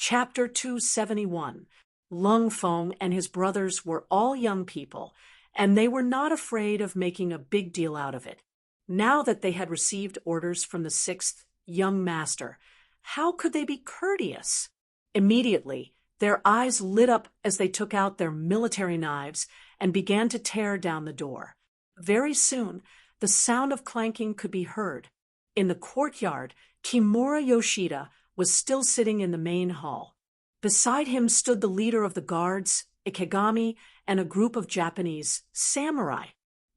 Chapter 271. Lung Feng and his brothers were all young people, and they were not afraid of making a big deal out of it. Now that they had received orders from the sixth young master, how could they be courteous? Immediately, their eyes lit up as they took out their military knives and began to tear down the door. Very soon, the sound of clanking could be heard. In the courtyard, Kimura Yoshida was still sitting in the main hall. Beside him stood the leader of the guards, Ikegami, and a group of Japanese samurai.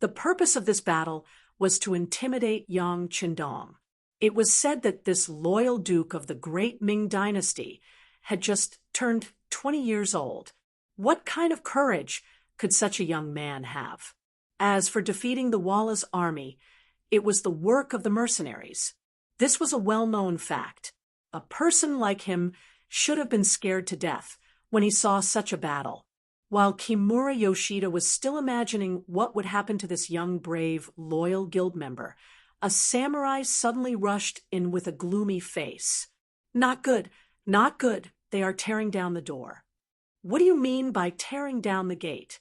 The purpose of this battle was to intimidate young Qindong. It was said that this loyal duke of the great Ming dynasty had just turned 20 years old. What kind of courage could such a young man have? As for defeating the Walla's army, it was the work of the mercenaries. This was a well-known fact. A person like him should have been scared to death when he saw such a battle. While Kimura Yoshida was still imagining what would happen to this young, brave, loyal guild member, a samurai suddenly rushed in with a gloomy face. "Not good, not good. They are tearing down the door." "What do you mean by tearing down the gate?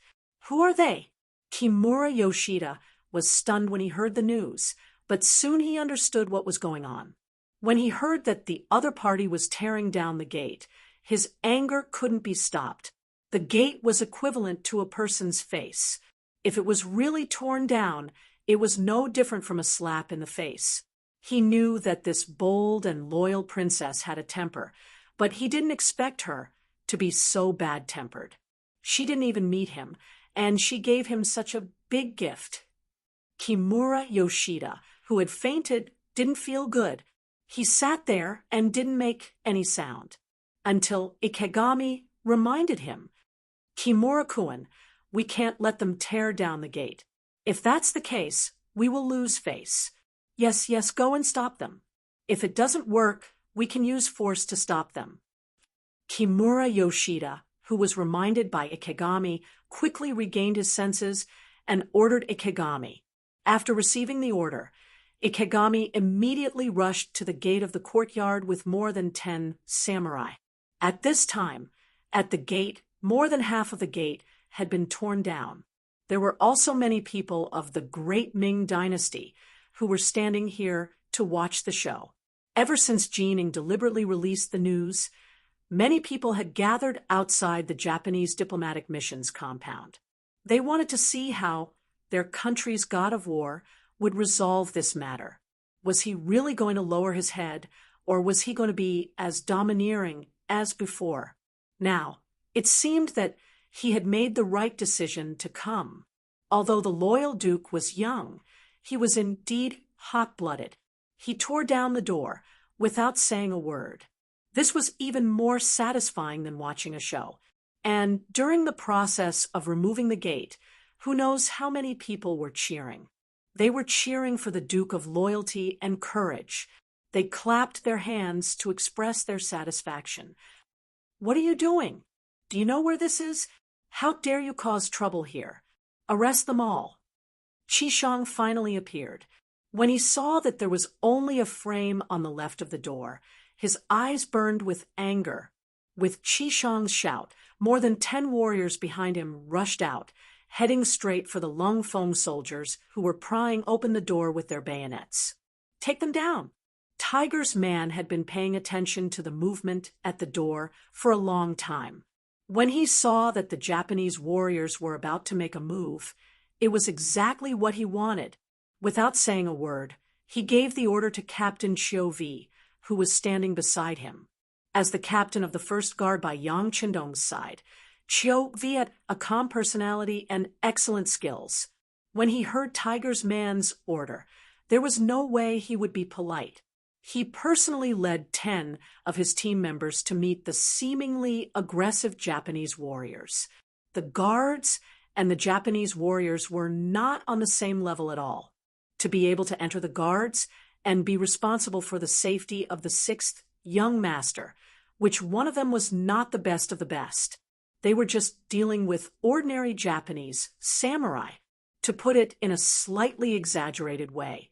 Who are they?" Kimura Yoshida was stunned when he heard the news, but soon he understood what was going on. When he heard that the other party was tearing down the gate, his anger couldn't be stopped. The gate was equivalent to a person's face. If it was really torn down, it was no different from a slap in the face. He knew that this bold and loyal princess had a temper, but he didn't expect her to be so bad-tempered. She didn't even meet him, and she gave him such a big gift. Kimura Yoshida, who had fainted, didn't feel good. He sat there and didn't make any sound, until Ikegami reminded him, "Kimura-kun, we can't let them tear down the gate. If that's the case, we will lose face. Yes, yes, go and stop them. If it doesn't work, we can use force to stop them." Kimura Yoshida, who was reminded by Ikegami, quickly regained his senses and ordered Ikegami. After receiving the order, Ikegami immediately rushed to the gate of the courtyard with more than 10 samurai. At this time, at the gate, more than half of the gate had been torn down. There were also many people of the great Ming dynasty who were standing here to watch the show. Ever since Jining deliberately released the news, many people had gathered outside the Japanese diplomatic mission's compound. They wanted to see how their country's god of war would resolve this matter. Was he really going to lower his head, or was he going to be as domineering as before? Now, it seemed that he had made the right decision to come. Although the loyal duke was young, he was indeed hot-blooded. He tore down the door without saying a word. This was even more satisfying than watching a show. And during the process of removing the gate, who knows how many people were cheering? They were cheering for the Duke of loyalty and courage. They clapped their hands to express their satisfaction. "What are you doing? Do you know where this is? How dare you cause trouble here? Arrest them all." Qishong finally appeared. When he saw that there was only a frame on the left of the door, his eyes burned with anger. With Qishong's shout, more than 10 warriors behind him rushed out, heading straight for the Lung Feng soldiers who were prying open the door with their bayonets. "Take them down." Tiger's man had been paying attention to the movement at the door for a long time. When he saw that the Japanese warriors were about to make a move, it was exactly what he wanted. Without saying a word, he gave the order to Captain Chiu-Vi, who was standing beside him. As the captain of the first guard by Yang Qindong's side, Chiu-Vi had a calm personality and excellent skills. When he heard Tiger's man's order, there was no way he would be polite. He personally led 10 of his team members to meet the seemingly aggressive Japanese warriors. The guards and the Japanese warriors were not on the same level at all. To be able to enter the guards and be responsible for the safety of the 6th young master, which one of them was not the best of the best. They were just dealing with ordinary Japanese samurai, to put it in a slightly exaggerated way.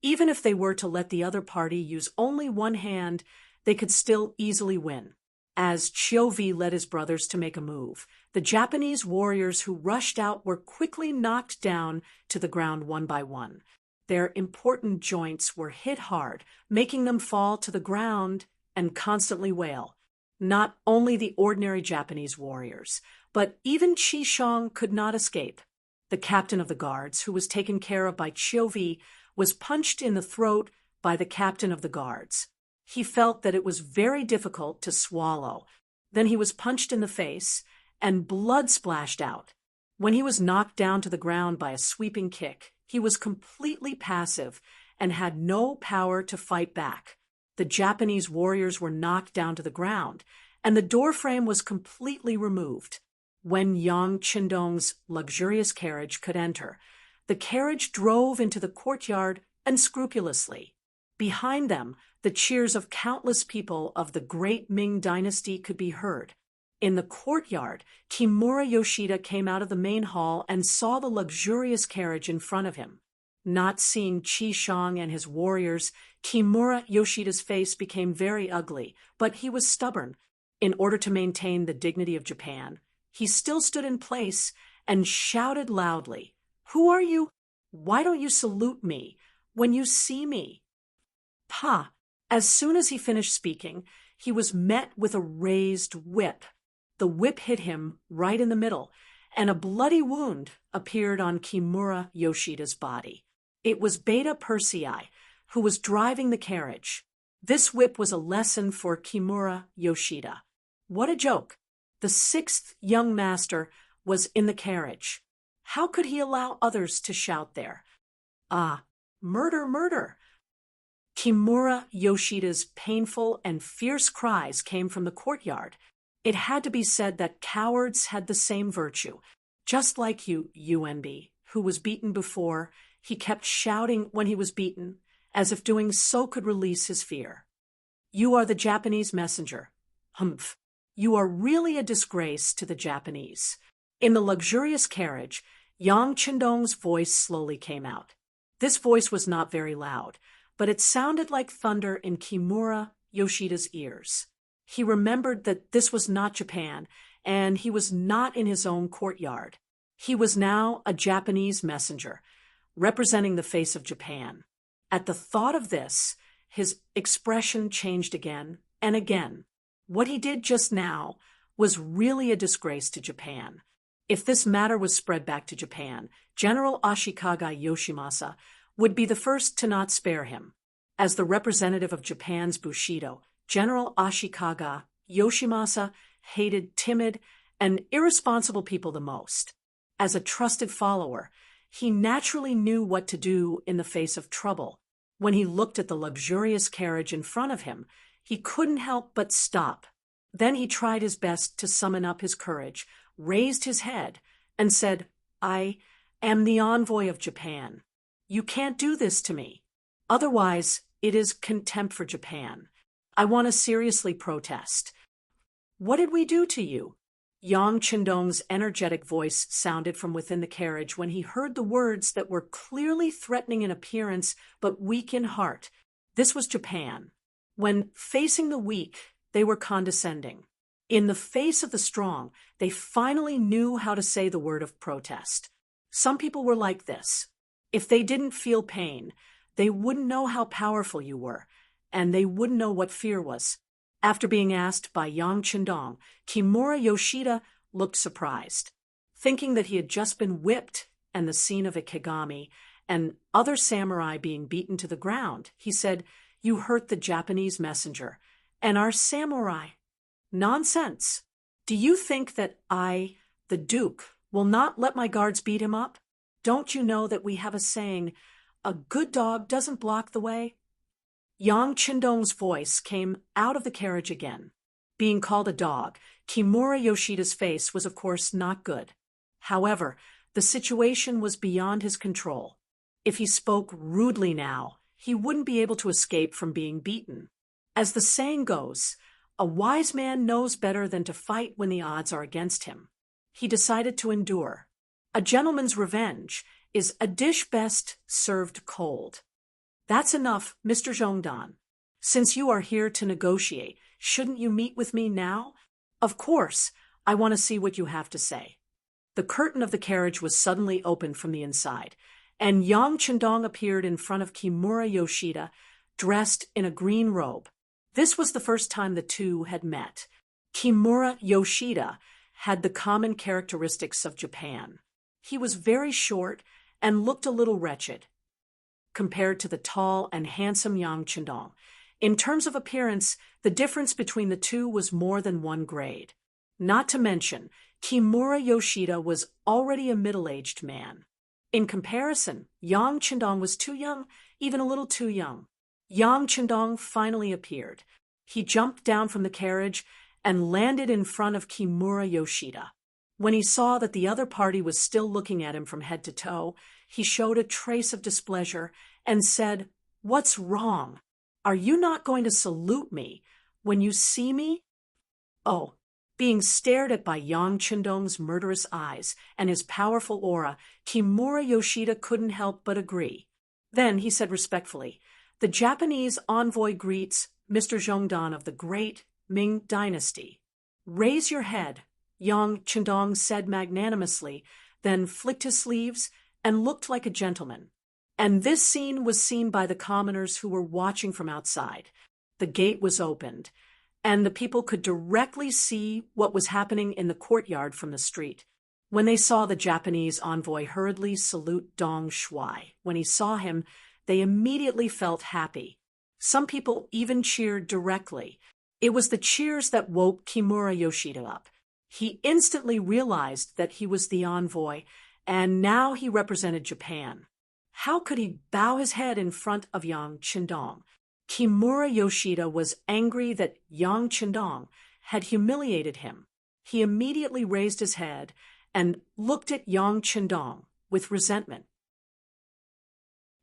Even if they were to let the other party use only one hand, they could still easily win. As Chiovi led his brothers to make a move, the Japanese warriors who rushed out were quickly knocked down to the ground one by one. Their important joints were hit hard, making them fall to the ground and constantly wail. Not only the ordinary Japanese warriors, but even Chi Shang could not escape. The captain of the guards, who was taken care of by Chiovi, was punched in the throat by the captain of the guards. He felt that it was very difficult to swallow. Then he was punched in the face, and blood splashed out. When he was knocked down to the ground by a sweeping kick, he was completely passive and had no power to fight back. The Japanese warriors were knocked down to the ground, and the doorframe was completely removed. When Yang Qindong's luxurious carriage could enter, the carriage drove into the courtyard unscrupulously. Behind them, the cheers of countless people of the great Ming dynasty could be heard. In the courtyard, Kimura Yoshida came out of the main hall and saw the luxurious carriage in front of him. Not seeing Chi Shang and his warriors, Kimura Yoshida's face became very ugly, but he was stubborn. In order to maintain the dignity of Japan, he still stood in place and shouted loudly, "Who are you? Why don't you salute me when you see me?" Pa! As soon as he finished speaking, he was met with a raised whip. The whip hit him right in the middle, and a bloody wound appeared on Kimura Yoshida's body. It was Beta Persei, who was driving the carriage. This whip was a lesson for Kimura Yoshida. What a joke! The sixth young master was in the carriage. How could he allow others to shout there? Ah, murder, murder! Kimura Yoshida's painful and fierce cries came from the courtyard. It had to be said that cowards had the same virtue. Just like you, UNB, who was beaten before, he kept shouting when he was beaten, as if doing so could release his fear. You are the Japanese messenger. Humph. You are really a disgrace to the Japanese. In the luxurious carriage, Yang Qindong's voice slowly came out. This voice was not very loud, but it sounded like thunder in Kimura Yoshida's ears. He remembered that this was not Japan, and he was not in his own courtyard. He was now a Japanese messenger, representing the face of Japan. At the thought of this, his expression changed again and again. What he did just now was really a disgrace to Japan. If this matter was spread back to Japan, General Ashikaga Yoshimasa would be the first to not spare him. As the representative of Japan's Bushido, General Ashikaga Yoshimasa hated timid and irresponsible people the most. As a trusted follower, he naturally knew what to do in the face of trouble. When he looked at the luxurious carriage in front of him, he couldn't help but stop. Then he tried his best to summon up his courage, raised his head, and said, "I am the envoy of Japan. You can't do this to me. Otherwise, it is contempt for Japan. I want to seriously protest." "What did we do to you?" Yang Qindong's energetic voice sounded from within the carriage when he heard the words that were clearly threatening in appearance but weak in heart. This was Japan. When facing the weak, they were condescending. In the face of the strong, they finally knew how to say the word of protest. Some people were like this. If they didn't feel pain, they wouldn't know how powerful you were, and they wouldn't know what fear was. After being asked by Yang Qindong, Kimura Yoshida looked surprised. Thinking that he had just been whipped and the scene of Ikegami and other samurai being beaten to the ground, he said, "You hurt the Japanese messenger, and our samurai." "Nonsense! Do you think that I, the Duke, will not let my guards beat him up? Don't you know that we have a saying, 'A good dog doesn't block the way'?" Yang Qindong's voice came out of the carriage again. Being called a dog, Kimura Yoshida's face was of course not good. However, the situation was beyond his control. If he spoke rudely now, he wouldn't be able to escape from being beaten. As the saying goes, a wise man knows better than to fight when the odds are against him. He decided to endure. A gentleman's revenge is a dish best served cold. "That's enough, Mr. Zhongdan. Since you are here to negotiate, Shouldn't you meet with me now? Of course, I want to see what you have to say. The curtain of the carriage was suddenly opened from the inside, and Yang Chendong appeared in front of Kimura Yoshida, dressed in a green robe. This was the first time the two had met. Kimura Yoshida had the common characteristics of Japan. He was very short and looked a little wretched, compared to the tall and handsome Yang Chendong. In terms of appearance, the difference between the two was more than one grade. Not to mention, Kimura Yoshida was already a middle-aged man. In comparison, Yang Chendong was too young, even a little too young. Yang Chendong finally appeared. He jumped down from the carriage and landed in front of Kimura Yoshida. When he saw that the other party was still looking at him from head to toe, he showed a trace of displeasure and said, "What's wrong? Are you not going to salute me when you see me?" Oh, being stared at by Yang Chendong's murderous eyes and his powerful aura, Kimura Yoshida couldn't help but agree. Then he said respectfully, "The Japanese envoy greets Mr. Zhongdan of the great Ming dynasty." "Raise your head," Yang Chendong said magnanimously, then flicked his sleeves and looked like a gentleman. And this scene was seen by the commoners who were watching from outside. The gate was opened, and the people could directly see what was happening in the courtyard from the street. When they saw the Japanese envoy hurriedly salute Dong Shuai, when he saw him, they immediately felt happy. Some people even cheered directly. It was the cheers that woke Kimura Yoshida up. He instantly realized that he was the envoy, and now he represented Japan. How could he bow his head in front of Yang Chendong? Kimura Yoshida was angry that Yang Chendong had humiliated him. He immediately raised his head and looked at Yang Chendong with resentment.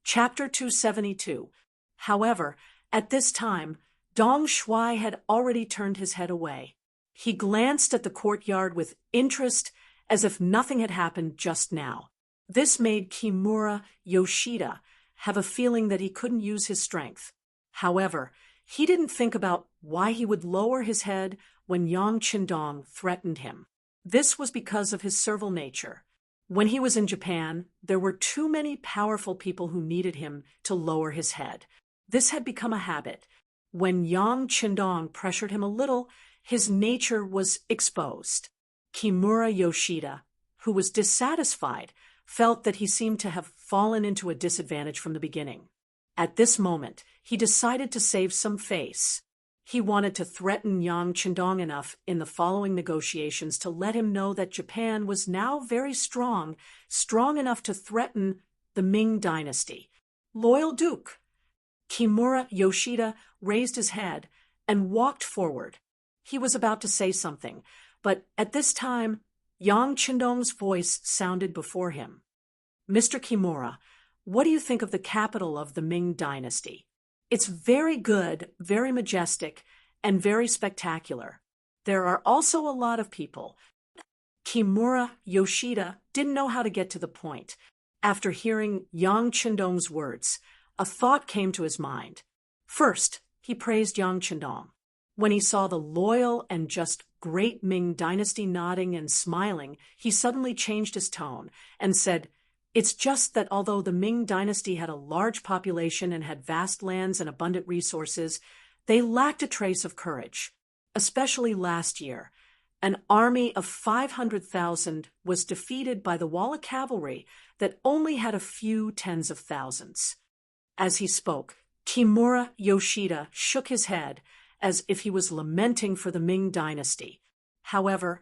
Chapter 272. However, at this time, Dong Shuai had already turned his head away. He glanced at the courtyard with interest as if nothing had happened just now. This made Kimura Yoshida have a feeling that he couldn't use his strength. However, he didn't think about why he would lower his head when Yang Chendong threatened him. This was because of his servile nature. When he was in Japan, there were too many powerful people who needed him to lower his head. This had become a habit. When Yang Chendong pressured him a little, his nature was exposed. Kimura Yoshida, who was dissatisfied, felt that he seemed to have fallen into a disadvantage from the beginning. At this moment, he decided to save some face. He wanted to threaten Yang Chendong enough in the following negotiations to let him know that Japan was now very strong, strong enough to threaten the Ming dynasty. "Loyal Duke." Kimura Yoshida raised his head and walked forward. He was about to say something, but at this time, Yang Chendong's voice sounded before him. "Mr. Kimura, what do you think of the capital of the Ming dynasty? It's very good, very majestic, and very spectacular. There are also a lot of people." Kimura Yoshida didn't know how to get to the point. After hearing Yang Chendong's words, a thought came to his mind. First, he praised Yang Chendong. When he saw the loyal and just great Ming dynasty nodding and smiling, he suddenly changed his tone and said, "It's just that although the Ming dynasty had a large population and had vast lands and abundant resources, they lacked a trace of courage. Especially last year, an army of 500,000 was defeated by the Walla cavalry that only had a few tens of thousands." As he spoke, Kimura Yoshida shook his head as if he was lamenting for the Ming dynasty. However,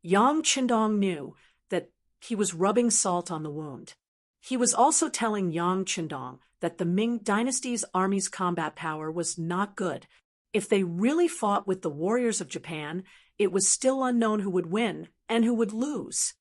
Yang Chendong knew that he was rubbing salt on the wound. He was also telling Yang Chendong that the Ming dynasty's army's combat power was not good. If they really fought with the warriors of Japan, it was still unknown who would win and who would lose.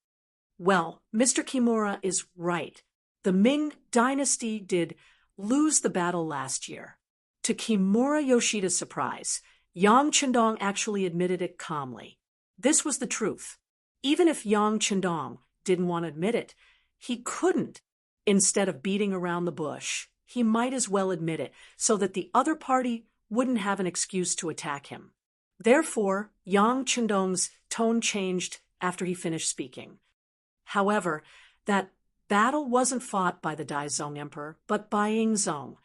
Well, Mr. Kimura is right. The Ming dynasty did lose the battle last year. To Kimura Yoshida's surprise, Yang Chendong actually admitted it calmly. This was the truth. Even if Yang Chendong didn't want to admit it, he couldn't. Instead of beating around the bush, he might as well admit it so that the other party wouldn't have an excuse to attack him. Therefore, Yang Chendong's tone changed after he finished speaking. However, that battle wasn't fought by the Daizong Emperor, but by Yingzong.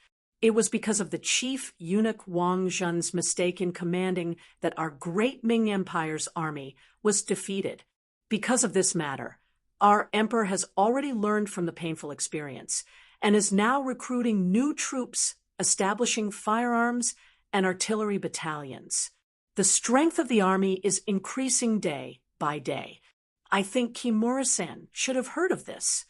It was because of the chief eunuch Wang Zhen's mistake in commanding that our great Ming Empire's army was defeated. Because of this matter, our emperor has already learned from the painful experience and is now recruiting new troops, establishing firearms and artillery battalions. The strength of the army is increasing day by day. I think Kimura-san should have heard of this.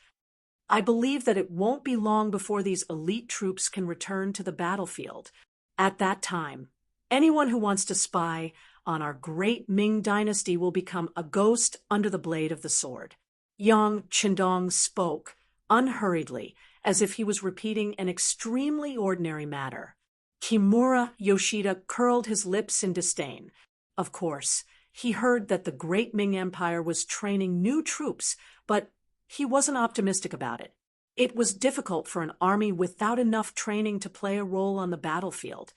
I believe that it won't be long before these elite troops can return to the battlefield. At that time, anyone who wants to spy on our great Ming dynasty will become a ghost under the blade of the sword. Yang Chendong spoke unhurriedly, as if he was repeating an extremely ordinary matter. Kimura Yoshida curled his lips in disdain. Of course, he heard that the great Ming Empire was training new troops, but he wasn't optimistic about it. It was difficult for an army without enough training to play a role on the battlefield,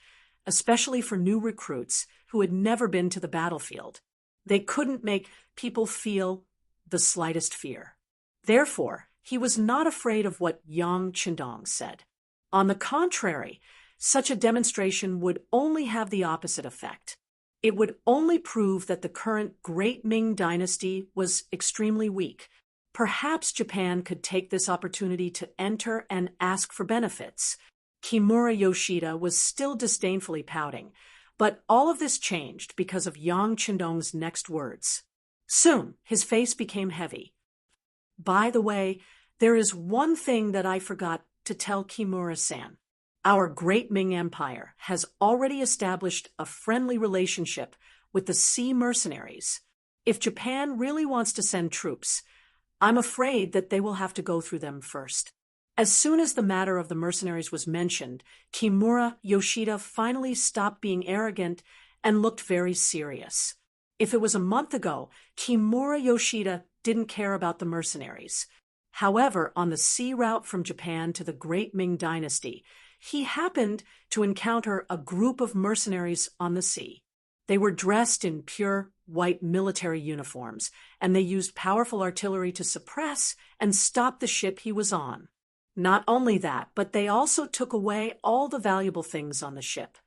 especially for new recruits who had never been to the battlefield. They couldn't make people feel the slightest fear. Therefore, he was not afraid of what Yang Chendong said. On the contrary, such a demonstration would only have the opposite effect. It would only prove that the current Great Ming dynasty was extremely weak. Perhaps Japan could take this opportunity to enter and ask for benefits. Kimura Yoshida was still disdainfully pouting, but all of this changed because of Yang Chendong's next words. Soon, his face became heavy. By the way, there is one thing that I forgot to tell Kimura-san. Our great Ming Empire has already established a friendly relationship with the sea mercenaries. If Japan really wants to send troops, I'm afraid that they will have to go through them first. As soon as the matter of the mercenaries was mentioned, Kimura Yoshida finally stopped being arrogant and looked very serious. If it was a month ago, Kimura Yoshida didn't care about the mercenaries. However, on the sea route from Japan to the Great Ming Dynasty, he happened to encounter a group of mercenaries on the sea. They were dressed in pure white military uniforms, and they used powerful artillery to suppress and stop the ship he was on. Not only that, but they also took away all the valuable things on the ship.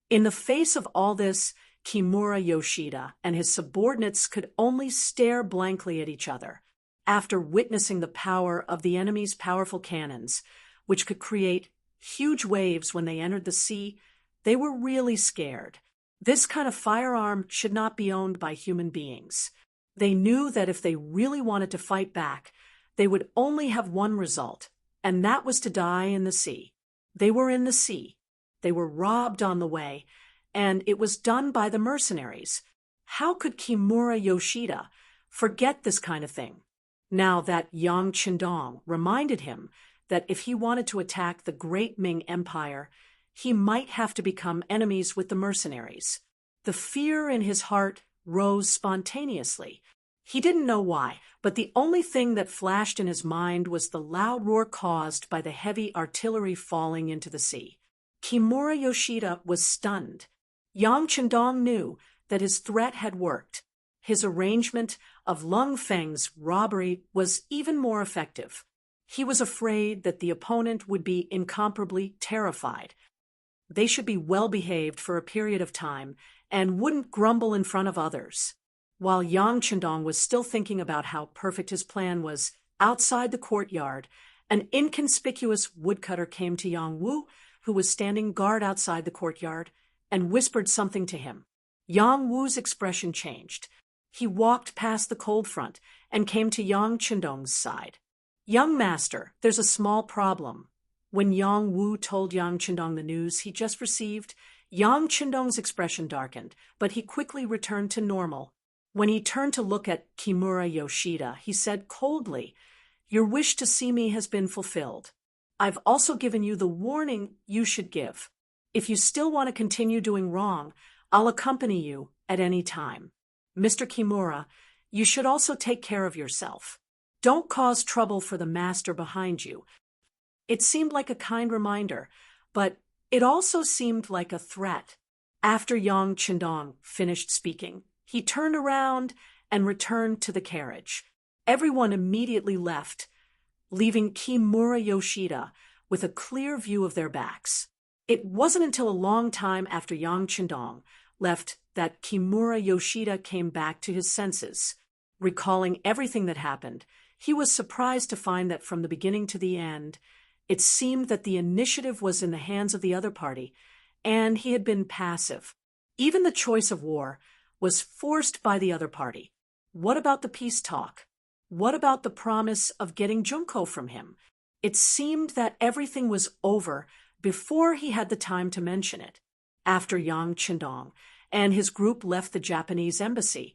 In the face of all this, Kimura Yoshida and his subordinates could only stare blankly at each other. After witnessing the power of the enemy's powerful cannons, which could create huge waves when they entered the sea, they were really scared. This kind of firearm should not be owned by human beings. They knew that if they really wanted to fight back, they would only have one result, and that was to die in the sea. They were in the sea. They were robbed on the way, and it was done by the mercenaries. How could Kimura Yoshida forget this kind of thing? Now that Yang Chendong reminded him that if he wanted to attack the Great Ming Empire, he might have to become enemies with the mercenaries. The fear in his heart rose spontaneously. He didn't know why, but the only thing that flashed in his mind was the loud roar caused by the heavy artillery falling into the sea. Kimura Yoshida was stunned. Yang Chendong knew that his threat had worked. His arrangement of Lung Feng's robbery was even more effective. He was afraid that the opponent would be incomparably terrified. They should be well behaved for a period of time and wouldn't grumble in front of others. While Yang Chendong was still thinking about how perfect his plan was, outside the courtyard, an inconspicuous woodcutter came to Yang Wu, who was standing guard outside the courtyard, and whispered something to him. Yang Wu's expression changed. He walked past the cold front and came to Yang Chendong's side. Young master, there's a small problem. When Yang Wu told Yang Chendong the news he just received, Yang Chendong's expression darkened, but he quickly returned to normal. When he turned to look at Kimura Yoshida, he said coldly, "Your wish to see me has been fulfilled. I've also given you the warning you should give. If you still want to continue doing wrong, I'll accompany you at any time. Mr. Kimura, you should also take care of yourself. Don't cause trouble for the master behind you." It seemed like a kind reminder, but it also seemed like a threat. After Yang Qindong finished speaking, he turned around and returned to the carriage. Everyone immediately left, leaving Kimura Yoshida with a clear view of their backs. It wasn't until a long time after Yang Qindong left that Kimura Yoshida came back to his senses. Recalling everything that happened, he was surprised to find that from the beginning to the end, it seemed that the initiative was in the hands of the other party, and he had been passive. Even the choice of war was forced by the other party. What about the peace talk? What about the promise of getting Junko from him? It seemed that everything was over before he had the time to mention it. After Yang Qindong and his group left the Japanese embassy,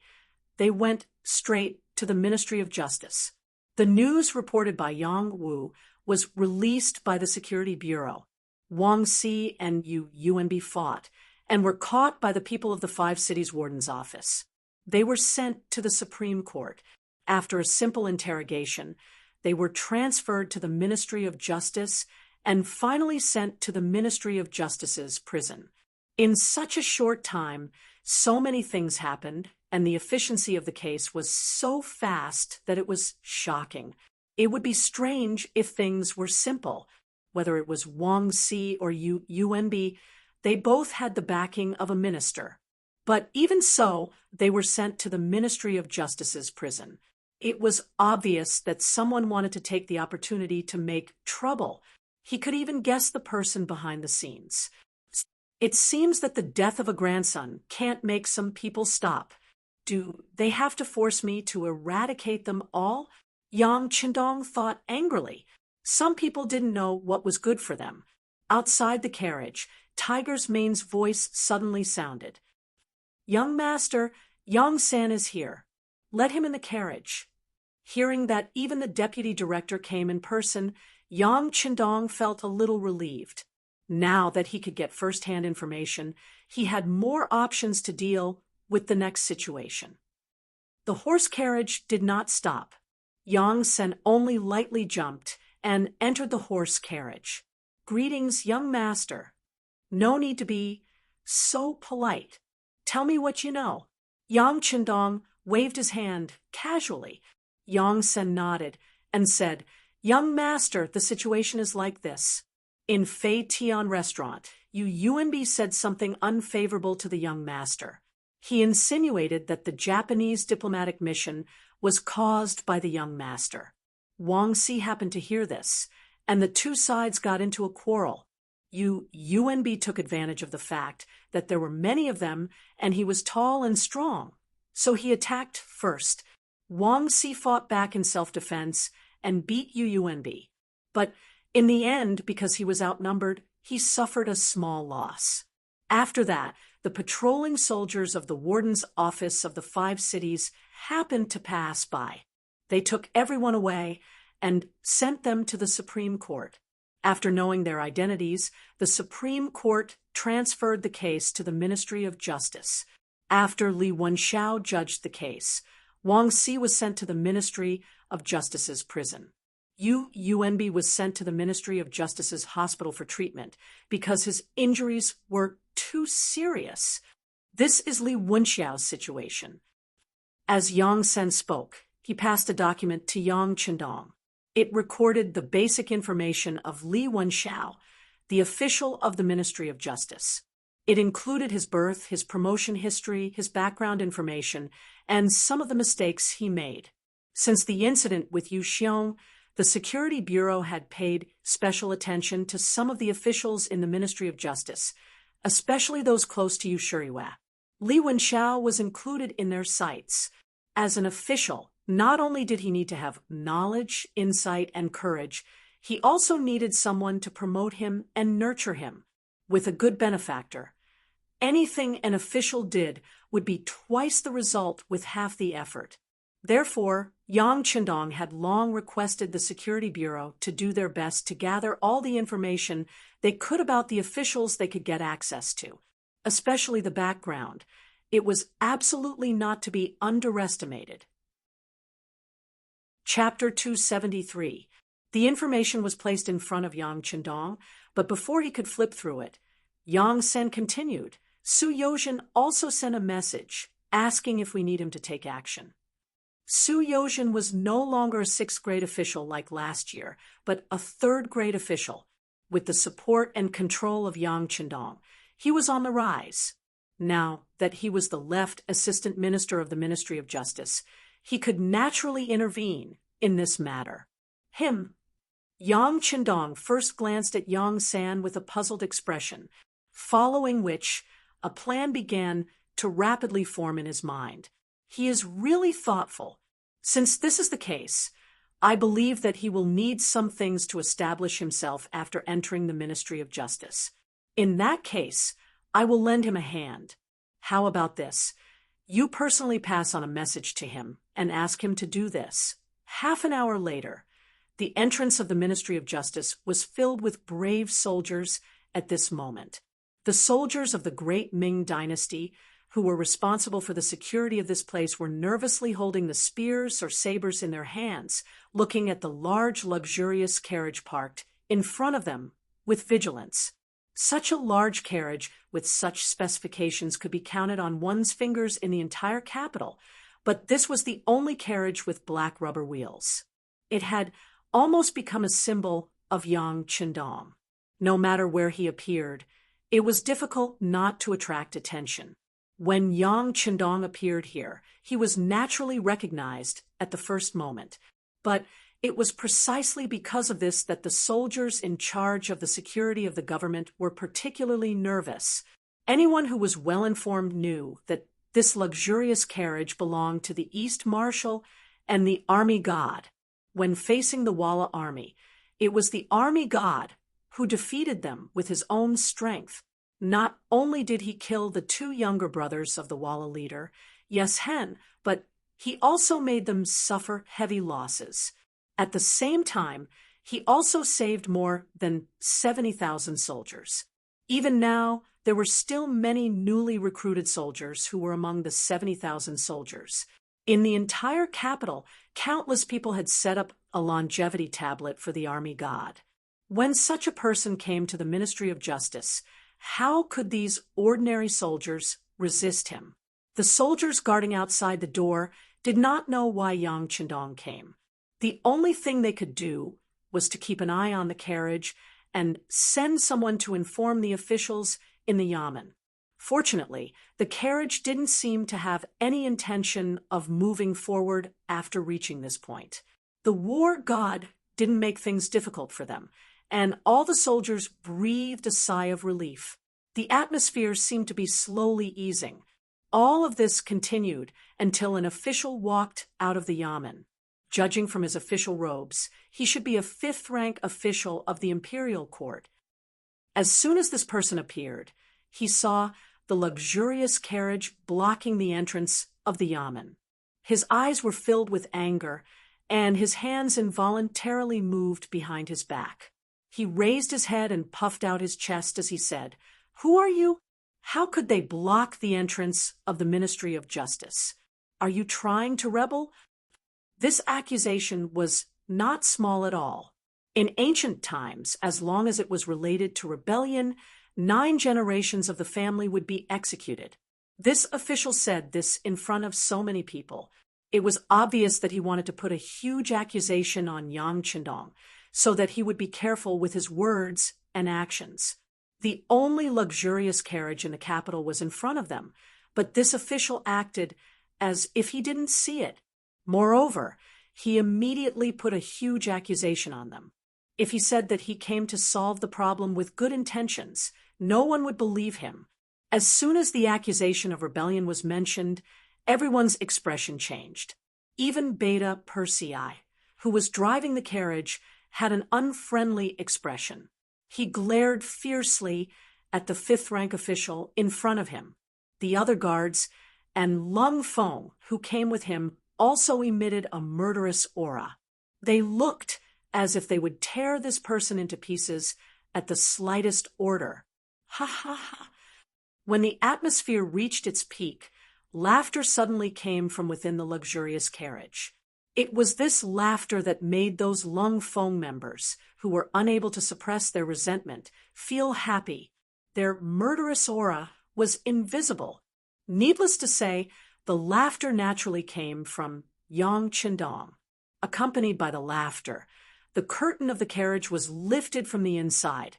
they went straight to the Ministry of Justice. The news reported by Yang Wu was released by the Security Bureau. Wang Si and Yu Yuanbi fought and were caught by the people of the Five Cities Warden's office. They were sent to the Supreme Court. After a simple interrogation, they were transferred to the Ministry of Justice and finally sent to the Ministry of Justice's prison. In such a short time, so many things happened, and the efficiency of the case was so fast that it was shocking. It would be strange if things were simple. Whether it was Wang Si or Yu Yuanbi, they both had the backing of a minister. But even so, they were sent to the Ministry of Justice's prison. It was obvious that someone wanted to take the opportunity to make trouble. He could even guess the person behind the scenes. It seems that the death of a grandson can't make some people stop. Do they have to force me to eradicate them all? Yang Qindong thought angrily. Some people didn't know what was good for them. Outside the carriage, Tiger's Mane's voice suddenly sounded. "Young master, Yang-san is here. Let him in the carriage." Hearing that even the deputy director came in person, Yang Qindong felt a little relieved. Now that he could get first-hand information, he had more options to deal with the next situation. The horse carriage did not stop. Yang-sen only lightly jumped and entered the horse carriage. "Greetings, young master." "No need to be so polite. Tell me what you know." Yang Qindong waved his hand casually. Yang-sen nodded and said, "Young master, the situation is like this. In Fei Tian restaurant, Yu Yuanbi said something unfavorable to the young master. He insinuated that the Japanese diplomatic mission was caused by the young master. Wang Si happened to hear this, and the two sides got into a quarrel. Yu Yuanbi took advantage of the fact that there were many of them and he was tall and strong, so he attacked first. Wang Si fought back in self-defense and beat Yu Yuanbi. But in the end, because he was outnumbered, he suffered a small loss. After that, the patrolling soldiers of the warden's office of the Five Cities happened to pass by. They took everyone away and sent them to the Supreme Court. After knowing their identities, the Supreme Court transferred the case to the Ministry of Justice. After Li Wenxiao judged the case, Wang Si was sent to the Ministry of Justice's prison. Yu Yuanbi was sent to the Ministry of Justice's hospital for treatment because his injuries were too serious. This is Li Wenxiao's situation. As Yang Sen spoke, he passed a document to Yang Qindong. It recorded the basic information of Li Wenxiao, the official of the Ministry of Justice. It included his birth, his promotion history, his background information, and some of the mistakes he made. Since the incident with Yu Xiong, the Security Bureau had paid special attention to some of the officials in the Ministry of Justice, especially those close to Yu Shuriwa. Li Wenxiao was included in their sights. As an official, not only did he need to have knowledge, insight, and courage, he also needed someone to promote him and nurture him. With a good benefactor, anything an official did would be twice the result with half the effort. Therefore, Yang Qindong had long requested the Security Bureau to do their best to gather all the information they could about the officials they could get access to, especially the background. It was absolutely not to be underestimated. Chapter 273. The information was placed in front of Yang Qindong, but before he could flip through it, Yang Sen continued, Su Yozhen also sent a message asking if we need him to take action. Su Yozhen was no longer a sixth-grade official like last year, but a third-grade official. With the support and control of Yang Qindong, he was on the rise. Now that he was the left assistant minister of the Ministry of Justice, he could naturally intervene in this matter. Yang Qindong first glanced at Yang San with a puzzled expression, following which a plan began to rapidly form in his mind. He is really thoughtful. Since this is the case, I believe that he will need some things to establish himself after entering the Ministry of Justice. In that case, I will lend him a hand. How about this? You personally pass on a message to him and ask him to do this. Half an hour later, the entrance of the Ministry of Justice was filled with brave soldiers at this moment. The soldiers of the great Ming dynasty, who were responsible for the security of this place, were nervously holding the spears or sabers in their hands, looking at the large, luxurious carriage parked in front of them with vigilance. Such a large carriage with such specifications could be counted on one's fingers in the entire capital, but this was the only carriage with black rubber wheels. It had almost become a symbol of Yang Qindong. No matter where he appeared, it was difficult not to attract attention. When Yang Qindong appeared here, he was naturally recognized at the first moment. But it was precisely because of this that the soldiers in charge of the security of the government were particularly nervous. Anyone who was well-informed knew that this luxurious carriage belonged to the East Marshal and the Army God. When facing the Walla army, it was the Army God who defeated them with his own strength. Not only did he kill the two younger brothers of the Walla leader, Yes Hen, but he also made them suffer heavy losses. At the same time, he also saved more than 70,000 soldiers. Even now, there were still many newly recruited soldiers who were among the 70,000 soldiers. In the entire capital, countless people had set up a longevity tablet for the Army God. When such a person came to the Ministry of Justice, how could these ordinary soldiers resist him? The soldiers guarding outside the door did not know why Yang Qindong came. The only thing they could do was to keep an eye on the carriage and send someone to inform the officials in the Yamen. Fortunately, the carriage didn't seem to have any intention of moving forward after reaching this point. The war god didn't make things difficult for them, and all the soldiers breathed a sigh of relief. The atmosphere seemed to be slowly easing. All of this continued until an official walked out of the Yamen. Judging from his official robes, he should be a fifth-rank official of the imperial court. As soon as this person appeared, he saw the luxurious carriage blocking the entrance of the Yamen. His eyes were filled with anger, and his hands involuntarily moved behind his back. He raised his head and puffed out his chest as he said, "Who are you? How could they block the entrance of the Ministry of Justice? Are you trying to rebel?" This accusation was not small at all. In ancient times, as long as it was related to rebellion, 9 generations of the family would be executed. This official said this in front of so many people. It was obvious that he wanted to put a huge accusation on Yang Qindong, so that he would be careful with his words and actions. The only luxurious carriage in the capital was in front of them, but this official acted as if he didn't see it. Moreover, he immediately put a huge accusation on them. If he said that he came to solve the problem with good intentions, no one would believe him. As soon as the accusation of rebellion was mentioned, everyone's expression changed. Even Beta Persei, who was driving the carriage, had an unfriendly expression. He glared fiercely at the fifth-rank official in front of him. The other guards and Lung Feng, who came with him, also emitted a murderous aura. They looked as if they would tear this person into pieces at the slightest order. Ha ha ha! When the atmosphere reached its peak, laughter suddenly came from within the luxurious carriage. It was this laughter that made those Lung Feng members, who were unable to suppress their resentment, feel happy. Their murderous aura was invisible. Needless to say, the laughter naturally came from Yang Qindong. Accompanied by the laughter, the curtain of the carriage was lifted from the inside,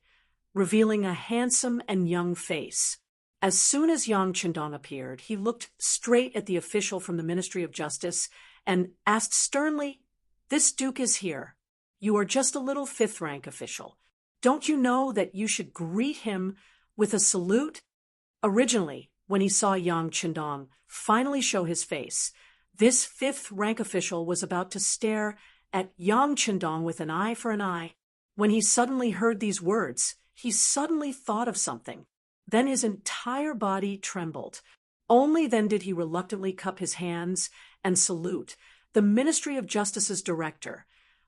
revealing a handsome and young face. As soon as Yang Qindong appeared, he looked straight at the official from the Ministry of Justice and asked sternly, "This duke is here. You are just a little fifth-rank official. Don't you know that you should greet him with a salute?" Originally, when he saw Yang Qindong finally show his face, this fifth-rank official was about to stare at Yang Qindong with an eye for an eye. When he suddenly heard these words, he suddenly thought of something. Then his entire body trembled. Only then did he reluctantly cup his hands and salute the Ministry of Justice's director.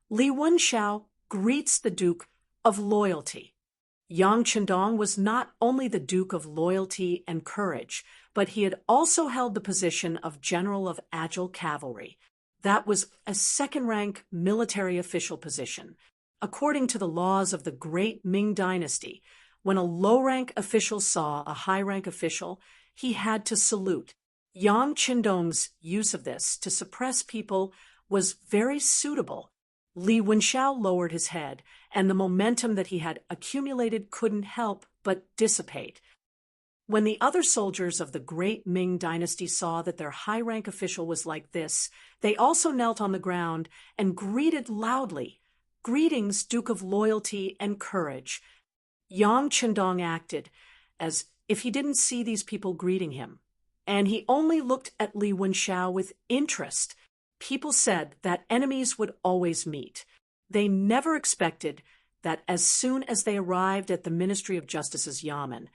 Li Wenxiao greets the Duke of Loyalty. Yang Qindong was not only the Duke of Loyalty and Courage, but he had also held the position of General of Agile Cavalry. That was a second-rank military official position. According to the laws of the great Ming dynasty, when a low-rank official saw a high-rank official, he had to salute. Yang Qindong's use of this to suppress people was very suitable. Li Wenxiao lowered his head, and the momentum that he had accumulated couldn't help but dissipate. When the other soldiers of the great Ming dynasty saw that their high-rank official was like this, they also knelt on the ground and greeted loudly, "Greetings, Duke of Loyalty and Courage." Yang Qindong acted as if he didn't see these people greeting him, and he only looked at Li Wenxiao with interest. People said that enemies would always meet. They never expected that as soon as they arrived at the Ministry of Justice's Yamen,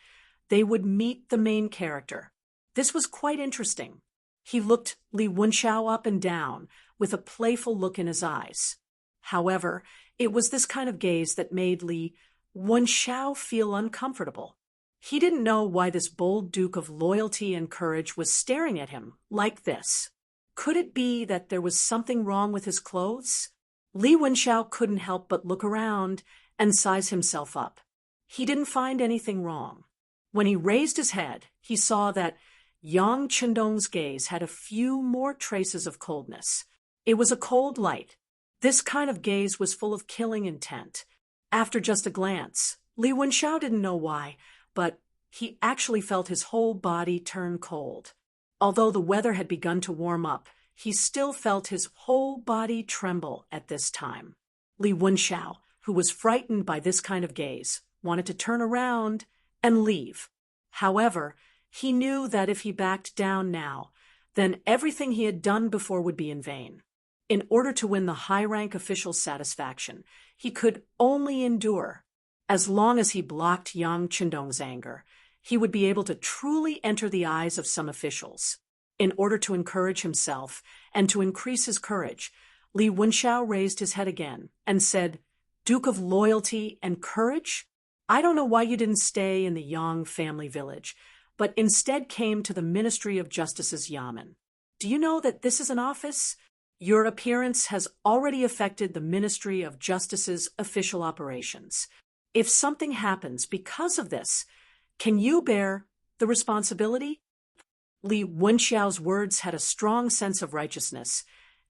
they would meet the main character. This was quite interesting. He looked Li Wenxiao up and down with a playful look in his eyes. However, it was this kind of gaze that made Li Wenxiao feel uncomfortable. He didn't know why this bold Duke of Loyalty and Courage was staring at him like this. Could it be that there was something wrong with his clothes? Li Wenxiao couldn't help but look around and size himself up. He didn't find anything wrong. When he raised his head, he saw that Yang Qindong's gaze had a few more traces of coldness. It was a cold light. This kind of gaze was full of killing intent. After just a glance, Li Wenxiao didn't know why, but he actually felt his whole body turn cold. Although the weather had begun to warm up, he still felt his whole body tremble at this time. Li Wenxiao, who was frightened by this kind of gaze, wanted to turn around and leave. However, he knew that if he backed down now, then everything he had done before would be in vain. In order to win the high-rank official's satisfaction, he could only endure. As long as he blocked Yang Qindong's anger, he would be able to truly enter the eyes of some officials. In order to encourage himself and to increase his courage, Li Wenxiao raised his head again and said, "Duke of Loyalty and Courage? I don't know why you didn't stay in the Yang family village, but instead came to the Ministry of Justice's Yamen. Do you know that this is an office? Your appearance has already affected the Ministry of Justice's official operations. If something happens because of this, can you bear the responsibility?" Li Wenxiao's words had a strong sense of righteousness,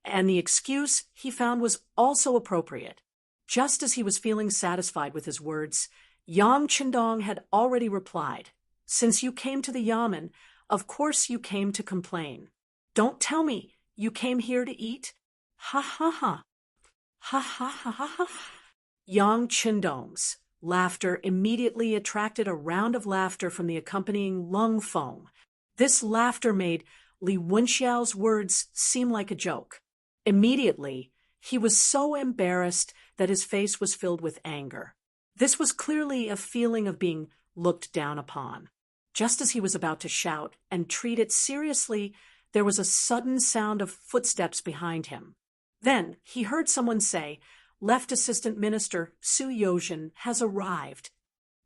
and the excuse he found was also appropriate. Just as he was feeling satisfied with his words, Yang Qindong had already replied, "Since you came to the Yamen, of course you came to complain. Don't tell me you came here to eat? Ha ha ha. Ha ha ha ha ha." Yang Qindong's laughter immediately attracted a round of laughter from the accompanying lung foam. This laughter made Li Wenxiao's words seem like a joke. Immediately, he was so embarrassed that his face was filled with anger. This was clearly a feeling of being looked down upon. Just as he was about to shout and treat it seriously, there was a sudden sound of footsteps behind him. Then he heard someone say, "Left Assistant Minister Su Yozhen has arrived."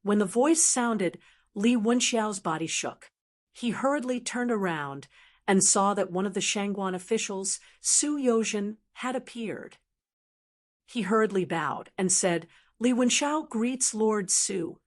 When the voice sounded, Li Wenxiao's body shook. He hurriedly turned around and saw that one of the Shangguan officials, Su Yozhen, had appeared. He hurriedly bowed and said, "Li Wenxiao greets Lord Su."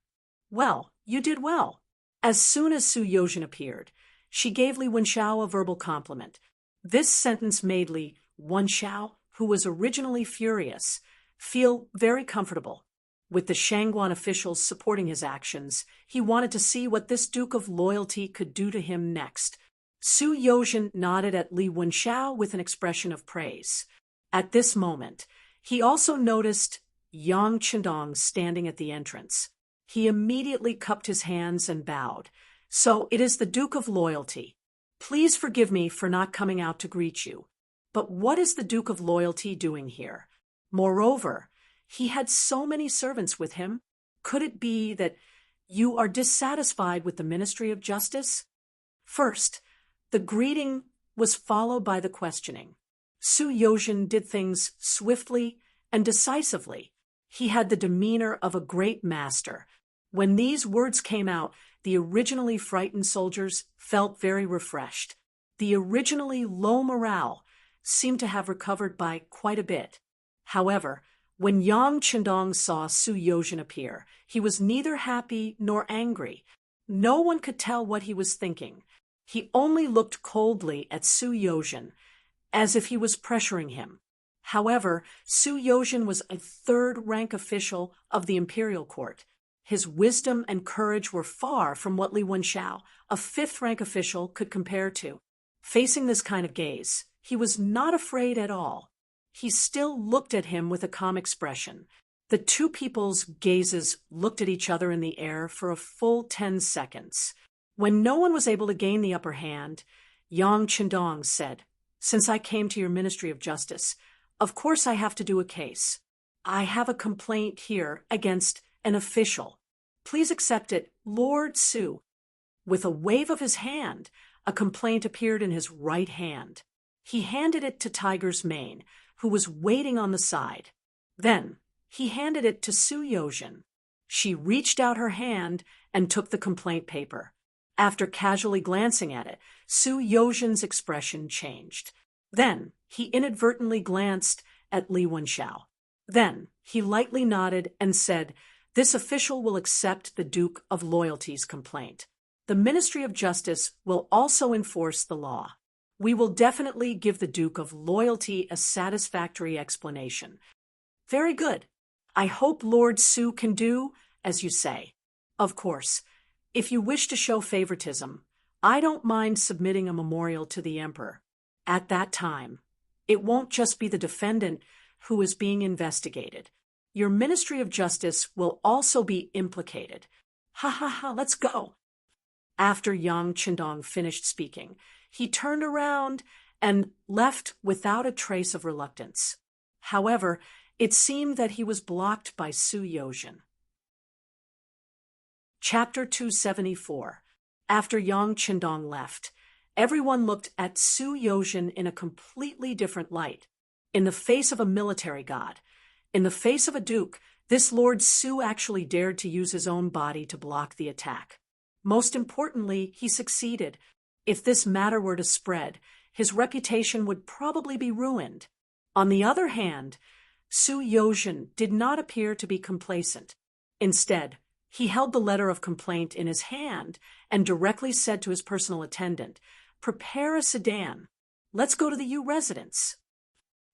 "Well, you did well. As soon as Su Yozhen appeared, she gave Li Wenxiao a verbal compliment. This sentence made Li Wenxiao, who was originally furious, feel very comfortable. With the Shangguan officials supporting his actions, he wanted to see what this Duke of Loyalty could do to him next. Su Yozhen nodded at Li Wenxiao with an expression of praise. At this moment, he also noticed Yang Chendong standing at the entrance. He immediately cupped his hands and bowed. So it is the Duke of Loyalty. Please forgive me for not coming out to greet you. But what is the Duke of Loyalty doing here? Moreover, he had so many servants with him. Could it be that you are dissatisfied with the Ministry of Justice? First, the greeting was followed by the questioning. Su Yozhen did things swiftly and decisively. He had the demeanor of a great master. When these words came out, the originally frightened soldiers felt very refreshed. The originally low morale seemed to have recovered by quite a bit. However, when Yang Chendong saw Su Yozhen appear, he was neither happy nor angry. No one could tell what he was thinking. He only looked coldly at Su Yozhen, as if he was pressuring him. However, Su Yozhen was a third-rank official of the imperial court. His wisdom and courage were far from what Li Wenxiao, a fifth-rank official, could compare to. Facing this kind of gaze, he was not afraid at all. He still looked at him with a calm expression. The two people's gazes looked at each other in the air for a full 10 seconds. When no one was able to gain the upper hand, Yang Chendong said, "Since I came to your Ministry of Justice, of course I have to do a case. I have a complaint here against an official. Please accept it, Lord Su." With a wave of his hand, a complaint appeared in his right hand. He handed it to Tiger's Mane, who was waiting on the side. Then he handed it to Su Yozhen. She reached out her hand and took the complaint paper. After casually glancing at it, Su Yozhen's expression changed. Then he inadvertently glanced at Li Wenxiao. Then he lightly nodded and said, "This official will accept the Duke of Loyalty's complaint. The Ministry of Justice will also enforce the law. We will definitely give the Duke of Loyalty a satisfactory explanation." "Very good. I hope Lord Su can do as you say. Of course, if you wish to show favoritism, I don't mind submitting a memorial to the Emperor. At that time, it won't just be the defendant who is being investigated. Your Ministry of Justice will also be implicated. Ha ha ha, let's go." After Yang Chendong finished speaking, he turned around and left without a trace of reluctance. However, it seemed that he was blocked by Su Yozhen. Chapter 274. After Yang Chendong left, everyone looked at Su Yozhen in a completely different light. In the face of a military god, in the face of a duke, this Lord Su actually dared to use his own body to block the attack. Most importantly, he succeeded. If this matter were to spread, his reputation would probably be ruined. On the other hand, Su Yozhen did not appear to be complacent. Instead, he held the letter of complaint in his hand and directly said to his personal attendant, "Prepare a sedan. Let's go to the U residence."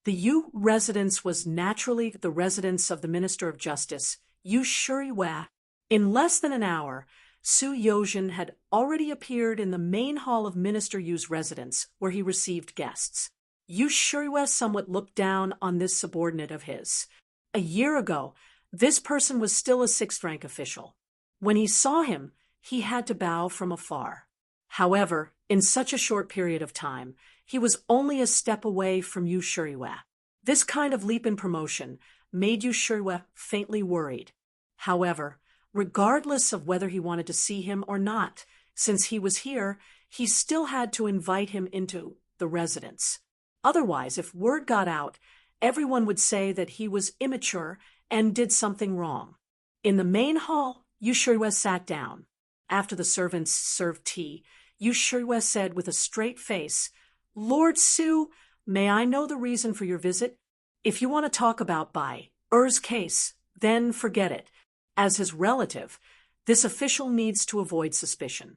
The U residence was naturally the residence of the Minister of Justice, Yu Shuriwa. In less than an hour, Su Yozhen had already appeared in the main hall of Minister Yu's residence, where he received guests. Yu Shuriwa somewhat looked down on this subordinate of his. A year ago, this person was still a sixth-rank official. When he saw him, he had to bow from afar. However, in such a short period of time, he was only a step away from Yu Shuriwa. This kind of leap in promotion made Yu Shuriwa faintly worried. However, regardless of whether he wanted to see him or not, since he was here, he still had to invite him into the residence. Otherwise, if word got out, everyone would say that he was immature and did something wrong. In the main hall, Yu Shuriwa sat down. After the servants served tea, Yu Shuriwa said with a straight face, "Lord Su, may I know the reason for your visit? If you want to talk about Bai Er's case, then forget it." As his relative, This official needs to avoid suspicion.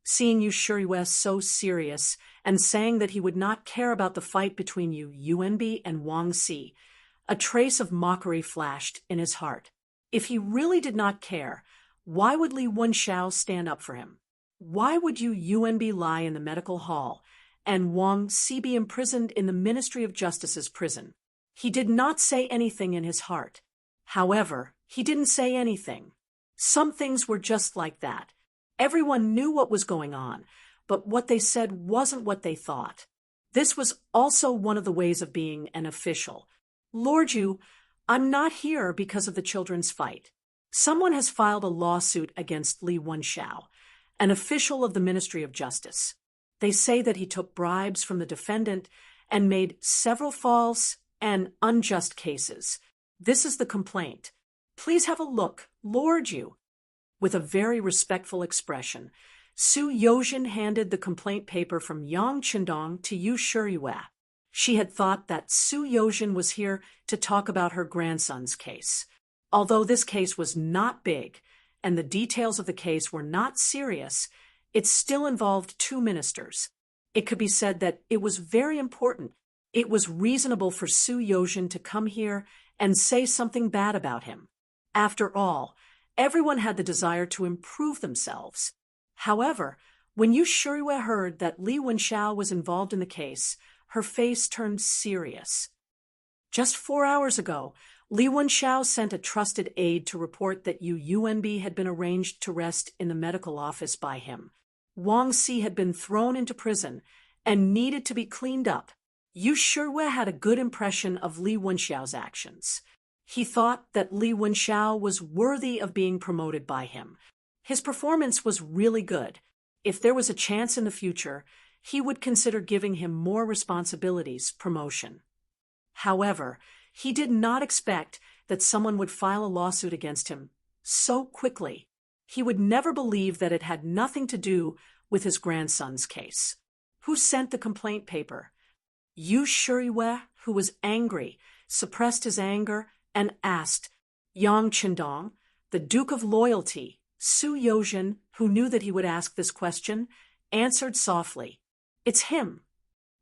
Seeing Yu Shuriwe so serious and saying that he would not care about the fight between Yu Yuanbi and Wang Si, a trace of mockery flashed in his heart. If he really did not care, why would Li Wenxiao stand up for him? Why would Yu Yuanbi lie in the medical hall and Wang Si be imprisoned in the Ministry of Justice's prison? He did not say anything in his heart. However, he didn't say anything. Some things were just like that. Everyone knew what was going on, but what they said wasn't what they thought. This was also one of the ways of being an official. Lord Yu, I'm not here because of the children's fight. Someone has filed a lawsuit against Li Wenxiao, an official of the Ministry of Justice. They say that he took bribes from the defendant and made several false and unjust cases. This is the complaint. Please have a look, Lord Yu. With a very respectful expression, Su Yozhen handed the complaint paper from Yang Qindong to Yu Shuriwe. She had thought that Su Yozhen was here to talk about her grandson's case. Although this case was not big, and the details of the case were not serious, it still involved two ministers. It could be said that it was very important. It was reasonable for Su Yozhen to come here and say something bad about him. After all, everyone had the desire to improve themselves. However, when Yu Shuriwe heard that Li Wenxiao was involved in the case, her face turned serious. Just 4 hours ago, Li Wenxiao sent a trusted aide to report that Yu Yuanbi had been arranged to rest in the medical office by him. Wang Si had been thrown into prison and needed to be cleaned up. Yu Shuriwe had a good impression of Li Wenxiao's actions. He thought that Li Wenxiao was worthy of being promoted by him. His performance was really good. If there was a chance in the future, he would consider giving him more responsibilities, promotion. However, he did not expect that someone would file a lawsuit against him so quickly. He would never believe that it had nothing to do with his grandson's case. Who sent the complaint paper? Yu Shuriwe, who was angry, suppressed his anger and asked. Yang Qindong, the Duke of Loyalty, Su Yozhen, who knew that he would ask this question, answered softly, "It's him."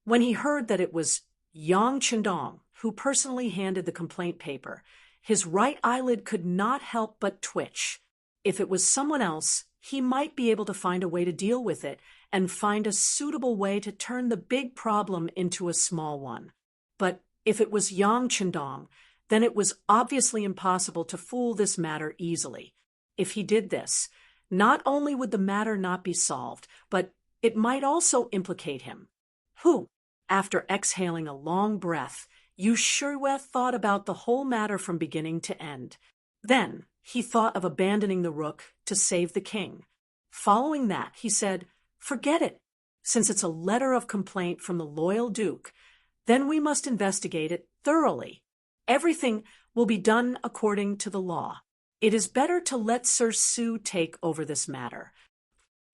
When he heard that it was Yang Qindong, who personally handed the complaint paper, his right eyelid could not help but twitch. If it was someone else, he might be able to find a way to deal with it and find a suitable way to turn the big problem into a small one. But if it was Yang Qindong, then it was obviously impossible to fool this matter easily. If he did this, not only would the matter not be solved, but it might also implicate him. Who? After exhaling a long breath, Yu Shuriwe thought about the whole matter from beginning to end. Then he thought of abandoning the rook to save the king. Following that, he said, "Forget it. Since it's a letter of complaint from the loyal duke, then we must investigate it thoroughly. Everything will be done according to the law. It is better to let Sir Su take over this matter."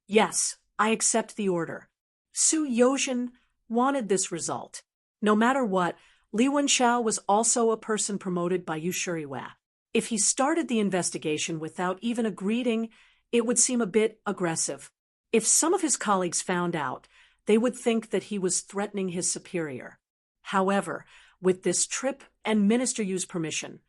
Yes, I accept the order. Su Yozhen wanted this result. No matter what, Li Wenxiao was also a person promoted by Yu Shuriwe. If he started the investigation without even a greeting, it would seem a bit aggressive. If some of his colleagues found out, they would think that he was threatening his superior. However, with this trip and Minister Yu's permission,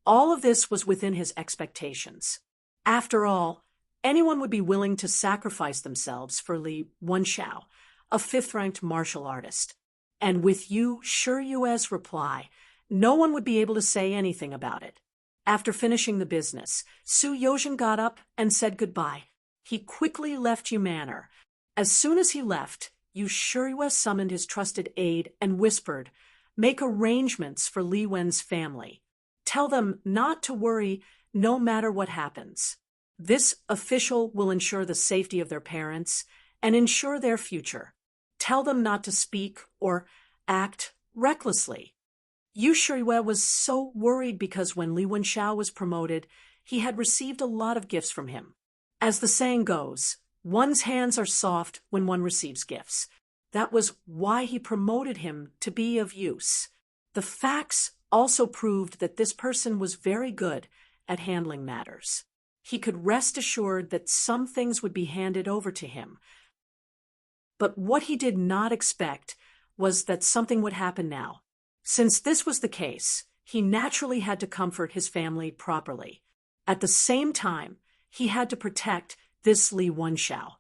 all of this was within his expectations. After all, anyone would be willing to sacrifice themselves for Li Wenxiao, a fifth-ranked martial artist. And with Yu Shuriwe's reply, no one would be able to say anything about it. After finishing the business, Su Yozhen got up and said goodbye. He quickly left Yu Manor. As soon as he left, Yu Shuriwe summoned his trusted aide and whispered, "Make arrangements for Li Wen's family. Tell them not to worry no matter what happens. This official will ensure the safety of their parents and ensure their future. Tell them not to speak or act recklessly." Yu Shuriwe was so worried because when Li Wenxiao was promoted, he had received a lot of gifts from him. As the saying goes, one's hands are soft when one receives gifts. That was why he promoted him to be of use. The facts also proved that this person was very good at handling matters. He could rest assured that some things would be handed over to him. But what he did not expect was that something would happen now. Since this was the case, he naturally had to comfort his family properly. At the same time, he had to protect this Li Wenxiao.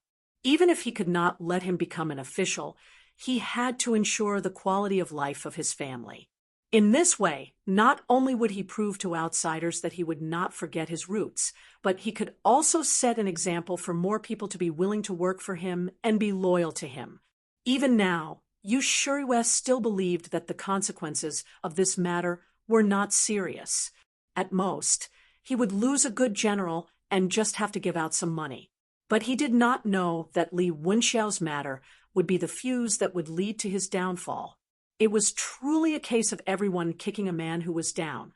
Even if he could not let him become an official, he had to ensure the quality of life of his family. In this way, not only would he prove to outsiders that he would not forget his roots, but he could also set an example for more people to be willing to work for him and be loyal to him. Even now, Yu Shuriwei still believed that the consequences of this matter were not serious. At most, he would lose a good general and just have to give out some money. But he did not know that Li Wenxiao's matter would be the fuse that would lead to his downfall. It was truly a case of everyone kicking a man who was down.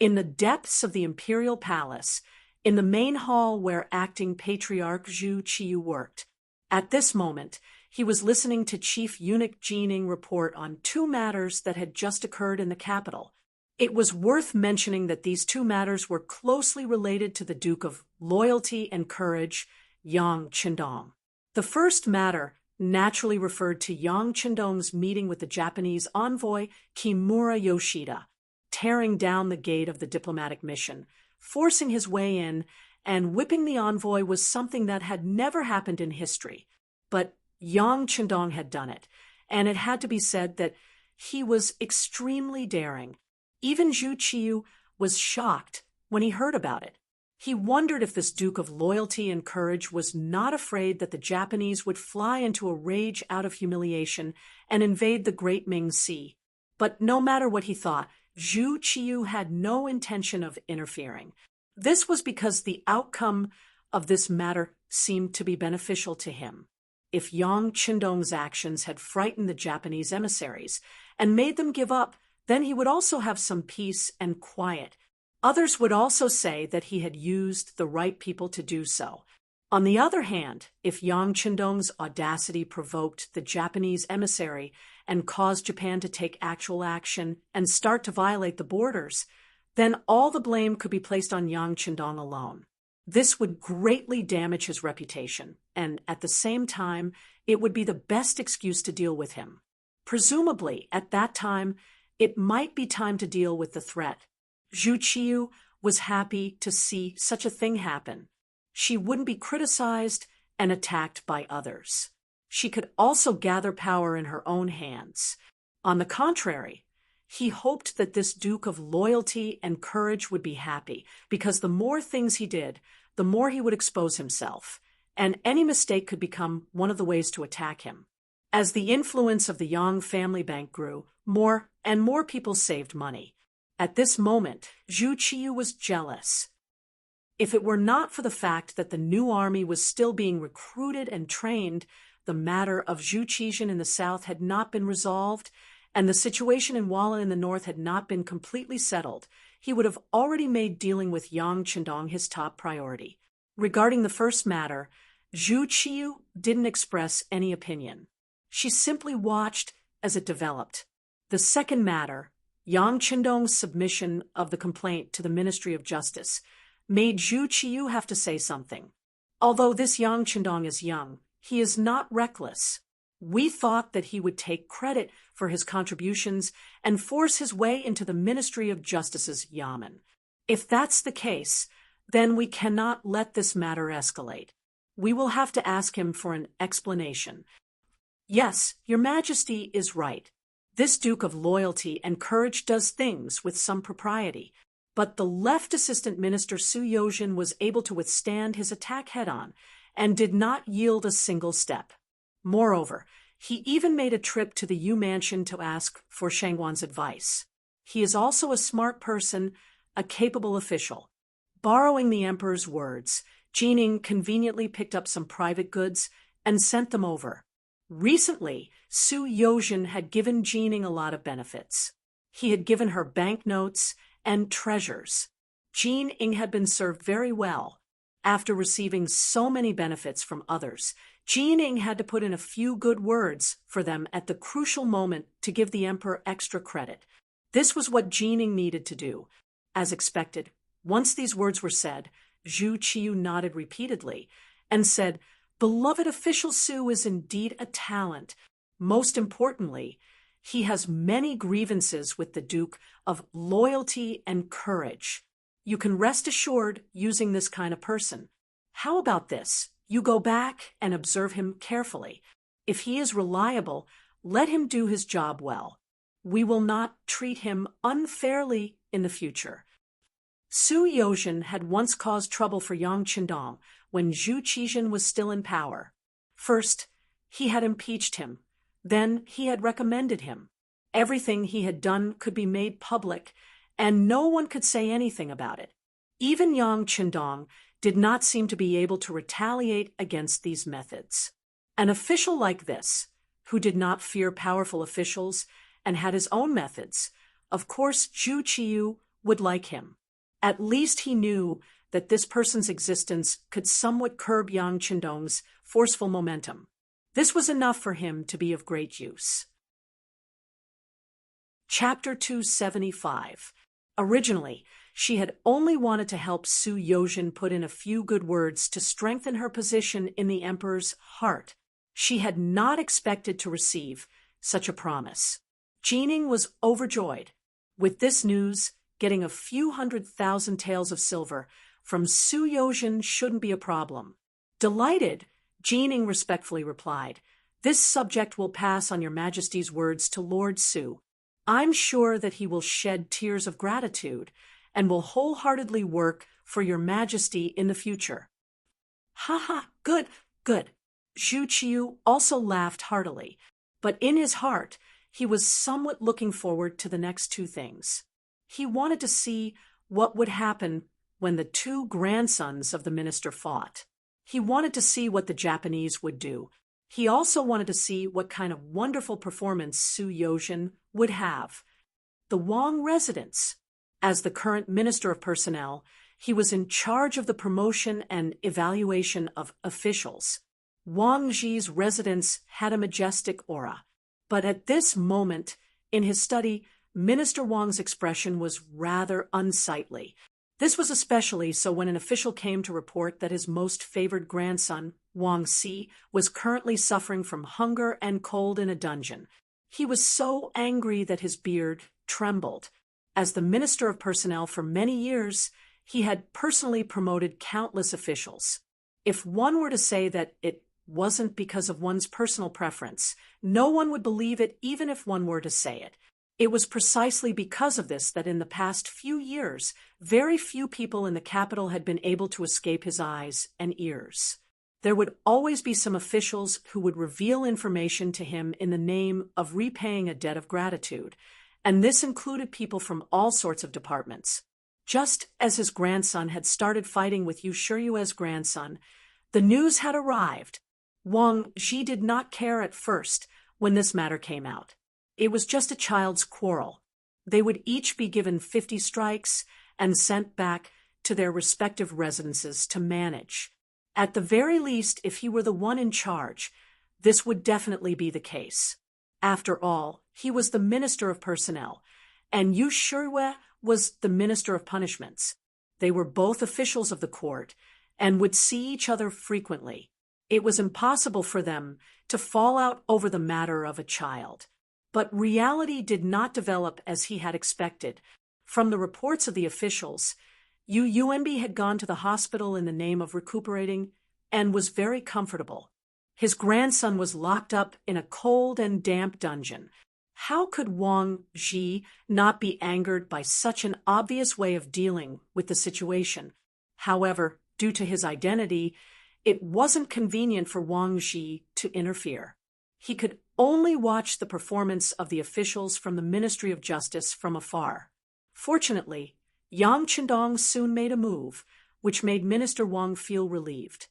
In the depths of the imperial palace, in the main hall where acting patriarch Zhu Qiyu worked, at this moment, he was listening to Chief Eunuch Jining report on two matters that had just occurred in the capital. It was worth mentioning that these two matters were closely related to the Duke of Loyalty and Courage, Yang Qindong. The first matter naturally referred to Yang Qindong's meeting with the Japanese envoy Kimura Yoshida, tearing down the gate of the diplomatic mission, forcing his way in, and whipping the envoy was something that had never happened in history. But Yang Qindong had done it, and it had to be said that he was extremely daring. Even Zhu Qiyu was shocked when he heard about it. He wondered if this Duke of Loyalty and Courage was not afraid that the Japanese would fly into a rage out of humiliation and invade the great Ming Sea. But no matter what he thought, Zhu Qiyu had no intention of interfering. This was because the outcome of this matter seemed to be beneficial to him. If Yang Qindong's actions had frightened the Japanese emissaries and made them give up, then he would also have some peace and quiet. Others would also say that he had used the right people to do so. On the other hand, if Yang Qindong's audacity provoked the Japanese emissary and caused Japan to take actual action and start to violate the borders, then all the blame could be placed on Yang Qindong alone. This would greatly damage his reputation, and at the same time, it would be the best excuse to deal with him. Presumably, at that time, it might be time to deal with the threat. Zhu Qiyu was happy to see such a thing happen. She wouldn't be criticized and attacked by others. She could also gather power in her own hands. On the contrary, he hoped that this Duke of Loyalty and Courage would be happy, because the more things he did, the more he would expose himself, and any mistake could become one of the ways to attack him. As the influence of the Yang family bank grew, more and more people saved money. At this moment, Zhu Qiyu was jealous. If it were not for the fact that the new army was still being recruited and trained, the matter of Zhu Qijin in the south had not been resolved, and the situation in Walla in the north had not been completely settled, he would have already made dealing with Yang Qindong his top priority. Regarding the first matter, Zhu Qiyu didn't express any opinion. She simply watched as it developed. The second matter, Yang Qindong's submission of the complaint to the Ministry of Justice, made Zhu Qiyu have to say something. Although this Yang Qindong is young, he is not reckless. We thought that he would take credit for his contributions and force his way into the Ministry of Justice's yamen. If that's the case, then we cannot let this matter escalate. We will have to ask him for an explanation. Yes, Your Majesty is right. This Duke of Loyalty and Courage does things with some propriety, but the left assistant minister Su Yozhin was able to withstand his attack head-on and did not yield a single step. Moreover, he even made a trip to the Yu Mansion to ask for Shangguan's advice. He is also a smart person, a capable official. Borrowing the emperor's words, Jining conveniently picked up some private goods and sent them over. Recently, Su Yozhin had given Jining a lot of benefits. He had given her banknotes and treasures. Jining had been served very well. After receiving so many benefits from others, Jining had to put in a few good words for them at the crucial moment to give the emperor extra credit. This was what Jining needed to do. As expected, once these words were said, Zhu Qiu nodded repeatedly and said, "Beloved official Su is indeed a talent. Most importantly, he has many grievances with the Duke of loyalty and courage. You can rest assured using this kind of person. How about this? You go back and observe him carefully. If he is reliable, let him do his job well. We will not treat him unfairly in the future." Su Yozhen had once caused trouble for Yang Qindong when Zhu Qizhen was still in power. First, he had impeached him. Then he had recommended him. Everything he had done could be made public, and no one could say anything about it. Even Yang Qindong did not seem to be able to retaliate against these methods. An official like this, who did not fear powerful officials and had his own methods, of course Zhu Qiu would like him. At least he knew that this person's existence could somewhat curb Yang Qindong's forceful momentum. This was enough for him to be of great use. Chapter 275. Originally, she had only wanted to help Su Yozhen put in a few good words to strengthen her position in the emperor's heart. She had not expected to receive such a promise. Jining was overjoyed. With this news, getting a few 100,000 taels of silver from Su Yozhen shouldn't be a problem. Delighted, Jining respectfully replied, "This subject will pass on your Majesty's words to Lord Su. I'm sure that he will shed tears of gratitude and will wholeheartedly work for your Majesty in the future." "Ha ha, good, good." Zhu Qiu also laughed heartily, but in his heart he was somewhat looking forward to the next two things. He wanted to see what would happen when the two grandsons of the minister fought. He wanted to see what the Japanese would do. He also wanted to see what kind of wonderful performance Su Yozhen would have. The Wang residence. As the current Minister of Personnel, he was in charge of the promotion and evaluation of officials. Wang Zhi's residence had a majestic aura. But at this moment, in his study, Minister Wang's expression was rather unsightly. This was especially so when an official came to report that his most favored grandson, Wang Si, was currently suffering from hunger and cold in a dungeon. He was so angry that his beard trembled. As the Minister of Personnel for many years, he had personally promoted countless officials. If one were to say that it wasn't because of one's personal preference, no one would believe it even if one were to say it. It was precisely because of this that in the past few years, very few people in the capital had been able to escape his eyes and ears. There would always be some officials who would reveal information to him in the name of repaying a debt of gratitude, and this included people from all sorts of departments. Just as his grandson had started fighting with Yu Shiyue's grandson, the news had arrived. Wang Zhi did not care at first when this matter came out. It was just a child's quarrel. They would each be given 50 strikes and sent back to their respective residences to manage. At the very least, if he were the one in charge, this would definitely be the case. After all, he was the Minister of Personnel, and Yu Shiyue was the Minister of Punishments. They were both officials of the court and would see each other frequently. It was impossible for them to fall out over the matter of a child. But reality did not develop as he had expected. From the reports of the officials, Yu Yuanbi had gone to the hospital in the name of recuperating and was very comfortable. His grandson was locked up in a cold and damp dungeon. How could Wang Zhi not be angered by such an obvious way of dealing with the situation? However, due to his identity, it wasn't convenient for Wang Zhi to interfere. He could only watch the performance of the officials from the Ministry of Justice from afar. Fortunately, Yang Qindong soon made a move, which made Minister Wang feel relieved.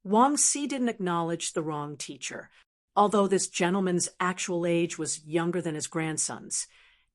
Wang Si didn't acknowledge the wrong teacher. Although this gentleman's actual age was younger than his grandson's,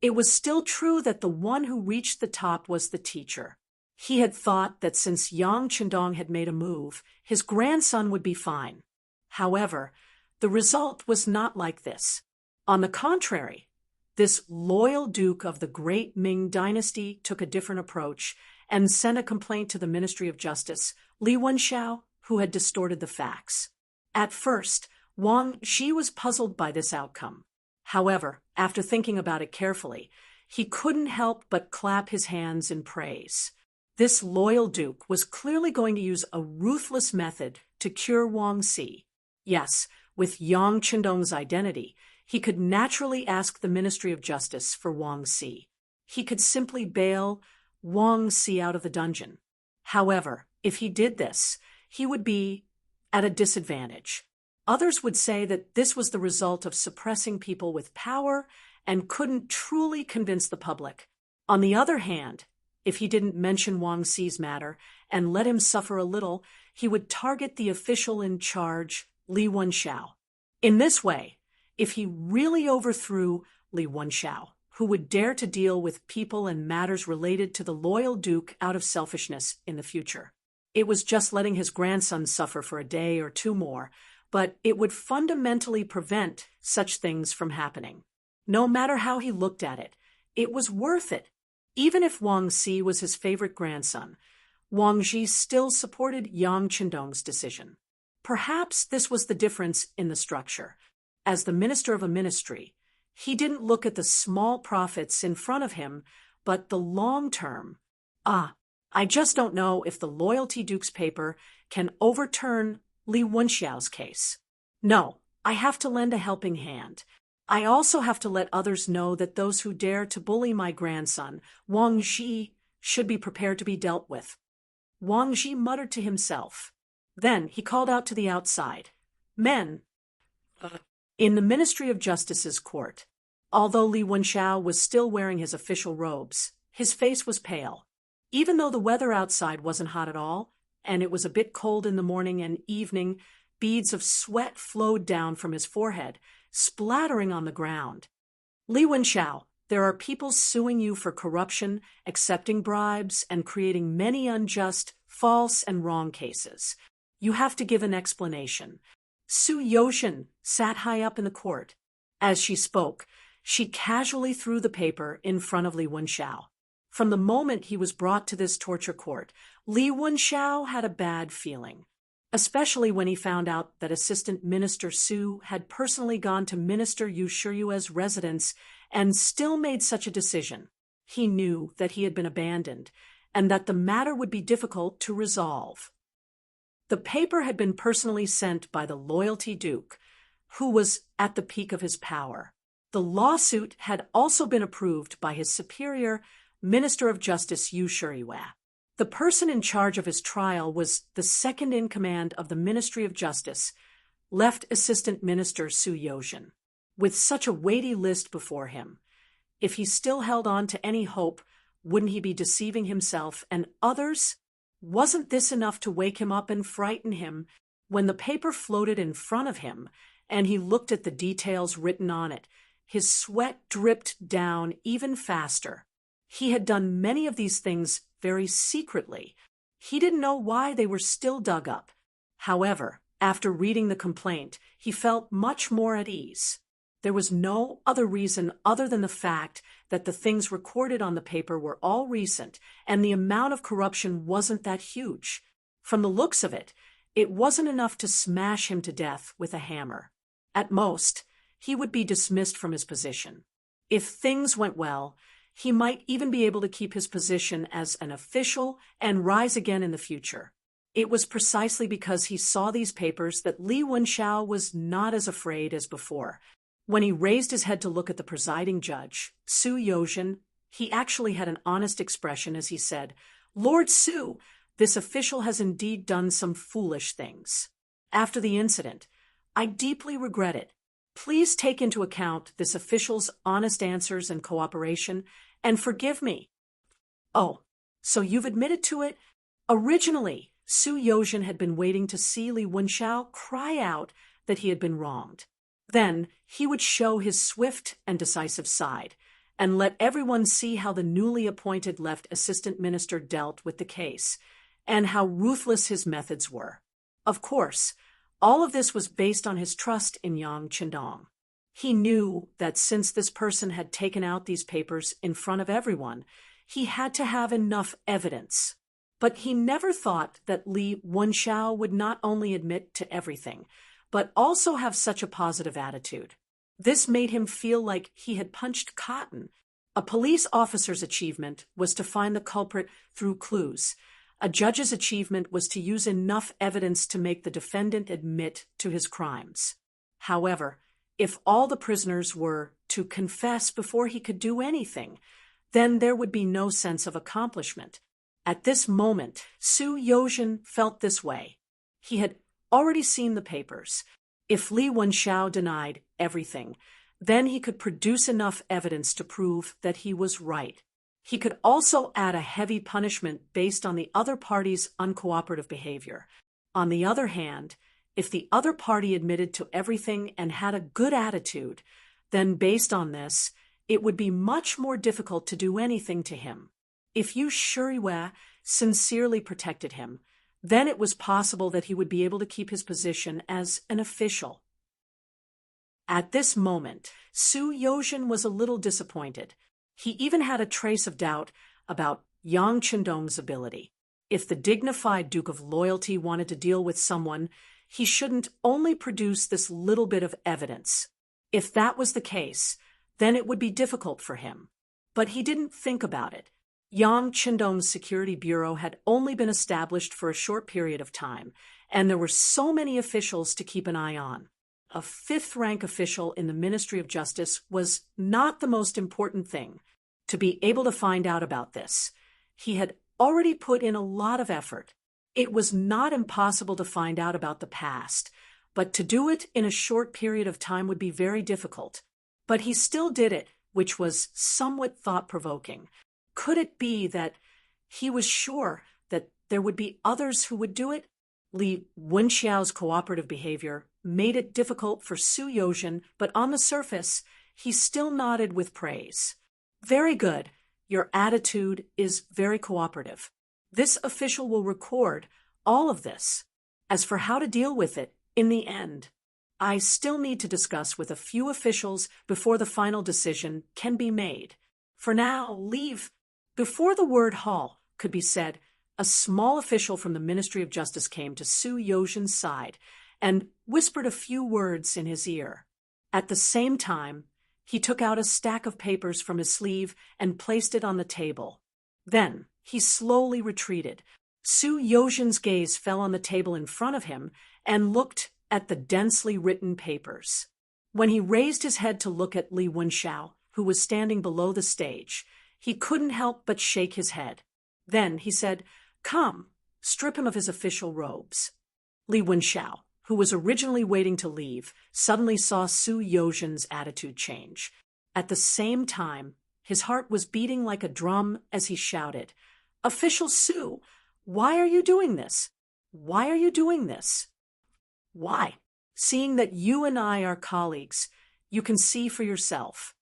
it was still true that the one who reached the top was the teacher. He had thought that since Yang Qindong had made a move, his grandson would be fine. However, the result was not like this. On the contrary, this loyal duke of the great Ming dynasty took a different approach and sent a complaint to the Ministry of Justice, Li Wenxiao, who had distorted the facts. At first, Wang Shi was puzzled by this outcome. However, after thinking about it carefully, he couldn't help but clap his hands in praise. This loyal duke was clearly going to use a ruthless method to cure Wang Xi. Yes, with Yang Qindong's identity, he could naturally ask the Ministry of Justice for Wang Xi. He could simply bail Wang Xi out of the dungeon. However, if he did this, he would be at a disadvantage. Others would say that this was the result of suppressing people with power and couldn't truly convince the public. On the other hand, if he didn't mention Wang Xi's matter and let him suffer a little, he would target the official in charge, Li Wenxiao. In this way, if he really overthrew Li Wenxiao, who would dare to deal with people and matters related to the loyal duke out of selfishness in the future, it was just letting his grandson suffer for a day or two more, but it would fundamentally prevent such things from happening. No matter how he looked at it, it was worth it. Even if Wang Xi was his favorite grandson, Wang Xi still supported Yang Qindong's decision. Perhaps this was the difference in the structure. As the minister of a ministry, he didn't look at the small profits in front of him, but the long term. I just don't know if the Loyalty Duke's paper can overturn Li Wenxiao's case. No, I have to lend a helping hand. I also have to let others know that those who dare to bully my grandson, Wang Xi, should be prepared to be dealt with. Wang Xi muttered to himself. Then he called out to the outside. Men. In the Ministry of Justice's court, although Li Wenxiao was still wearing his official robes, his face was pale. Even though the weather outside wasn't hot at all, and it was a bit cold in the morning and evening, beads of sweat flowed down from his forehead, splattering on the ground. Li Wenxiao, there are people suing you for corruption, accepting bribes, and creating many unjust, false, and wrong cases. You have to give an explanation. Su Youshan sat high up in the court. As she spoke, she casually threw the paper in front of Li Wenxiao. From the moment he was brought to this torture court, Li Wenxiao had a bad feeling, especially when he found out that Assistant Minister Su had personally gone to Minister Yu Shiyue's residence and still made such a decision. He knew that he had been abandoned and that the matter would be difficult to resolve. The paper had been personally sent by the Loyalty Duke, who was at the peak of his power. The lawsuit had also been approved by his superior, Minister of Justice Yu Shiyue. The person in charge of his trial was the second in command of the Ministry of Justice, Left Assistant Minister Su Youshan. With such a weighty list before him, if he still held on to any hope, wouldn't he be deceiving himself and others? Wasn't this enough to wake him up and frighten him when the paper floated in front of him and he looked at the details written on it? His sweat dripped down even faster. He had done many of these things very secretly. He didn't know why they were still dug up. However, after reading the complaint, he felt much more at ease. There was no other reason other than the fact that the things recorded on the paper were all recent and the amount of corruption wasn't that huge. From the looks of it, it wasn't enough to smash him to death with a hammer. At most, he would be dismissed from his position. If things went well, he might even be able to keep his position as an official and rise again in the future. It was precisely because he saw these papers that Li Wenxiao was not as afraid as before. When he raised his head to look at the presiding judge, Su Youshan, he actually had an honest expression as he said, "Lord Su, this official has indeed done some foolish things. After the incident, I deeply regret it. Please take into account this official's honest answers and cooperation, and forgive me." "Oh, so you've admitted to it?" Originally, Su Youshan had been waiting to see Li Wenxiao cry out that he had been wronged. Then he would show his swift and decisive side, and let everyone see how the newly appointed left assistant minister dealt with the case, and how ruthless his methods were. Of course, all of this was based on his trust in Yang Qindong. He knew that since this person had taken out these papers in front of everyone, he had to have enough evidence. But he never thought that Li Wenxiao would not only admit to everything, but also have such a positive attitude. This made him feel like he had punched cotton. A police officer's achievement was to find the culprit through clues. A judge's achievement was to use enough evidence to make the defendant admit to his crimes. However, if all the prisoners were to confess before he could do anything, then there would be no sense of accomplishment. At this moment, Su Yozhen felt this way. He had already seen the papers. If Li Wenxiao denied everything, then he could produce enough evidence to prove that he was right. He could also add a heavy punishment based on the other party's uncooperative behavior. On the other hand, if the other party admitted to everything and had a good attitude, then based on this, it would be much more difficult to do anything to him. If Yu Shuriyue sincerely protected him, then it was possible that he would be able to keep his position as an official. At this moment, Su Yozhen was a little disappointed. He even had a trace of doubt about Yang Chendong's ability. If the dignified Duke of Loyalty wanted to deal with someone, he shouldn't only produce this little bit of evidence. If that was the case, then it would be difficult for him. But he didn't think about it. Yang Chendong's security bureau had only been established for a short period of time, and there were so many officials to keep an eye on. A fifth-rank official in the Ministry of Justice was not the most important thing. To be able to find out about this, he had already put in a lot of effort. It was not impossible to find out about the past, but to do it in a short period of time would be very difficult. But he still did it, which was somewhat thought-provoking. Could it be that he was sure that there would be others who would do it? Li Wenxiao's cooperative behavior made it difficult for Su Yozhen, but on the surface, he still nodded with praise. Very good. Your attitude is very cooperative. This official will record all of this. As for how to deal with it, in the end, I still need to discuss with a few officials before the final decision can be made. For now, leave. Before the word hall could be said, a small official from the Ministry of Justice came to Su Yozhen's side and whispered a few words in his ear. At the same time, he took out a stack of papers from his sleeve and placed it on the table. Then he slowly retreated. Su Yozhen's gaze fell on the table in front of him and looked at the densely written papers. When he raised his head to look at Li Wenxiao, who was standing below the stage, he couldn't help but shake his head. Then he said, "Come, strip him of his official robes." Li Wenxiao, who was originally waiting to leave, suddenly saw Su Yozhen's attitude change. At the same time, his heart was beating like a drum as he shouted, "Official Su, why are you doing this? Why are you doing this?" "Why? Seeing that you and I are colleagues, you can see for yourself."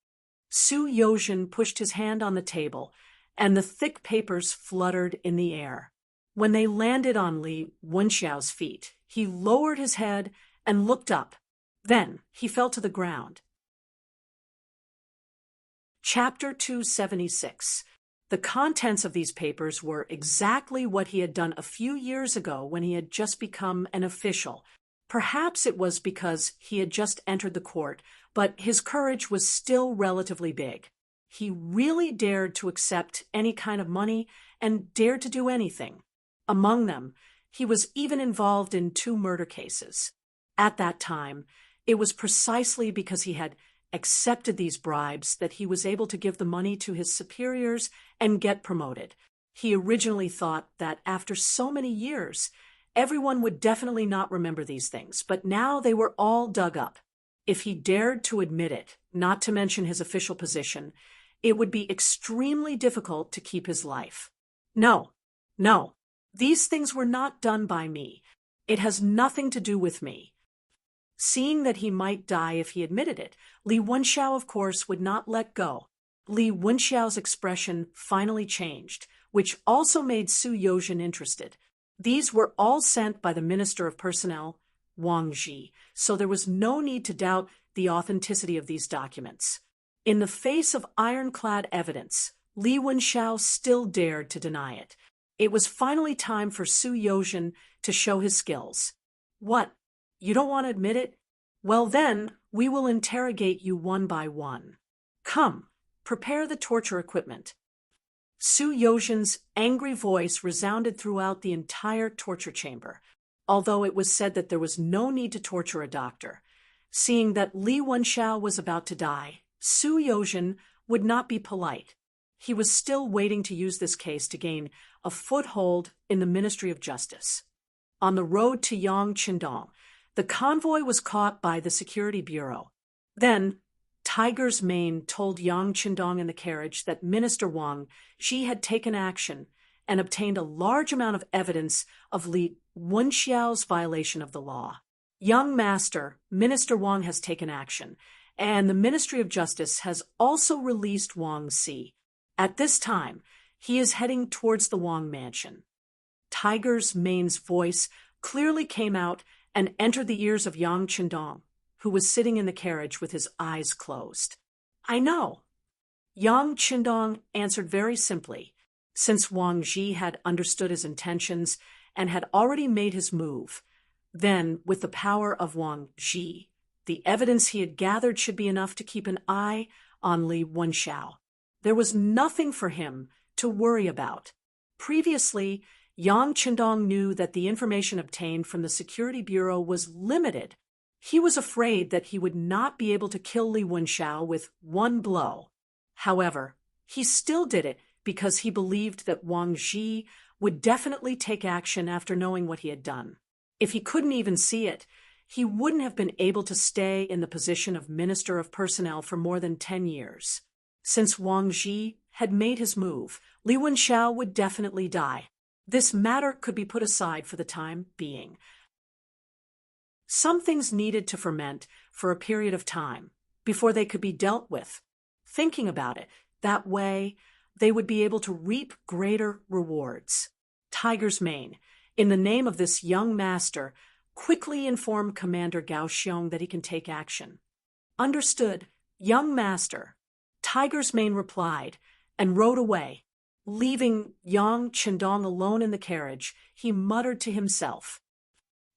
Su Yozhen pushed his hand on the table, and the thick papers fluttered in the air. When they landed on Li Wenxiao's feet, he lowered his head and looked up. Then he fell to the ground. Chapter 276. The contents of these papers were exactly what he had done a few years ago when he had just become an official. Perhaps it was because he had just entered the court, but his courage was still relatively big. He really dared to accept any kind of money and dared to do anything. Among them, he was even involved in 2 murder cases. At that time, it was precisely because he had accepted these bribes that he was able to give the money to his superiors and get promoted. He originally thought that after so many years, everyone would definitely not remember these things, but now they were all dug up. If he dared to admit it, not to mention his official position, it would be extremely difficult to keep his life. No, these things were not done by me. It has nothing to do with me. Seeing that he might die if he admitted it, Li Wenxiao, of course, would not let go. Li Wenxiao's expression finally changed, which also made Su Yozhen interested. These were all sent by the Minister of Personnel, Wang Zhi, so there was no need to doubt the authenticity of these documents. In the face of ironclad evidence, Li Wenxiao still dared to deny it. It was finally time for Su Yozhen to show his skills. What? You don't want to admit it? Well then, we will interrogate you one by one. Come, prepare the torture equipment. Su Yozhen's angry voice resounded throughout the entire torture chamber, although it was said that there was no need to torture a doctor. Seeing that Li Wenxiao was about to die, Su Yozhen would not be polite. He was still waiting to use this case to gain a foothold in the Ministry of Justice. On the road to Yang Qindong, the convoy was caught by the Security Bureau. Then, Tiger's Mane told Yang Qindong in the carriage that Minister Wang Ji had taken action and obtained a large amount of evidence of Li Wenxiao's violation of the law. Young Master, Minister Wang has taken action, and the Ministry of Justice has also released Wang Ji. At this time, he is heading towards the Wang mansion. Tiger's Mane's voice clearly came out and entered the ears of Yang Qindong, who was sitting in the carriage with his eyes closed. I know. Yang Qindong answered very simply, since Wang Ji had understood his intentions and had already made his move. Then, with the power of Wang Ji, the evidence he had gathered should be enough to keep an eye on Li Wenxiao. There was nothing for him to worry about. Previously, Yang Qindong knew that the information obtained from the Security Bureau was limited. He was afraid that he would not be able to kill Li Wenxiao with one blow. However, he still did it because he believed that Wang Ji would definitely take action after knowing what he had done. If he couldn't even see it, he wouldn't have been able to stay in the position of Minister of Personnel for more than 10 years. Since Wang Ji had made his move, Li Wenxiao would definitely die. This matter could be put aside for the time being. Some things needed to ferment for a period of time before they could be dealt with. Thinking about it, that way they would be able to reap greater rewards. Tiger's Mane, in the name of this young master, quickly informed Commander Gao Xiong that he can take action. Understood, young master. Tiger's Mane replied and rode away. Leaving Yang Qindong alone in the carriage, he muttered to himself,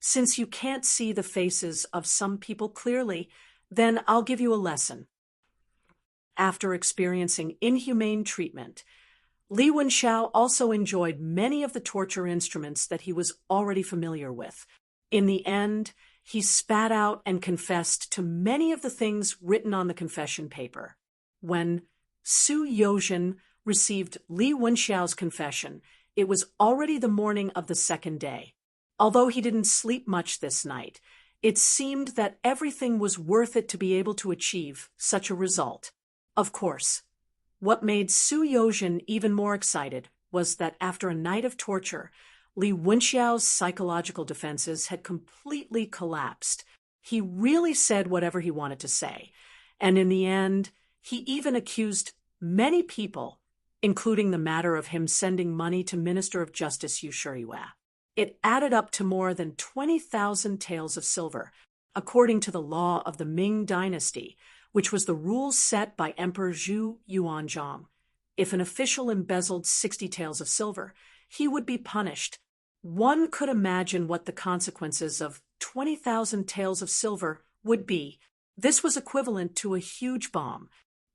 "Since you can't see the faces of some people clearly, then I'll give you a lesson." After experiencing inhumane treatment, Li Wenxiao also enjoyed many of the torture instruments that he was already familiar with. In the end, he spat out and confessed to many of the things written on the confession paper. When Su Yozhen received Li Wenxiao's confession, it was already the morning of the second day. Although he didn't sleep much this night, it seemed that everything was worth it to be able to achieve such a result. Of course, what made Su Yozhen even more excited was that after a night of torture, Li Wenxiao's psychological defenses had completely collapsed. He really said whatever he wanted to say, and in the end, he even accused many people, including the matter of him sending money to Minister of Justice Yu Shiyue. It added up to more than 20,000 taels of silver, according to the law of the Ming dynasty, which was the rules set by Emperor Zhu Yuanzhang. If an official embezzled 60 taels of silver, he would be punished. One could imagine what the consequences of 20,000 taels of silver would be. This was equivalent to a huge bomb.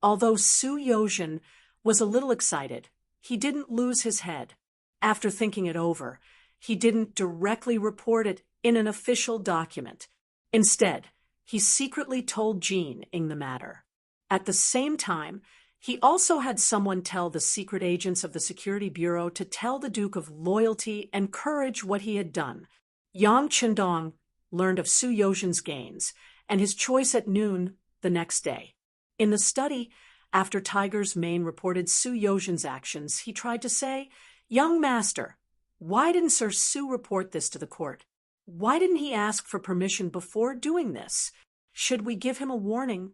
Although Su Yozhen was a little excited, he didn't lose his head. After thinking it over, he didn't directly report it in an official document. Instead, he secretly told Jean Ying the matter. At the same time, he also had someone tell the secret agents of the Security Bureau to tell the Duke of loyalty and courage what he had done. Yang Qindong learned of Su Yozhen's gains and his choice at noon the next day. In the study, after Tiger's Mane reported Su Yozhen's actions, he tried to say, "Young master, why didn't Sir Su report this to the court? Why didn't he ask for permission before doing this? Should we give him a warning?"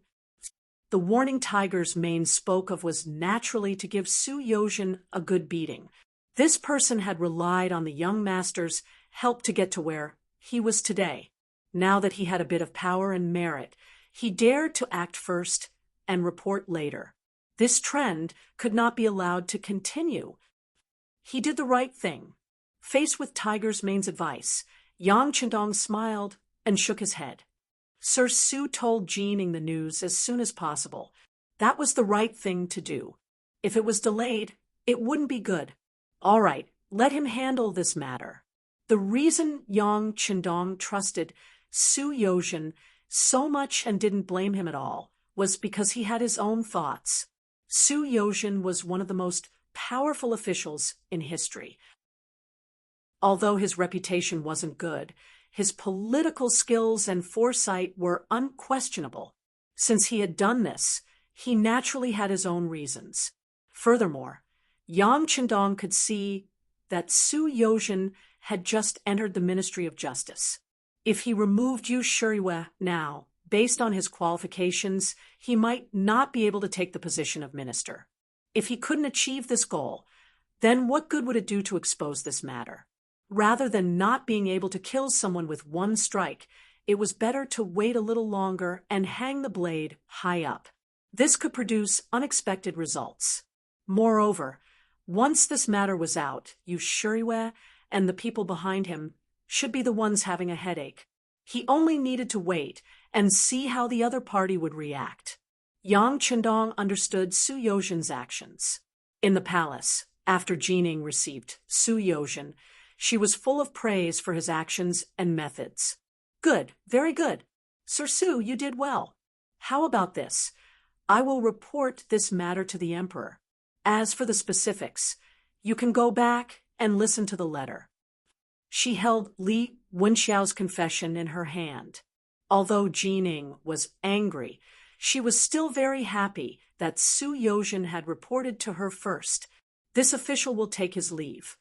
The warning Tiger's Mane spoke of was naturally to give Su Yozhen a good beating. This person had relied on the young master's help to get to where he was today. Now that he had a bit of power and merit, he dared to act first and report later. This trend could not be allowed to continue. He did the right thing. Faced with Tiger Main's advice, Yang Chendong smiled and shook his head. Sir Su told Jining the news as soon as possible. That was the right thing to do. If it was delayed, it wouldn't be good. All right, let him handle this matter. The reason Yang Chendong trusted Su Yozhen so much and didn't blame him at all was because he had his own thoughts. Su Yozhen was one of the most powerful officials in history. Although his reputation wasn't good, his political skills and foresight were unquestionable. Since he had done this, he naturally had his own reasons. Furthermore, Yang Chendong could see that Su Yozhen had just entered the Ministry of Justice. If he removed Yu Shuriwe now, based on his qualifications, he might not be able to take the position of minister. If he couldn't achieve this goal, then what good would it do to expose this matter? Rather than not being able to kill someone with one strike, it was better to wait a little longer and hang the blade high up. This could produce unexpected results. Moreover, once this matter was out, Yu Shuriwe and the people behind him should be the ones having a headache. He only needed to wait and see how the other party would react. Yang Chendong understood Su Yozhen's actions. In the palace, after Jining received Su Yozhen, she was full of praise for his actions and methods. Good, very good. Sir Su, you did well. How about this? I will report this matter to the emperor. As for the specifics, you can go back and listen to the letter. She held Li Wenxiao's confession in her hand. Although Jining was angry, she was still very happy that Su Yozhen had reported to her first. This official will take his leave.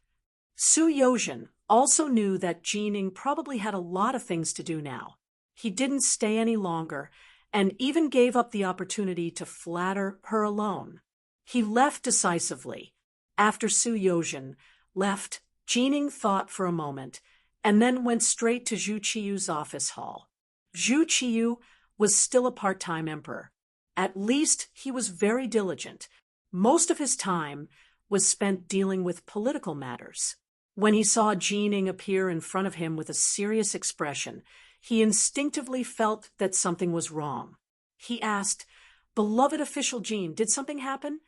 Su Yozhen also knew that Jining probably had a lot of things to do now. He didn't stay any longer and even gave up the opportunity to flatter her alone. He left decisively. After Su Yozhen left, Jining thought for a moment and then went straight to Zhu Qiyu's office hall. Zhu Qiyu was still a part-time emperor. At least he was very diligent. Most of his time was spent dealing with political matters. When he saw Jining appear in front of him with a serious expression, he instinctively felt that something was wrong. He asked, "Beloved official Jin, did something happen?"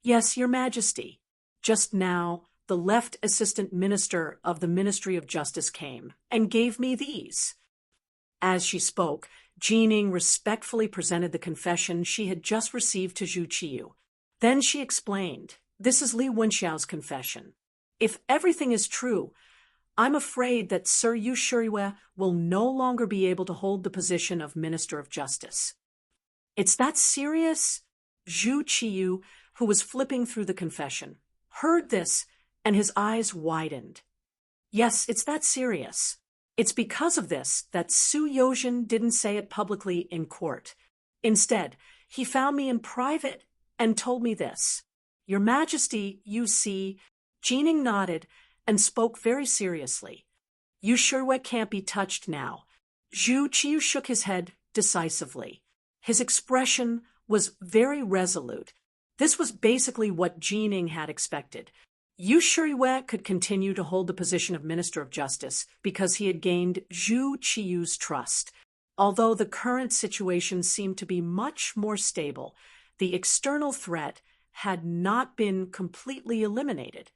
"Yes, Your Majesty. Just now, the left assistant minister of the Ministry of Justice came and gave me these." As she spoke, Jining respectfully presented the confession she had just received to Zhu Qiyu. Then she explained, "This is Li Wenxiao's confession. If everything is true, I'm afraid that Sir Yu Shuriwe will no longer be able to hold the position of Minister of Justice." "It's that serious?" Zhu Qiyu, who was flipping through the confession, heard this and his eyes widened. "Yes, it's that serious. It's because of this that Su Yozhen didn't say it publicly in court. Instead, he found me in private and told me this. Your Majesty, you see..." Jining nodded and spoke very seriously. "Yu Shuriwe can't be touched now." Zhu Qiyu shook his head decisively. His expression was very resolute. This was basically what Jining had expected. Yu Shuriwe could continue to hold the position of Minister of Justice because he had gained Zhu Qiyu's trust. Although the current situation seemed to be much more stable, the external threat had not been completely eliminated.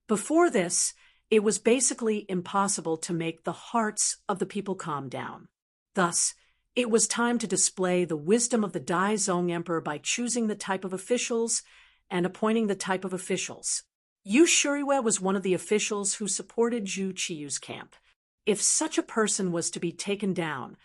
Before this, it was basically impossible to make the hearts of the people calm down. Thus, it was time to display the wisdom of the Daizong Emperor by choosing the type of officials and appointing the type of officials. Yu Shuriwe was one of the officials who supported Zhu Qiyu's camp. If such a person was to be taken down,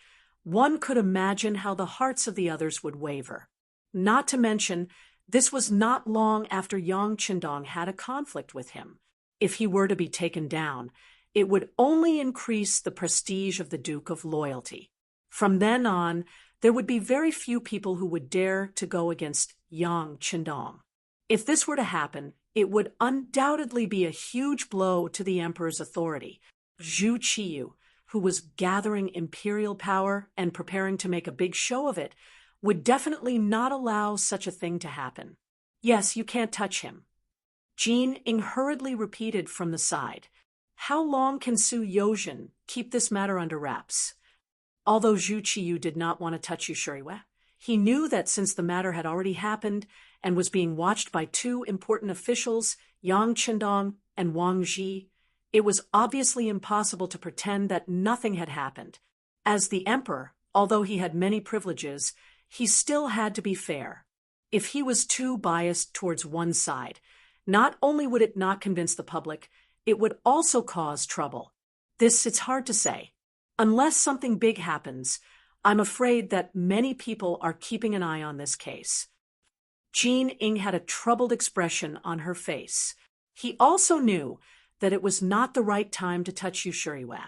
one could imagine how the hearts of the others would waver. Not to mention, this was not long after Yang Chendong had a conflict with him. If he were to be taken down, it would only increase the prestige of the Duke of Loyalty. From then on, there would be very few people who would dare to go against Yang Chendong. If this were to happen, it would undoubtedly be a huge blow to the emperor's authority. Zhu Qiyu, who was gathering imperial power and preparing to make a big show of it, would definitely not allow such a thing to happen. Yes, you can't touch him. Jean Ing hurriedly repeated from the side. How long can Su Yozhen keep this matter under wraps? Although Zhu Qiyu did not want to touch Yushuriwe, he knew that since the matter had already happened and was being watched by two important officials, Yang Qindong and Wang Ji, it was obviously impossible to pretend that nothing had happened. As the emperor, although he had many privileges, he still had to be fair. If he was too biased towards one side, not only would it not convince the public, it would also cause trouble. This it's hard to say. Unless something big happens, I'm afraid that many people are keeping an eye on this case. Jean Ing had a troubled expression on her face. He also knew that it was not the right time to touch Yushuriwe.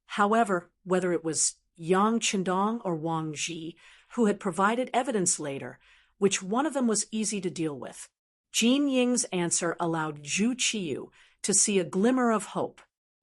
However, whether it was Yang Qindong or Wang Ji, who had provided evidence later, which one of them was easy to deal with, Jean Ying's answer allowed Zhu Qiyu to see a glimmer of hope.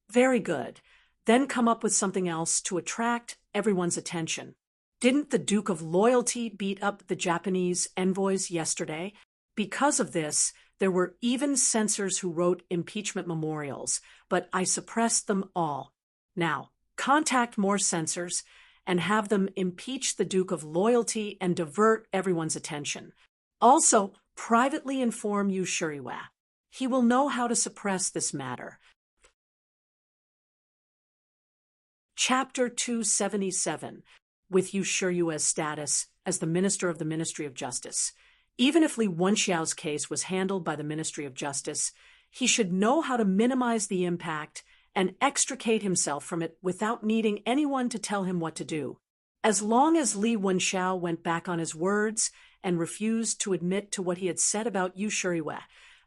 Very good. Then come up with something else to attract everyone's attention. Didn't the Duke of Loyalty beat up the Japanese envoys yesterday? Because of this, there were even censors who wrote impeachment memorials, but I suppressed them all. Now, contact more censors and have them impeach the Duke of Loyalty and divert everyone's attention. Also, privately inform Yushuriwe. He will know how to suppress this matter. Chapter 277, with Yushuriwe's status as the Minister of the Ministry of Justice. Even if Li Wenxiao's case was handled by the Ministry of Justice, he should know how to minimize the impact and extricate himself from it without needing anyone to tell him what to do. As long as Li Wenxiao went back on his words and refused to admit to what he had said about Yushuriwe,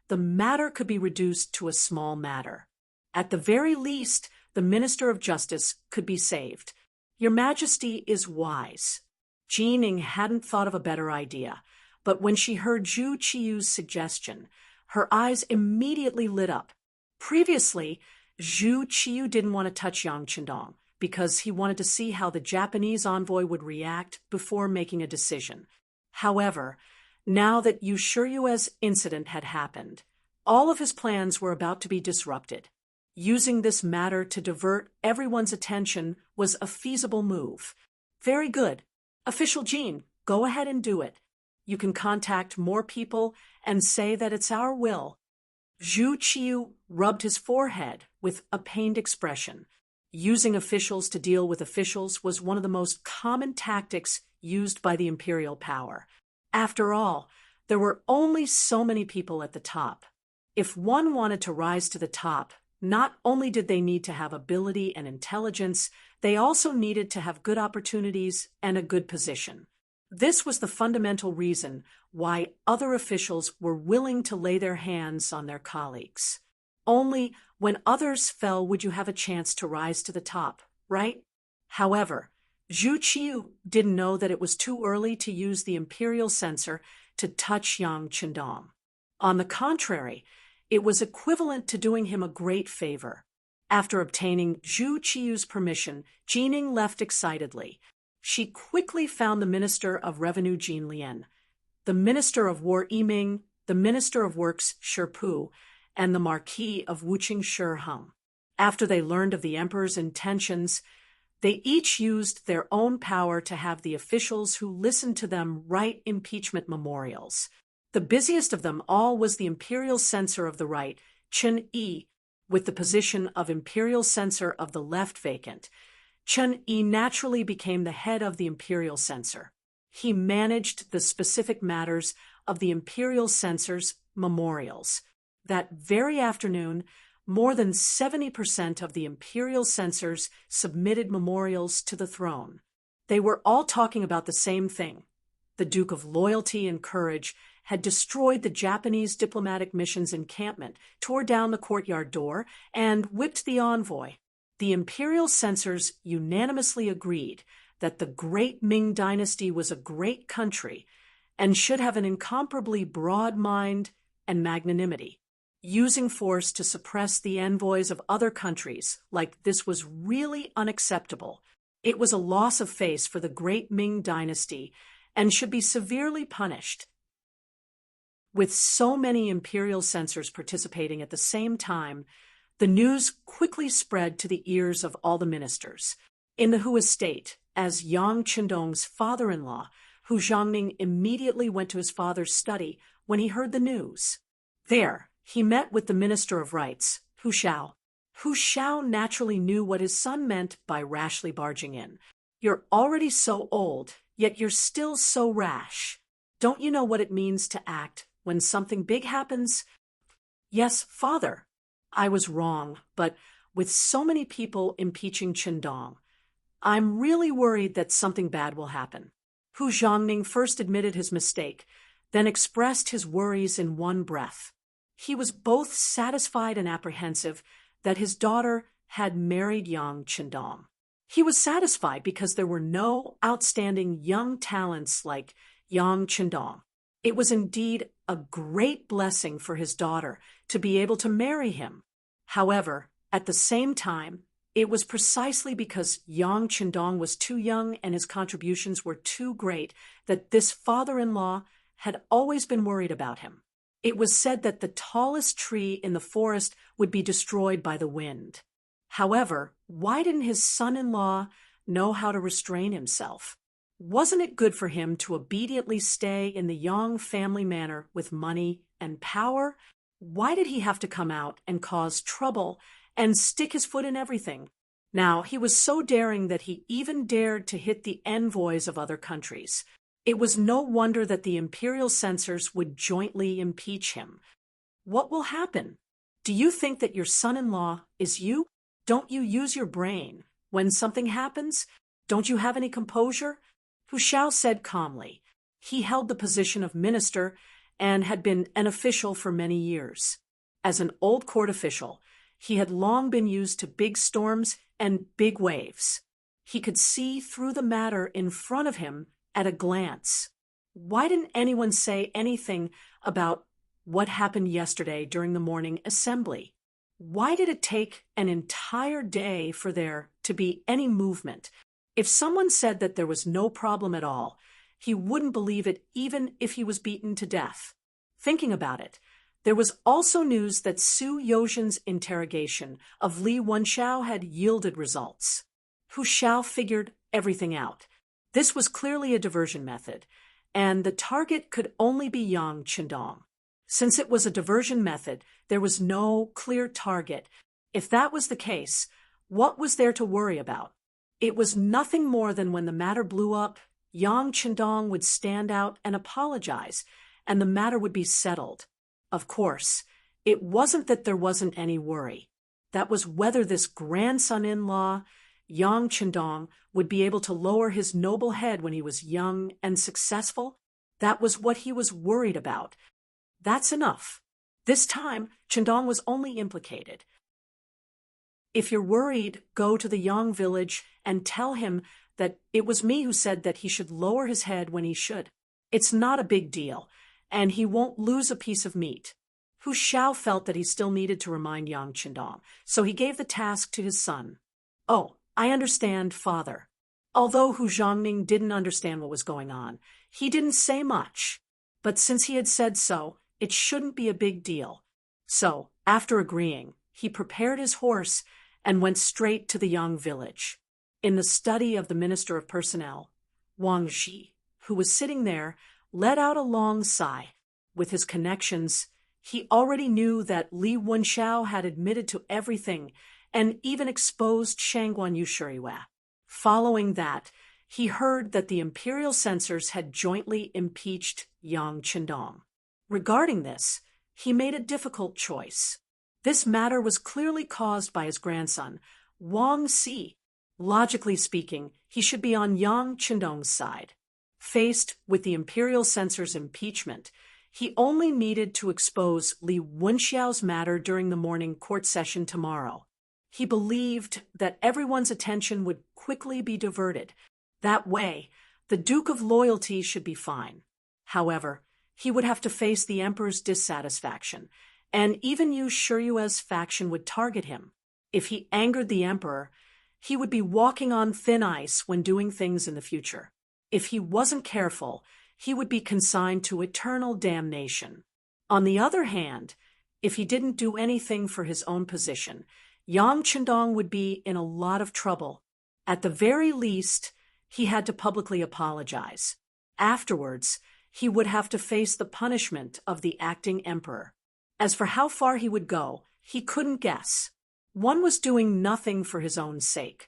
the matter could be reduced to a small matter. At the very least, the Minister of Justice could be saved. Your Majesty is wise. Jean Ing hadn't thought of a better idea, but when she heard Zhu Qiyu's suggestion, her eyes immediately lit up. Previously, Zhu Qiyu didn't want to touch Yang Qindong because he wanted to see how the Japanese envoy would react before making a decision. However, now that Yushuriwe's incident had happened, all of his plans were about to be disrupted. Using this matter to divert everyone's attention was a feasible move. Very good. Official Jean, go ahead and do it. You can contact more people and say that it's our will. Zhu Qiyu rubbed his forehead with a pained expression. Using officials to deal with officials was one of the most common tactics used by the imperial power. After all, there were only so many people at the top. If one wanted to rise to the top, not only did they need to have ability and intelligence, they also needed to have good opportunities and a good position. This was the fundamental reason why other officials were willing to lay their hands on their colleagues. Only when others fell would you have a chance to rise to the top, right? However, Zhu Qiyu didn't know that it was too early to use the imperial censor to touch Yang Qindong. On the contrary, it was equivalent to doing him a great favor. After obtaining Zhu Qiyu's permission, Jean Ing left excitedly. She quickly found the Minister of Revenue Jin Lian, the Minister of War Ming, the Minister of Works Shi Pu, and the Marquis of Wuqing Shi Heng. After they learned of the emperor's intentions, they each used their own power to have the officials who listened to them write impeachment memorials. The busiest of them all was the imperial censor of the right, Chen Yi, with the position of imperial censor of the left vacant. Chen Yi naturally became the head of the imperial censor. He managed the specific matters of the imperial censor's memorials. That very afternoon, more than 70% of the imperial censors submitted memorials to the throne. They were all talking about the same thing. The Duke of Loyalty and Courage had destroyed the Japanese diplomatic mission's encampment, tore down the courtyard door, and whipped the envoy. The imperial censors unanimously agreed that the great Ming dynasty was a great country and should have an incomparably broad mind and magnanimity. Using force to suppress the envoys of other countries like this was really unacceptable. It was a loss of face for the great Ming dynasty, and should be severely punished. With so many imperial censors participating at the same time, the news quickly spread to the ears of all the ministers. In the Hu estate, as Yang Qindong's father-in-law, Hu Zhongning immediately went to his father's study when he heard the news. There, he met with the Minister of Rights, Hu Xiao. Hu Xiao naturally knew what his son meant by rashly barging in. "You're already so old, yet you're still so rash. Don't you know what it means to act when something big happens?" "Yes, father. I was wrong, but with so many people impeaching Qindong, I'm really worried that something bad will happen." Hu Zhongning first admitted his mistake, then expressed his worries in one breath. He was both satisfied and apprehensive that his daughter had married Yang Qindong. He was satisfied because there were no outstanding young talents like Yang Qindong. It was indeed a great blessing for his daughter to be able to marry him. However, at the same time, it was precisely because Yang Qindong was too young and his contributions were too great that this father-in-law had always been worried about him. It was said that the tallest tree in the forest would be destroyed by the wind. However, why didn't his son-in-law know how to restrain himself? Wasn't it good for him to obediently stay in the Yang family manor with money and power? Why did he have to come out and cause trouble and stick his foot in everything? Now, he was so daring that he even dared to hit the envoys of other countries. It was no wonder that the imperial censors would jointly impeach him. What will happen? Do you think that your son-in-law is you? Don't you use your brain? When something happens, don't you have any composure? Hu Xiao said calmly. He held the position of minister and had been an official for many years. As an old court official, he had long been used to big storms and big waves. He could see through the matter in front of him at a glance. Why didn't anyone say anything about what happened yesterday during the morning assembly? Why did it take an entire day for there to be any movement? If someone said that there was no problem at all, he wouldn't believe it even if he was beaten to death. Thinking about it, there was also news that Su Youzhen's interrogation of Li Wenxiao had yielded results. Hu Xiao figured everything out. This was clearly a diversion method, and the target could only be Yang Qindong. Since it was a diversion method, there was no clear target. If that was the case, what was there to worry about? It was nothing more than when the matter blew up, Yang Qindong would stand out and apologize, and the matter would be settled. Of course, it wasn't that there wasn't any worry. That was whether this grandson-in-law, Yang Qindong, would be able to lower his noble head when he was young and successful. That was what he was worried about. That's enough. This time, Qindong was only implicated. If you're worried, go to the Yang village and tell him that it was me who said that he should lower his head when he should. It's not a big deal, and he won't lose a piece of meat. Hu Xiao felt that he still needed to remind Yang Qindong, so he gave the task to his son. "Oh, I understand, father." Although Hu Zhongning didn't understand what was going on, he didn't say much. But since he had said so, it shouldn't be a big deal. So, after agreeing, he prepared his horse and went straight to the Yang village. In the study of the Minister of Personnel, Wang Zhi, who was sitting there, let out a long sigh. With his connections, he already knew that Li Wenxiao had admitted to everything and even exposed Shangguan Yushuriwa. Following that, he heard that the imperial censors had jointly impeached Yang Qindong. Regarding this, he made a difficult choice. This matter was clearly caused by his grandson, Wang Si. Logically speaking, he should be on Yang Qindong's side. Faced with the imperial censors' impeachment, he only needed to expose Li Wenxiao's matter during the morning court session tomorrow. He believed that everyone's attention would quickly be diverted. That way, the Duke of Loyalty should be fine. However, he would have to face the emperor's dissatisfaction, and even Yu Shiryue's faction would target him. If he angered the emperor, he would be walking on thin ice when doing things in the future. If he wasn't careful, he would be consigned to eternal damnation. On the other hand, if he didn't do anything for his own position, Yang Chendong would be in a lot of trouble. At the very least, he had to publicly apologize. Afterwards, he would have to face the punishment of the acting emperor. As for how far he would go, he couldn't guess. One was doing nothing for his own sake,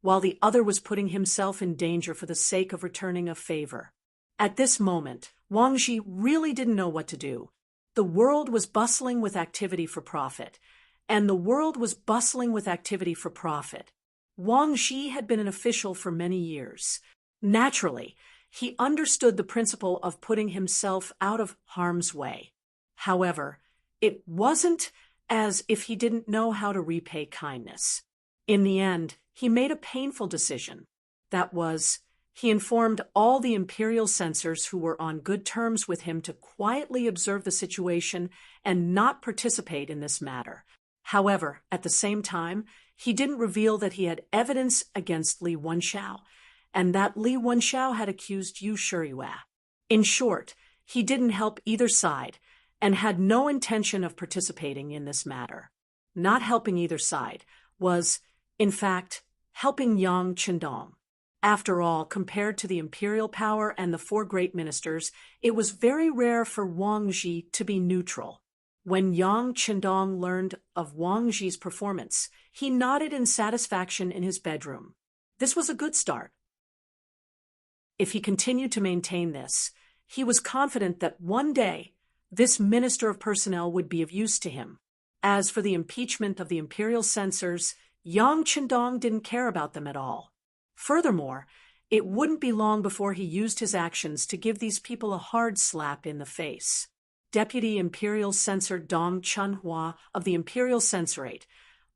while the other was putting himself in danger for the sake of returning a favor. At this moment, Wang Zhi really didn't know what to do. The world was bustling with activity for profit, and the world was bustling with activity for profit. Wang Zhi had been an official for many years. Naturally, he understood the principle of putting himself out of harm's way. However, it wasn't as if he didn't know how to repay kindness. In the end, he made a painful decision. That was, he informed all the imperial censors who were on good terms with him to quietly observe the situation and not participate in this matter. However, at the same time, he didn't reveal that he had evidence against Li Wenxiao, and that Li Wenxiao had accused Yu Shiyue. In short, he didn't help either side, and had no intention of participating in this matter. Not helping either side was, in fact, helping Yang Chendong. After all, compared to the imperial power and the four great ministers, it was very rare for Wang Zhi to be neutral. When Yang Chendong learned of Wang Zhi's performance, he nodded in satisfaction in his bedroom. This was a good start. If he continued to maintain this, he was confident that one day this minister of personnel would be of use to him. As for the impeachment of the imperial censors, Yang Chendong didn't care about them at all. Furthermore, it wouldn't be long before he used his actions to give these people a hard slap in the face. Deputy Imperial Censor Dong Chunhua of the Imperial Censorate,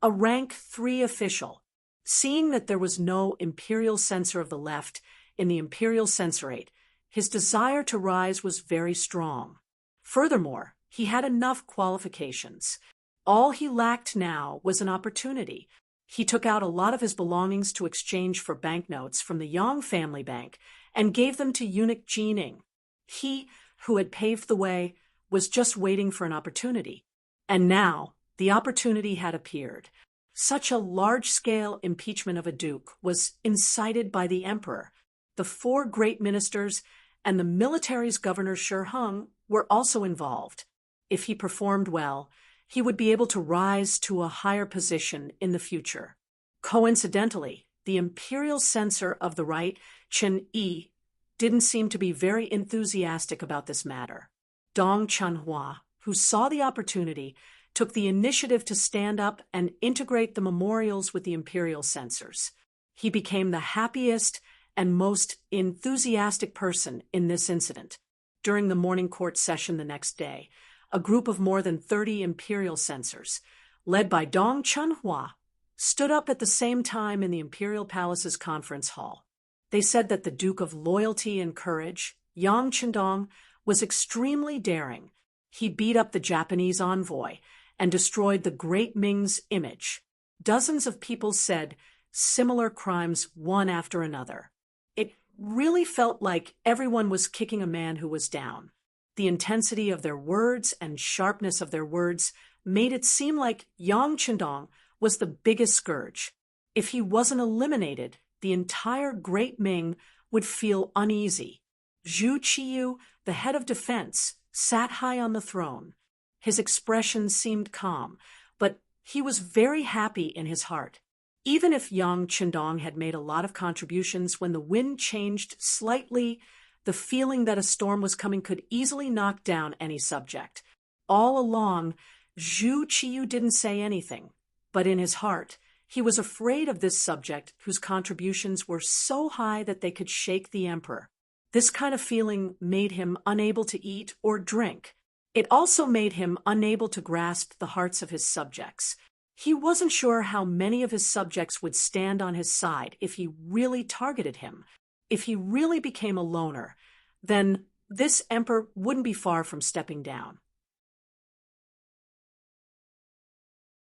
a rank 3 official, seeing that there was no imperial censor of the left in the Imperial Censorate, his desire to rise was very strong. Furthermore, he had enough qualifications. All he lacked now was an opportunity. He took out a lot of his belongings to exchange for banknotes from the Yang family bank and gave them to eunuch Jining. He, who had paved the way, was just waiting for an opportunity. And now, the opportunity had appeared. Such a large-scale impeachment of a duke was incited by the emperor. The four great ministers and the military's governor Shi Heng were also involved. If he performed well, he would be able to rise to a higher position in the future. Coincidentally, the imperial censor of the right, Chen Yi, didn't seem to be very enthusiastic about this matter. Dong Chunhua, who saw the opportunity, took the initiative to stand up and integrate the memorials with the imperial censors. He became the happiest and most enthusiastic person in this incident. During the morning court session the next day, a group of more than 30 imperial censors, led by Dong Chunhua, stood up at the same time in the imperial palace's conference hall. They said that the Duke of Loyalty and Courage, Yang Chendong, was extremely daring. He beat up the Japanese envoy and destroyed the great Ming's image. Dozens of people said similar crimes one after another. It really felt like everyone was kicking a man who was down. The intensity of their words and sharpness of their words made it seem like Yang Chendong was the biggest scourge. If he wasn't eliminated, the entire Great Ming would feel uneasy. Zhu Qiyu, the head of defense, sat high on the throne. His expression seemed calm, but he was very happy in his heart. Even if Yang Chendong had made a lot of contributions, when the wind changed slightly, the feeling that a storm was coming could easily knock down any subject. All along, Zhu Qiyu didn't say anything, but in his heart, he was afraid of this subject whose contributions were so high that they could shake the emperor. This kind of feeling made him unable to eat or drink. It also made him unable to grasp the hearts of his subjects. He wasn't sure how many of his subjects would stand on his side if he really targeted him. If he really became a loner, then this emperor wouldn't be far from stepping down.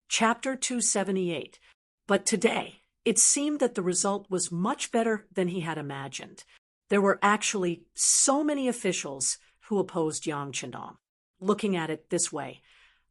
Chapter 278. But today, it seemed that the result was much better than he had imagined. There were actually so many officials who opposed Yang Chendong. Looking at it this way,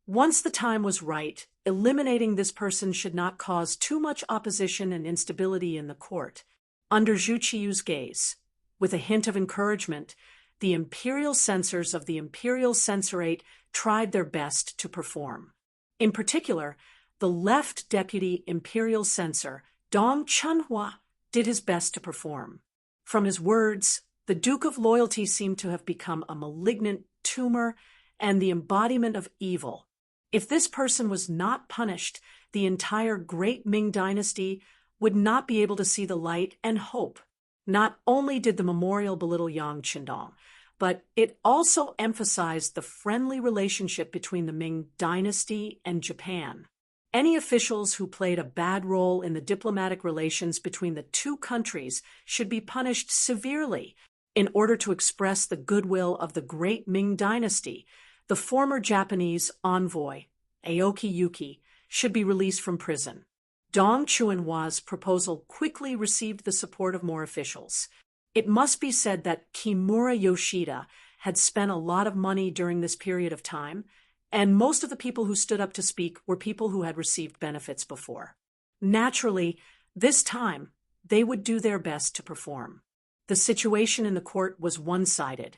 once the time was right, eliminating this person should not cause too much opposition and instability in the court. Under Zhu Qiyu's gaze, with a hint of encouragement, the imperial censors of the imperial censorate tried their best to perform. In particular, the left deputy imperial censor, Dong Chunhua, did his best to perform. From his words, the Duke of Loyalty seemed to have become a malignant tumor and the embodiment of evil. If this person was not punished, the entire great Ming dynasty would not be able to see the light and hope. Not only did the memorial belittle Yang Chendong, but it also emphasized the friendly relationship between the Ming dynasty and Japan. Any officials who played a bad role in the diplomatic relations between the two countries should be punished severely in order to express the goodwill of the great Ming dynasty. The former Japanese envoy, Aoki Yuki, should be released from prison. Dong Chunhua's proposal quickly received the support of more officials. It must be said that Kimura Yoshida had spent a lot of money during this period of time, and most of the people who stood up to speak were people who had received benefits before. Naturally, this time, they would do their best to perform. The situation in the court was one-sided,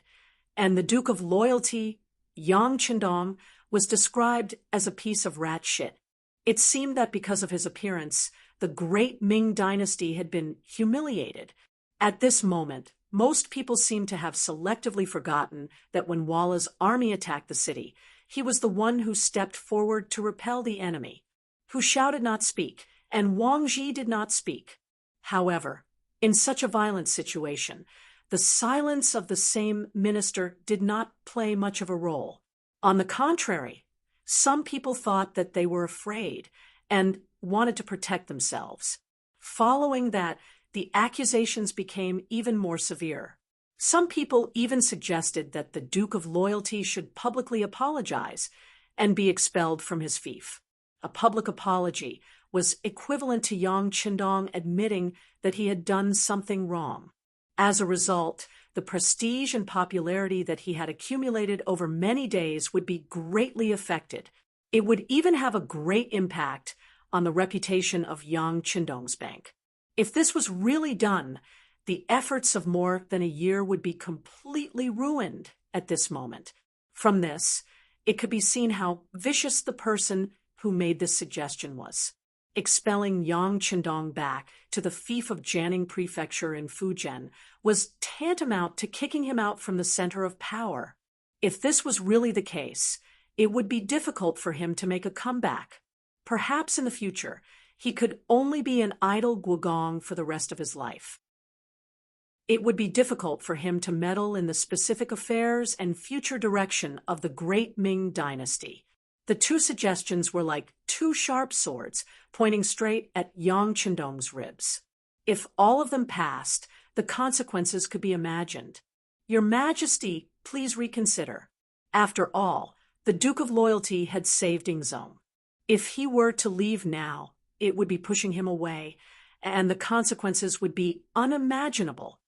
and the Duke of Loyalty, Yang Chendong, was described as a piece of rat shit. It seemed that because of his appearance, the great Ming dynasty had been humiliated. At this moment, most people seemed to have selectively forgotten that when Walla's army attacked the city, he was the one who stepped forward to repel the enemy. Hu Shao did not speak, and Wang Ji did not speak. However, in such a violent situation, the silence of the same minister did not play much of a role. On the contrary, some people thought that they were afraid and wanted to protect themselves. Following that, the accusations became even more severe. Some people even suggested that the Duke of Loyalty should publicly apologize and be expelled from his fief. A public apology was equivalent to Yang Chendong admitting that he had done something wrong. As a result, the prestige and popularity that he had accumulated over many days would be greatly affected. It would even have a great impact on the reputation of Yang Chendong's bank. If this was really done, the efforts of more than a year would be completely ruined at this moment. From this, it could be seen how vicious the person who made this suggestion was. Expelling Yang Chendong back to the fief of Jianing Prefecture in Fujian was tantamount to kicking him out from the center of power. If this was really the case, it would be difficult for him to make a comeback. Perhaps in the future, he could only be an idle guogong for the rest of his life. It would be difficult for him to meddle in the specific affairs and future direction of the great Ming dynasty. The two suggestions were like two sharp swords pointing straight at Yang Chendong's ribs. If all of them passed, the consequences could be imagined. Your Majesty, please reconsider. After all, the Duke of Loyalty had saved Yingzhong. If he were to leave now, it would be pushing him away, and the consequences would be unimaginable.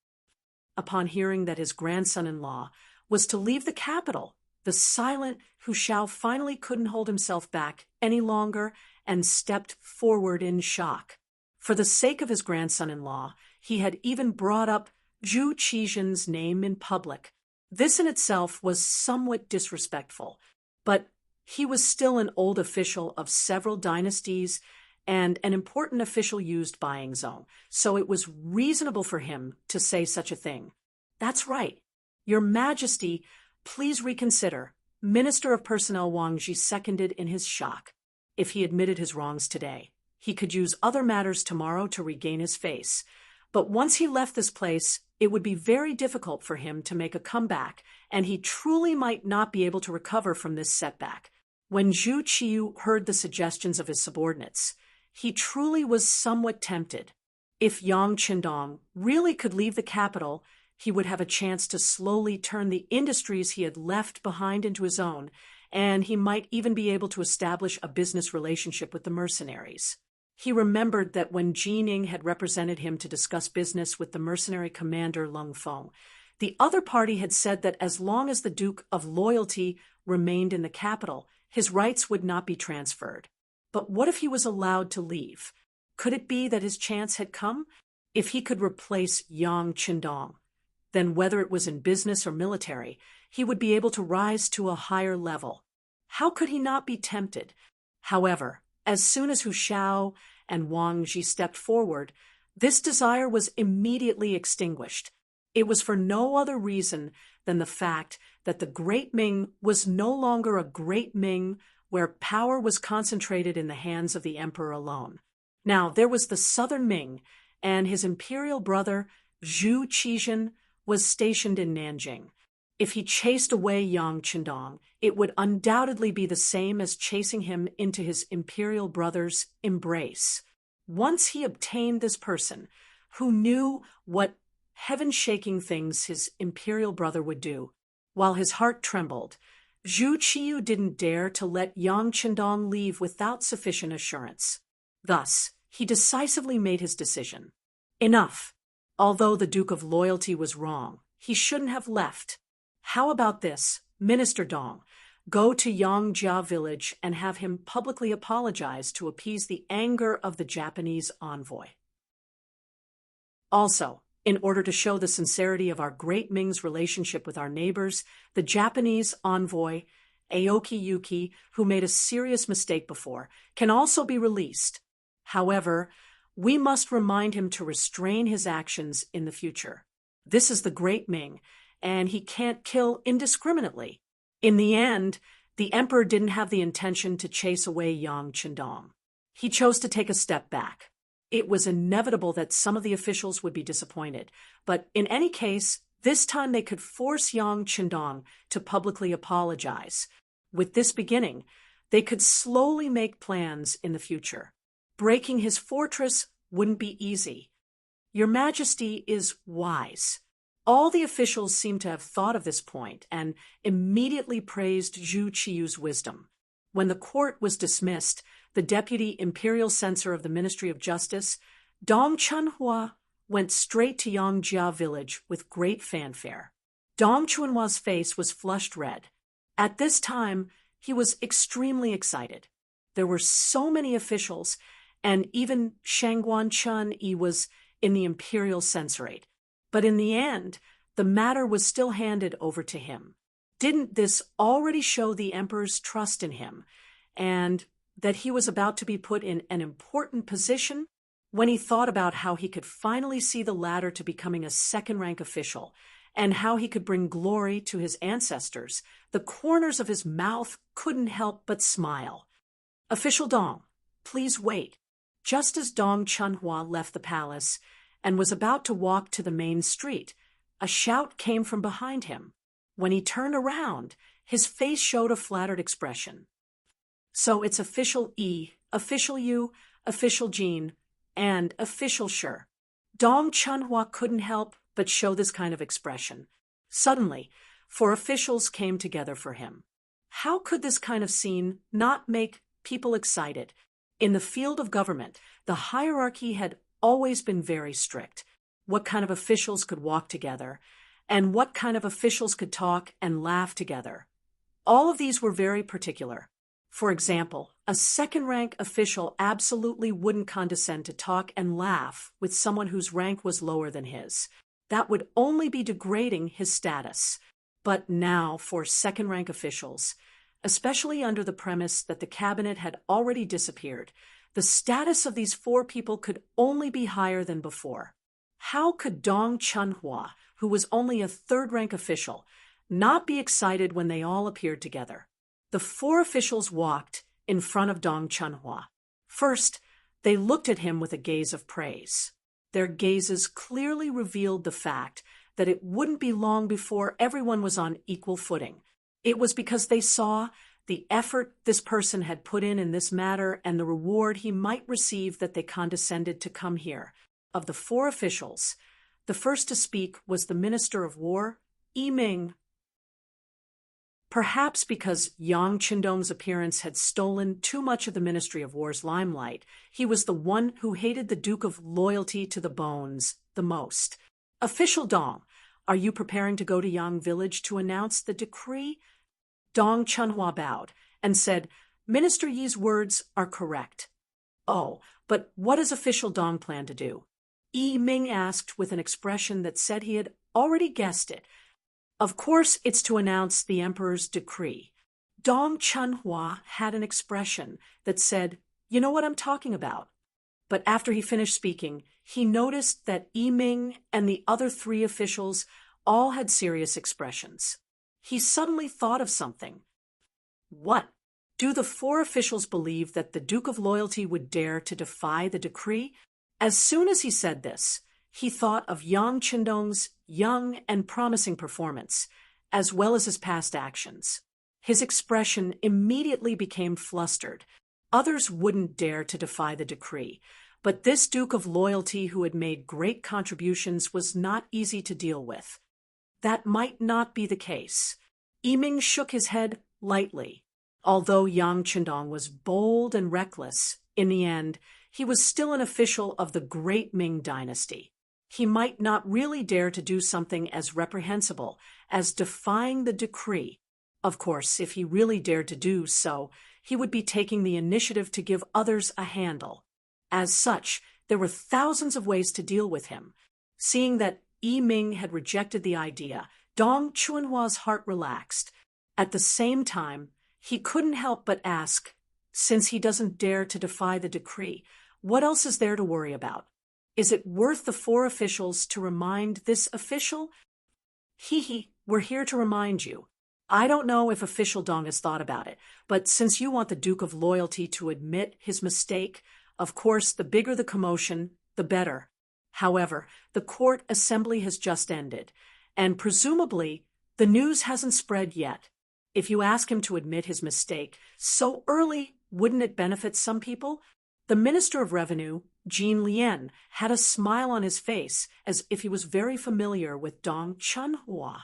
Upon hearing that his grandson-in-law was to leave the capital, the silent Hu Shao finally couldn't hold himself back any longer and stepped forward in shock. For the sake of his grandson-in-law, he had even brought up Zhu Qizhen's name in public. This in itself was somewhat disrespectful, but he was still an old official of several dynasties and an important official used by Yingzhong, so it was reasonable for him to say such a thing. That's right. Your Majesty, please reconsider. Minister of Personnel Wang Ji seconded in his shock. If he admitted his wrongs today, he could use other matters tomorrow to regain his face. But once he left this place, it would be very difficult for him to make a comeback, and he truly might not be able to recover from this setback. When Zhu Qiyu heard the suggestions of his subordinates, he truly was somewhat tempted. If Yang Chendong really could leave the capital, he would have a chance to slowly turn the industries he had left behind into his own, and he might even be able to establish a business relationship with the mercenaries. He remembered that when Jining had represented him to discuss business with the mercenary commander Lung Feng, the other party had said that as long as the Duke of Loyalty remained in the capital, his rights would not be transferred. But what if he was allowed to leave? Could it be that his chance had come? If he could replace Yang Qindong, then whether it was in business or military, he would be able to rise to a higher level. How could he not be tempted? However, as soon as Hu Xiao and Wang Ji stepped forward, this desire was immediately extinguished. It was for no other reason than the fact that the Great Ming was no longer a Great Ming where power was concentrated in the hands of the emperor alone. Now, there was the Southern Ming, and his imperial brother, Zhu Qizhen, was stationed in Nanjing. If he chased away Yang Qindong, it would undoubtedly be the same as chasing him into his imperial brother's embrace. Once he obtained this person, who knew what heaven-shaking things his imperial brother would do, while his heart trembled, Zhu Qiyu didn't dare to let Yang Qindong leave without sufficient assurance. Thus, he decisively made his decision. Enough. Although the Duke of Loyalty was wrong, he shouldn't have left. How about this, Minister Dong? Go to Yangjia village and have him publicly apologize to appease the anger of the Japanese envoy. Also, in order to show the sincerity of our Great Ming's relationship with our neighbors, the Japanese envoy, Aoki Yuki, who made a serious mistake before, can also be released. However, we must remind him to restrain his actions in the future. This is the Great Ming, and he can't kill indiscriminately. In the end, the emperor didn't have the intention to chase away Yang Qindong. He chose to take a step back. It was inevitable that some of the officials would be disappointed, but in any case, this time they could force Yang Qindong to publicly apologize. With this beginning, they could slowly make plans in the future. Breaking his fortress wouldn't be easy. Your Majesty is wise. All the officials seemed to have thought of this point and immediately praised Zhu Qiyu's wisdom. When the court was dismissed, the deputy imperial censor of the Ministry of Justice, Dong Chunhua, went straight to Yangjia village with great fanfare. Dong Chunhua's face was flushed red. At this time, he was extremely excited. There were so many officials, and even Shangguan Chun-yi was in the imperial censorate. But in the end, the matter was still handed over to him. Didn't this already show the emperor's trust in him, and that he was about to be put in an important position? When he thought about how he could finally see the ladder to becoming a second-rank official, and how he could bring glory to his ancestors, the corners of his mouth couldn't help but smile. Official Dong, please wait. Just as Dong Chunhua left the palace and was about to walk to the main street, a shout came from behind him. When he turned around, his face showed a flattered expression. So it's Official E, Official U, Official Jean, and Official Sure. Dong Chunhua couldn't help but show this kind of expression. Suddenly, 4 officials came together for him. How could this kind of scene not make people excited? In the field of government, the hierarchy had always been very strict. What kind of officials could walk together, and what kind of officials could talk and laugh together. All of these were very particular. For example, a second-rank official absolutely wouldn't condescend to talk and laugh with someone whose rank was lower than his. That would only be degrading his status. But now, for second-rank officials, especially under the premise that the cabinet had already disappeared, the status of these 4 people could only be higher than before. How could Dong Chunhua, who was only a third-rank official, not be excited when they all appeared together? The 4 officials walked in front of Dong Chunhua. First, they looked at him with a gaze of praise. Their gazes clearly revealed the fact that it wouldn't be long before everyone was on equal footing. It was because they saw the effort this person had put in this matter and the reward he might receive that they condescended to come here. Of the 4 officials, the first to speak was the Minister of War, Ming. Perhaps because Yang Qindong's appearance had stolen too much of the Ministry of War's limelight, he was the one who hated the Duke of Loyalty to the bones the most. Official Dong, are you preparing to go to Yang Village to announce the decree? Dong Chunhua bowed and said, Minister Yi's words are correct. Oh, but what does official Dong plan to do? Yi Ming asked with an expression that said he had already guessed it. Of course, it's to announce the emperor's decree. Dong Chunhua had an expression that said, you know what I'm talking about. But after he finished speaking, he noticed that Yi Ming and the other 3 officials all had serious expressions. He suddenly thought of something. What? Do the 4 officials believe that the Duke of Loyalty would dare to defy the decree? As soon as he said this, he thought of Yang Qindong's young and promising performance, as well as his past actions. His expression immediately became flustered. Others wouldn't dare to defy the decree, but this Duke of Loyalty who had made great contributions was not easy to deal with. That might not be the case. Yi Ming shook his head lightly. Although Yang Qindong was bold and reckless, in the end, he was still an official of the great Ming dynasty. He might not really dare to do something as reprehensible as defying the decree. Of course, if he really dared to do so, he would be taking the initiative to give others a handle. As such, there were thousands of ways to deal with him. Seeing that Yi Ming had rejected the idea, Dong Chunhua's heart relaxed. At the same time, he couldn't help but ask, since he doesn't dare to defy the decree, what else is there to worry about? Is it worth the 4 officials to remind this official? We're here to remind you. I don't know if official Dong has thought about it, but since you want the Duke of Loyalty to admit his mistake, of course, the bigger the commotion, the better. However, the court assembly has just ended, and presumably, the news hasn't spread yet. If you ask him to admit his mistake so early, wouldn't it benefit some people? The Minister of Revenue, Jean Lien, had a smile on his face as if he was very familiar with Dong Chunhua.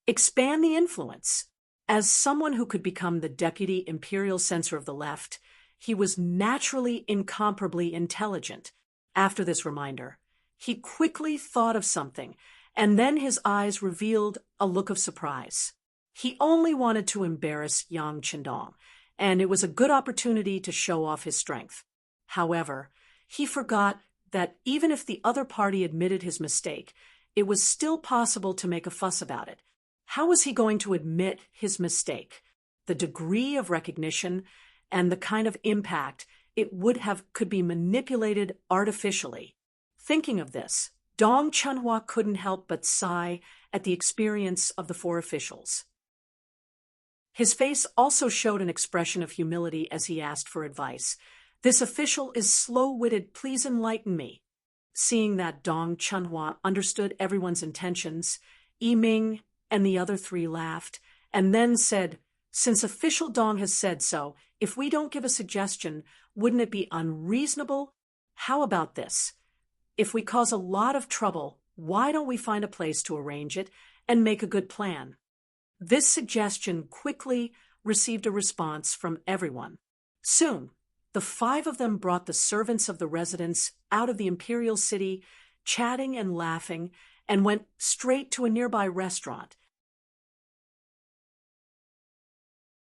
Expand the influence. As someone who could become the deputy imperial censor of the left, he was naturally incomparably intelligent. After this reminder, he quickly thought of something, and then his eyes revealed a look of surprise. He only wanted to embarrass Yang Qindong, and it was a good opportunity to show off his strength. However, he forgot that even if the other party admitted his mistake, it was still possible to make a fuss about it. How was he going to admit his mistake? The degree of recognition and the kind of impact it would have could be manipulated artificially. Thinking of this, Dong Chunhua couldn't help but sigh at the experience of the 4 officials. His face also showed an expression of humility as he asked for advice. This official is slow-witted, please enlighten me. Seeing that Dong Chunhua understood everyone's intentions, Yi Ming and the other 3 laughed, and then said, since official Dong has said so, if we don't give a suggestion, wouldn't it be unreasonable? How about this? If we cause a lot of trouble, why don't we find a place to arrange it and make a good plan? This suggestion quickly received a response from everyone. Soon, the 5 of them brought the servants of the residence out of the imperial city, chatting and laughing, and went straight to a nearby restaurant.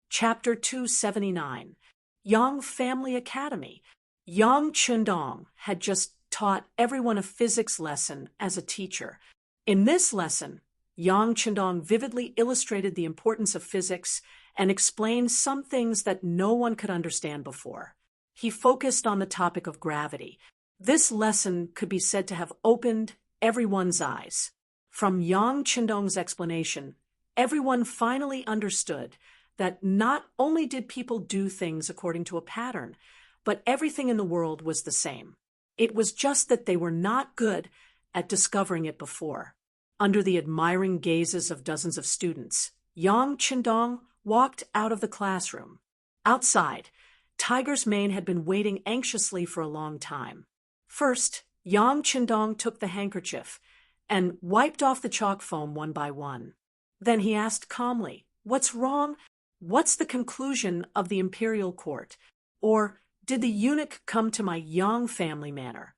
Chapter 279. Yang Family Academy. Yang Qindong had just taught everyone a physics lesson as a teacher. In this lesson, Yang Qindong vividly illustrated the importance of physics and explained some things that no one could understand before. He focused on the topic of gravity. This lesson could be said to have opened everyone's eyes. From Yang Qindong's explanation, everyone finally understood that not only did people do things according to a pattern, but everything in the world was the same. It was just that they were not good at discovering it before. Under the admiring gazes of dozens of students, Yang Qindong walked out of the classroom. Outside, Tiger's Mane had been waiting anxiously for a long time. First, Yang Qindong took the handkerchief and wiped off the chalk foam one by one. Then he asked calmly, What's wrong? What's the conclusion of the imperial court? Or did the eunuch come to my Yang family manor?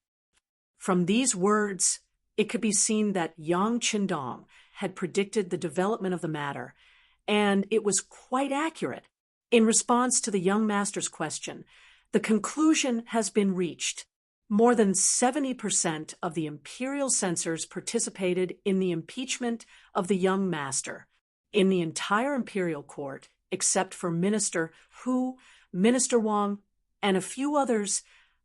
From these words, it could be seen that Yang Qindong had predicted the development of the matter, and it was quite accurate. In response to the young master's question, the conclusion has been reached. More than 70% of the imperial censors participated in the impeachment of the young master. In the entire imperial court, except for Minister Hu, Minister Wang, and a few others,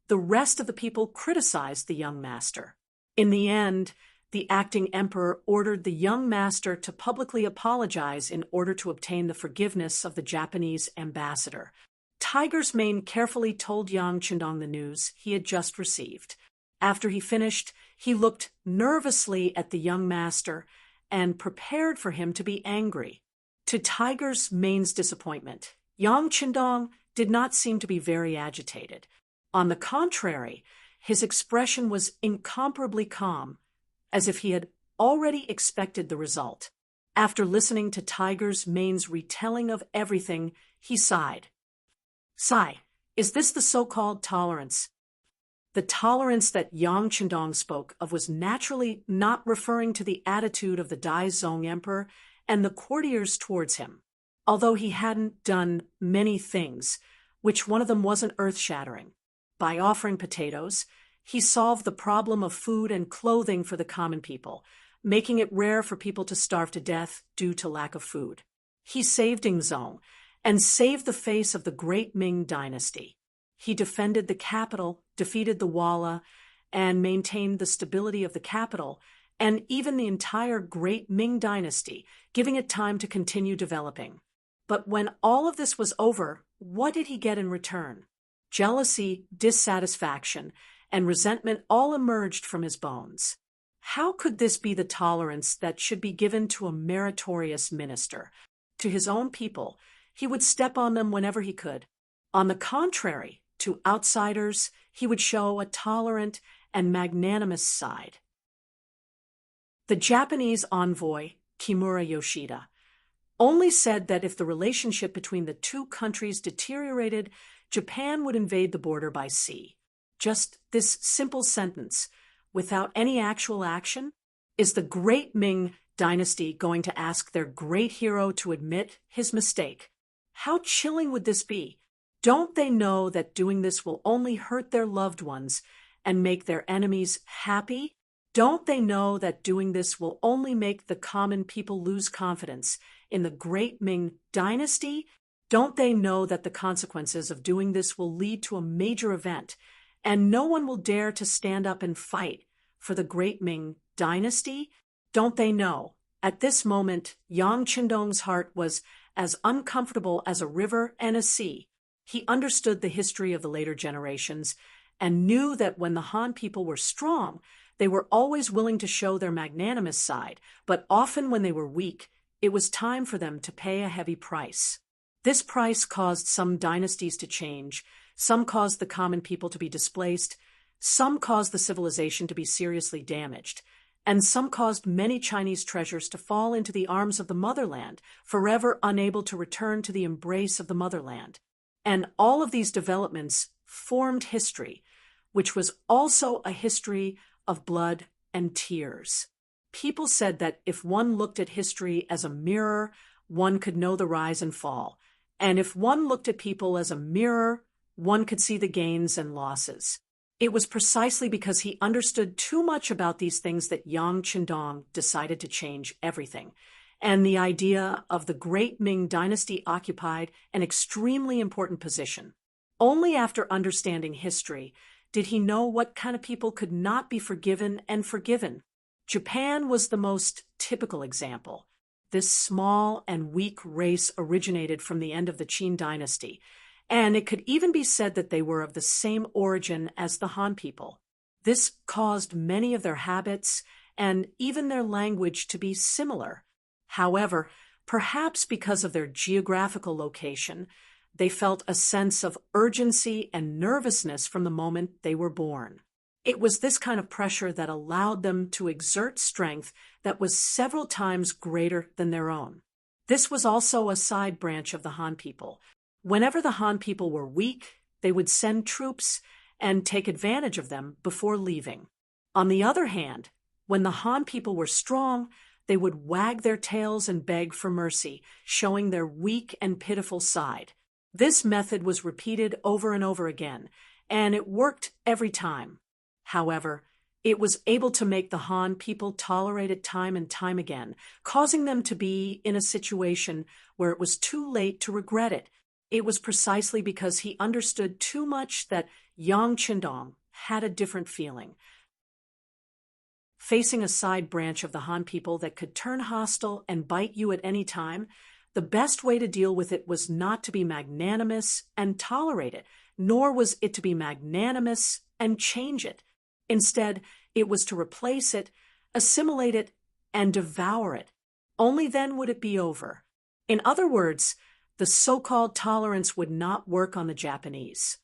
the rest of the people criticized the young master. In the end, the acting emperor ordered the young master to publicly apologize in order to obtain the forgiveness of the Japanese ambassador. Tiger's Mane carefully told Yang Qindong the news he had just received. After he finished, he looked nervously at the young master and prepared for him to be angry. To Tiger's Mane's disappointment, Yang Qindong did not seem to be very agitated. On the contrary, his expression was incomparably calm, as if he had already expected the result. After listening to Tiger's Mane's retelling of everything, he sighed. Sigh, is this the so-called tolerance? The tolerance that Yang Qindong spoke of was naturally not referring to the attitude of the Daizong emperor and the courtiers towards him. Although he hadn't done many things, which one of them wasn't earth-shattering. By offering potatoes, he solved the problem of food and clothing for the common people, making it rare for people to starve to death due to lack of food. He saved Ingzong and saved the face of the great Ming dynasty. He defended the capital, defeated the Walla, and maintained the stability of the capital and even the entire great Ming dynasty, giving it time to continue developing. But when all of this was over, what did he get in return? Jealousy, dissatisfaction, and resentment all emerged from his bones. How could this be the tolerance that should be given to a meritorious minister? To his own people, he would step on them whenever he could. On the contrary, to outsiders, he would show a tolerant and magnanimous side. The Japanese envoy, Kimura Yoshida, only said that if the relationship between the two countries deteriorated, Japan would invade the border by sea. Just this simple sentence, without any actual action, is the great Ming dynasty going to ask their great hero to admit his mistake? How chilling would this be? Don't they know that doing this will only hurt their loved ones and make their enemies happy? Don't they know that doing this will only make the common people lose confidence in the great Ming dynasty? Don't they know that the consequences of doing this will lead to a major event, and no one will dare to stand up and fight for the great Ming dynasty? Don't they know? At this moment, Yang Qindong's heart was as uncomfortable as a river and a sea. He understood the history of the later generations and knew that when the Han people were strong, they were always willing to show their magnanimous side, but often when they were weak, it was time for them to pay a heavy price. This price caused some dynasties to change, some caused the common people to be displaced, some caused the civilization to be seriously damaged, and some caused many Chinese treasures to fall into the arms of the motherland, forever unable to return to the embrace of the motherland. And all of these developments formed history, which was also a history of blood and tears. People said that if one looked at history as a mirror, one could know the rise and fall. And if one looked at people as a mirror, one could see the gains and losses. It was precisely because he understood too much about these things that Yang Qindong decided to change everything. And the idea of the great Ming dynasty occupied an extremely important position. Only after understanding history did he know what kind of people could not be forgiven and forgiven. Japan was the most typical example. This small and weak race originated from the end of the Qin dynasty, and it could even be said that they were of the same origin as the Han people. This caused many of their habits and even their language to be similar. However, perhaps because of their geographical location, they felt a sense of urgency and nervousness from the moment they were born. It was this kind of pressure that allowed them to exert strength that was several times greater than their own. This was also a side branch of the Han people. Whenever the Han people were weak, they would send troops and take advantage of them before leaving. On the other hand, when the Han people were strong, they would wag their tails and beg for mercy, showing their weak and pitiful side. This method was repeated over and over again, and it worked every time. However, it was able to make the Han people tolerate it time and time again, causing them to be in a situation where it was too late to regret it. It was precisely because he understood too much that Yang Qindong had a different feeling. Facing a side branch of the Han people that could turn hostile and bite you at any time, the best way to deal with it was not to be magnanimous and tolerate it, nor was it to be magnanimous and change it. Instead, it was to replace it, assimilate it, and devour it. Only then would it be over. In other words, the so-called tolerance would not work on the Japanese.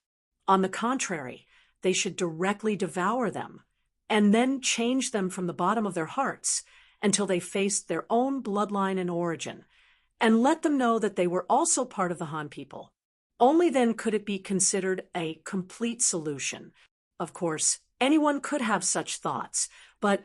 On the contrary, they should directly devour them, and then change them from the bottom of their hearts until they faced their own bloodline and origin, and let them know that they were also part of the Han people. Only then could it be considered a complete solution. Of course, anyone could have such thoughts, but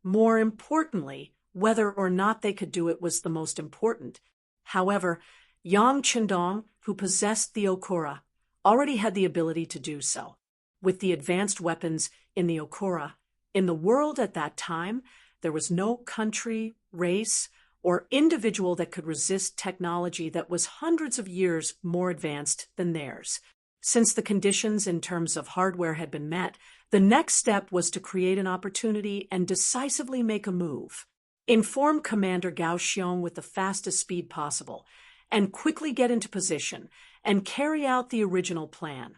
more importantly, whether or not they could do it was the most important. However, Yang Qindong, who possessed the Okura, already had the ability to do so. With the advanced weapons in the Okura, in the world at that time, there was no country, race, or individual that could resist technology that was hundreds of years more advanced than theirs. Since the conditions in terms of hardware had been met, the next step was to create an opportunity and decisively make a move. Inform Commander Gao Xiong with the fastest speed possible, and quickly get into position and carry out the original plan.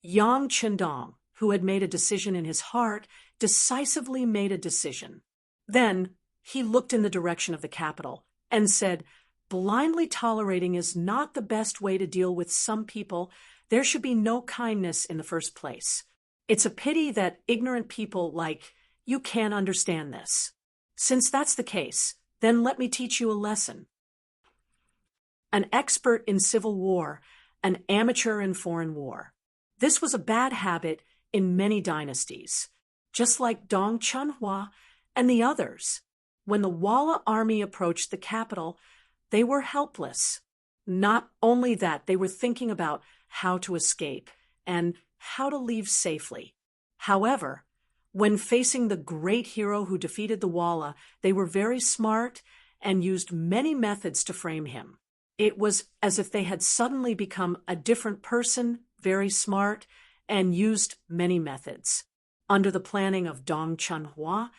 Yang Qindong, who had made a decision in his heart, decisively made a decision. Then he looked in the direction of the capital and said, "Blindly tolerating is not the best way to deal with some people. There should be no kindness in the first place. It's a pity that ignorant people like you can't understand this. Since that's the case, then let me teach you a lesson." An expert in civil war, an amateur in foreign war. This was a bad habit in many dynasties, just like Dong Chunhua and the others. When the Walla army approached the capital, they were helpless. Not only that, they were thinking about how to escape and how to leave safely. However, when facing the great hero who defeated the Walla, they were very smart and used many methods to frame him. It was as if they had suddenly become a different person, very smart, and used many methods. Under the planning of Dong Chunhua,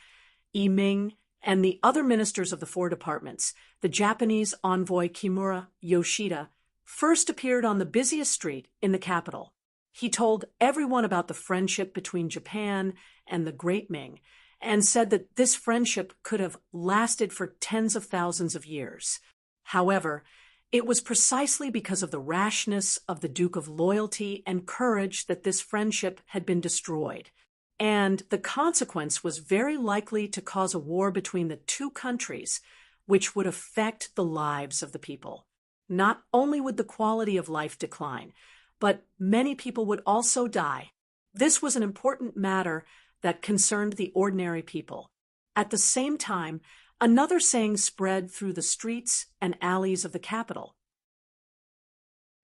Ming, and the other ministers of the four departments, the Japanese envoy Kimura Yoshida first appeared on the busiest street in the capital. He told everyone about the friendship between Japan and the Great Ming, and said that this friendship could have lasted for tens of thousands of years. However, it was precisely because of the rashness of the Duke of Loyalty and Courage that this friendship had been destroyed, and the consequence was very likely to cause a war between the two countries, which would affect the lives of the people. Not only would the quality of life decline, but many people would also die. This was an important matter that concerned the ordinary people. At the same time, another saying spread through the streets and alleys of the capital.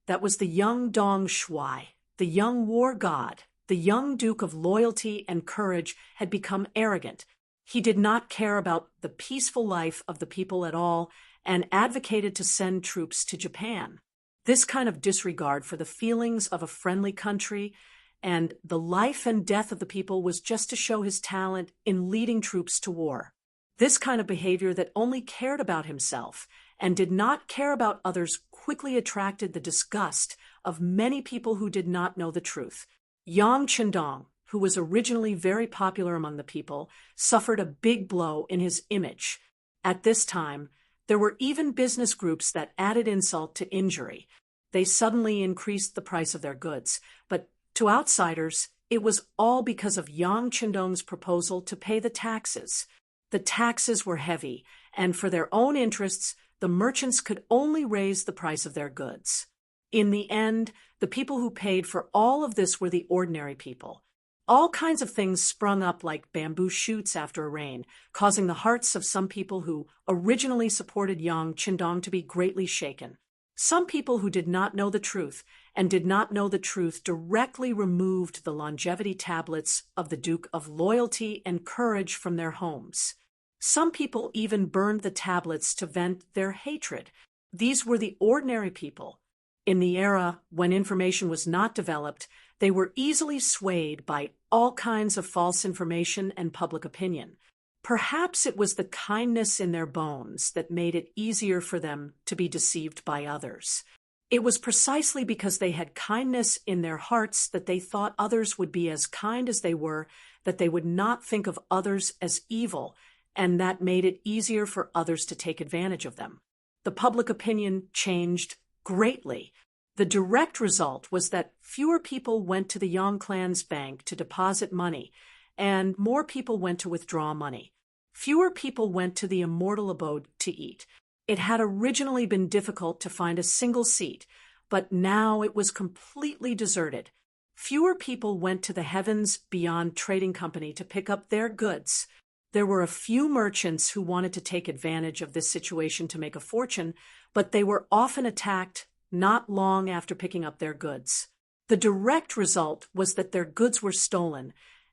That was the young Dong Shuai, the young war god, the young Duke of Loyalty and Courage, had become arrogant. He did not care about the peaceful life of the people at all and advocated to send troops to Japan. This kind of disregard for the feelings of a friendly country and the life and death of the people was just to show his talent in leading troops to war. This kind of behavior that only cared about himself and did not care about others quickly attracted the disgust of many people who did not know the truth. Yang Qindong, who was originally very popular among the people, suffered a big blow in his image. At this time, there were even business groups that added insult to injury. They suddenly increased the price of their goods, but to outsiders, it was all because of Yang Qindong's proposal to pay the taxes. The taxes were heavy, and for their own interests, the merchants could only raise the price of their goods. In the end, the people who paid for all of this were the ordinary people. All kinds of things sprung up like bamboo shoots after a rain, causing the hearts of some people who originally supported Yang Qindong to be greatly shaken. Some people who did not know the truth and did not know the truth directly removed the longevity tablets of the Duke of Loyalty and Courage from their homes. Some people even burned the tablets to vent their hatred. These were the ordinary people. In the era when information was not developed, they were easily swayed by all kinds of false information and public opinion. Perhaps it was the kindness in their bones that made it easier for them to be deceived by others. It was precisely because they had kindness in their hearts that they thought others would be as kind as they were, that they would not think of others as evil, and that made it easier for others to take advantage of them. The public opinion changed greatly. The direct result was that fewer people went to the Yang clan's bank to deposit money, and more people went to withdraw money. Fewer people went to the immortal abode to eat. It had originally been difficult to find a single seat, but now it was completely deserted. Fewer people went to the Heavens Beyond Trading Company to pick up their goods. There were a few merchants who wanted to take advantage of this situation to make a fortune, but they were often attacked not long after picking up their goods. The direct result was that their goods were stolen,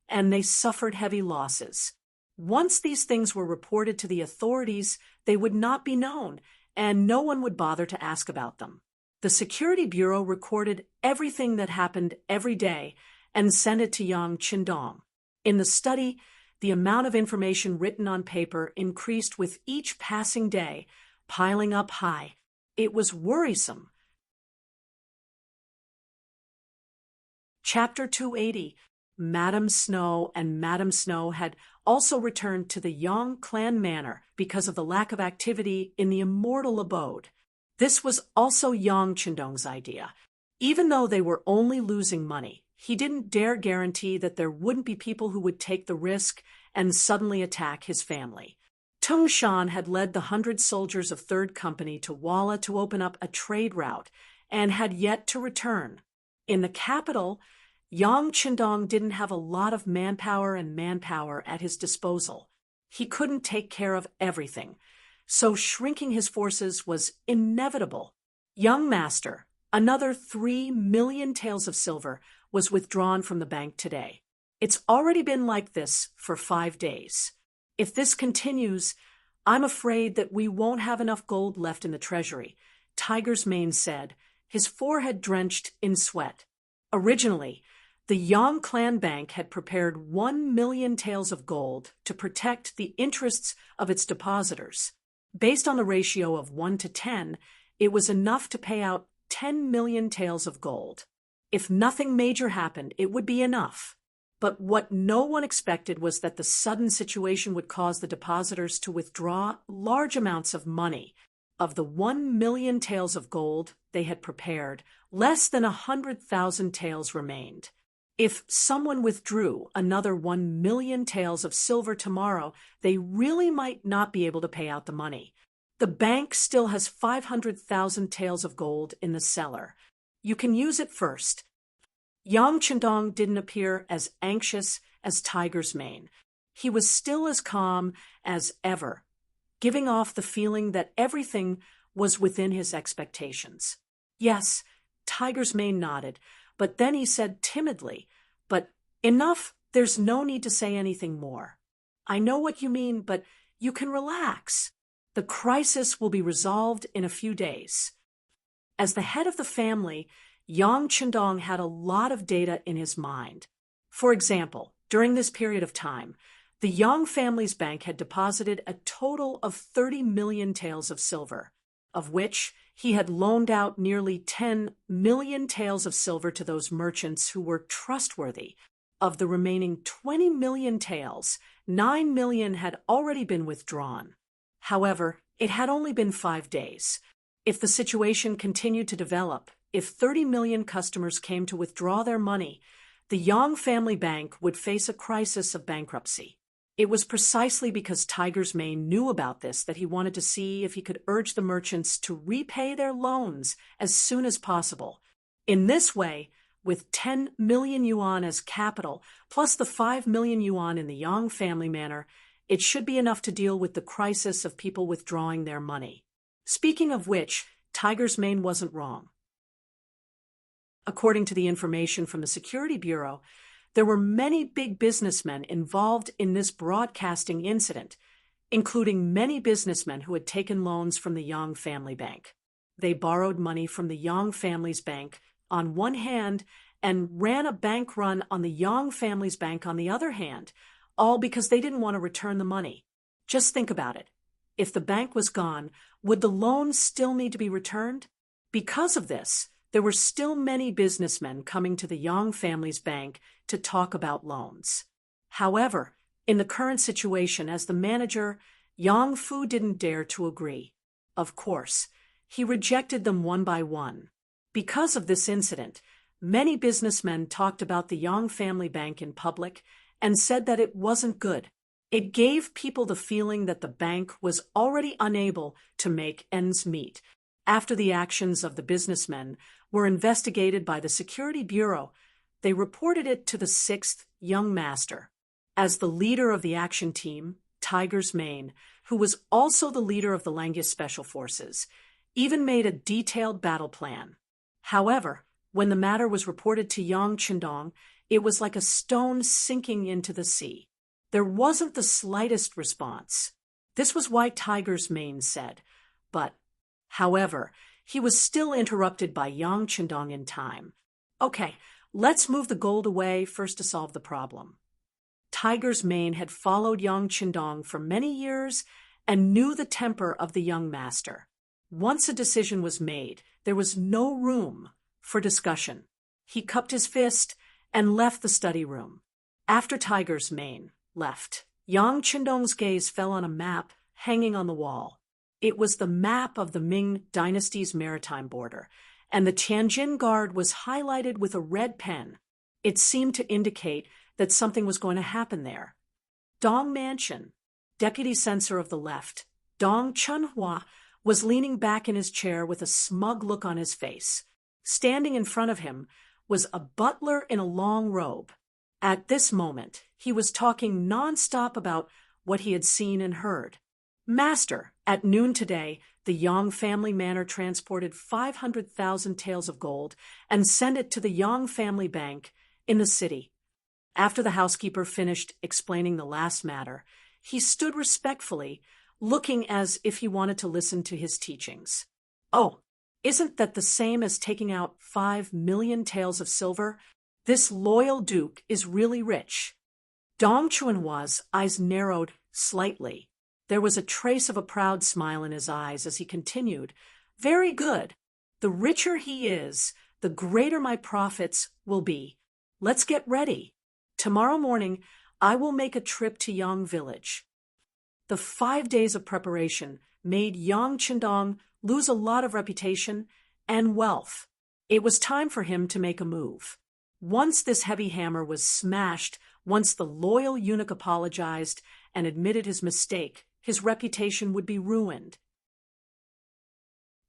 and they suffered heavy losses. Once these things were reported to the authorities, they would not be known, and no one would bother to ask about them. The Security Bureau recorded everything that happened every day and sent it to Yang Qindong. In the study, the amount of information written on paper increased with each passing day, piling up high. It was worrisome. Chapter 280. Madame Snow and Madame Snow had also returned to the Yang clan manor because of the lack of activity in the immortal abode. This was also Yang Qindong's idea. Even though they were only losing money, he didn't dare guarantee that there wouldn't be people who would take the risk and suddenly attack his family. Tung Shan had led the 100 soldiers of 3rd Company to Walla to open up a trade route and had yet to return. In the capital, Yang Qindong didn't have a lot of manpower at his disposal. He couldn't take care of everything, so shrinking his forces was inevitable. Young Master, another 3 million taels of silver, was withdrawn from the bank today. It's already been like this for 5 days. If this continues, I'm afraid that we won't have enough gold left in the treasury, Tiger's Mane said, his forehead drenched in sweat. Originally, the Yang clan bank had prepared 1 million taels of gold to protect the interests of its depositors. Based on the ratio of 1 to 10, it was enough to pay out 10 million taels of gold. If nothing major happened, it would be enough. But what no one expected was that the sudden situation would cause the depositors to withdraw large amounts of money. Of the 1 million taels of gold they had prepared, less than 100,000 taels remained. If someone withdrew another 1 million taels of silver tomorrow, they really might not be able to pay out the money. The bank still has 500,000 taels of gold in the cellar. You can use it first. Yang Qindong didn't appear as anxious as Tiger's Mane. He was still as calm as ever, giving off the feeling that everything was within his expectations. Yes, Tiger's Mane nodded, but then he said timidly, "But enough, there's no need to say anything more. I know what you mean, but you can relax. The crisis will be resolved in a few days." As the head of the family, Yang Qindong had a lot of data in his mind. For example, during this period of time, the Yang family's bank had deposited a total of 30 million taels of silver, of which he had loaned out nearly 10 million taels of silver to those merchants who were trustworthy. Of the remaining 20 million taels, 9 million had already been withdrawn. However, it had only been 5 days. If the situation continued to develop, if 30 million customers came to withdraw their money, the Yang family bank would face a crisis of bankruptcy. It was precisely because Tiger's Mane knew about this that he wanted to see if he could urge the merchants to repay their loans as soon as possible. In this way, with 10 million yuan as capital, plus the 5 million yuan in the Yang family manor, it should be enough to deal with the crisis of people withdrawing their money. Speaking of which, Tiger's Mane wasn't wrong. According to the information from the Security Bureau, there were many big businessmen involved in this broadcasting incident, including many businessmen who had taken loans from the Yang family bank. They borrowed money from the Yang family's bank on one hand and ran a bank run on the Yang family's bank on the other hand, all because they didn't want to return the money. Just think about it. If the bank was gone, would the loans still need to be returned? Because of this, there were still many businessmen coming to the Yang family's bank to talk about loans. However, in the current situation as the manager, Yang Fu didn't dare to agree. Of course, he rejected them one by one. Because of this incident, many businessmen talked about the Yang family bank in public and said that it wasn't good. It gave people the feeling that the bank was already unable to make ends meet. After the actions of the businessmen were investigated by the Security Bureau, they reported it to the 6th Young Master. As the leader of the action team, Tiger's Mane, who was also the leader of the Langus Special Forces, even made a detailed battle plan. However, when the matter was reported to Yang Qindong, it was like a stone sinking into the sea. There wasn't the slightest response. This was why Tiger's Mane said, but, however, he was still interrupted by Yang Qindong in time. Okay, let's move the gold away first to solve the problem. Tiger's Mane had followed Yang Qindong for many years and knew the temper of the young master. Once a decision was made, there was no room for discussion. He cupped his fist and left the study room. After Tiger's Mane left, Yang Qindong's gaze fell on a map hanging on the wall. It was the map of the Ming dynasty's maritime border, and the Tianjin Guard was highlighted with a red pen. It seemed to indicate that something was going to happen there. Dong Mansion, deputy censor of the left, Dong Chunhua, was leaning back in his chair with a smug look on his face. Standing in front of him was a butler in a long robe. At this moment, he was talking nonstop about what he had seen and heard. Master, at noon today, the Yang family manor transported 500,000 taels of gold and sent it to the Yang family bank in the city. After the housekeeper finished explaining the last matter, he stood respectfully, looking as if he wanted to listen to his teachings. Oh, isn't that the same as taking out 5 million taels of silver? This loyal duke is really rich. Dong Chunhua's eyes narrowed slightly. There was a trace of a proud smile in his eyes as he continued, "Very good. The richer he is, the greater my profits will be. Let's get ready. Tomorrow morning, I will make a trip to Yang village." The 5 days of preparation made Yang Qindong lose a lot of reputation and wealth. It was time for him to make a move. Once this heavy hammer was smashed, once the loyal eunuch apologized and admitted his mistake, his reputation would be ruined.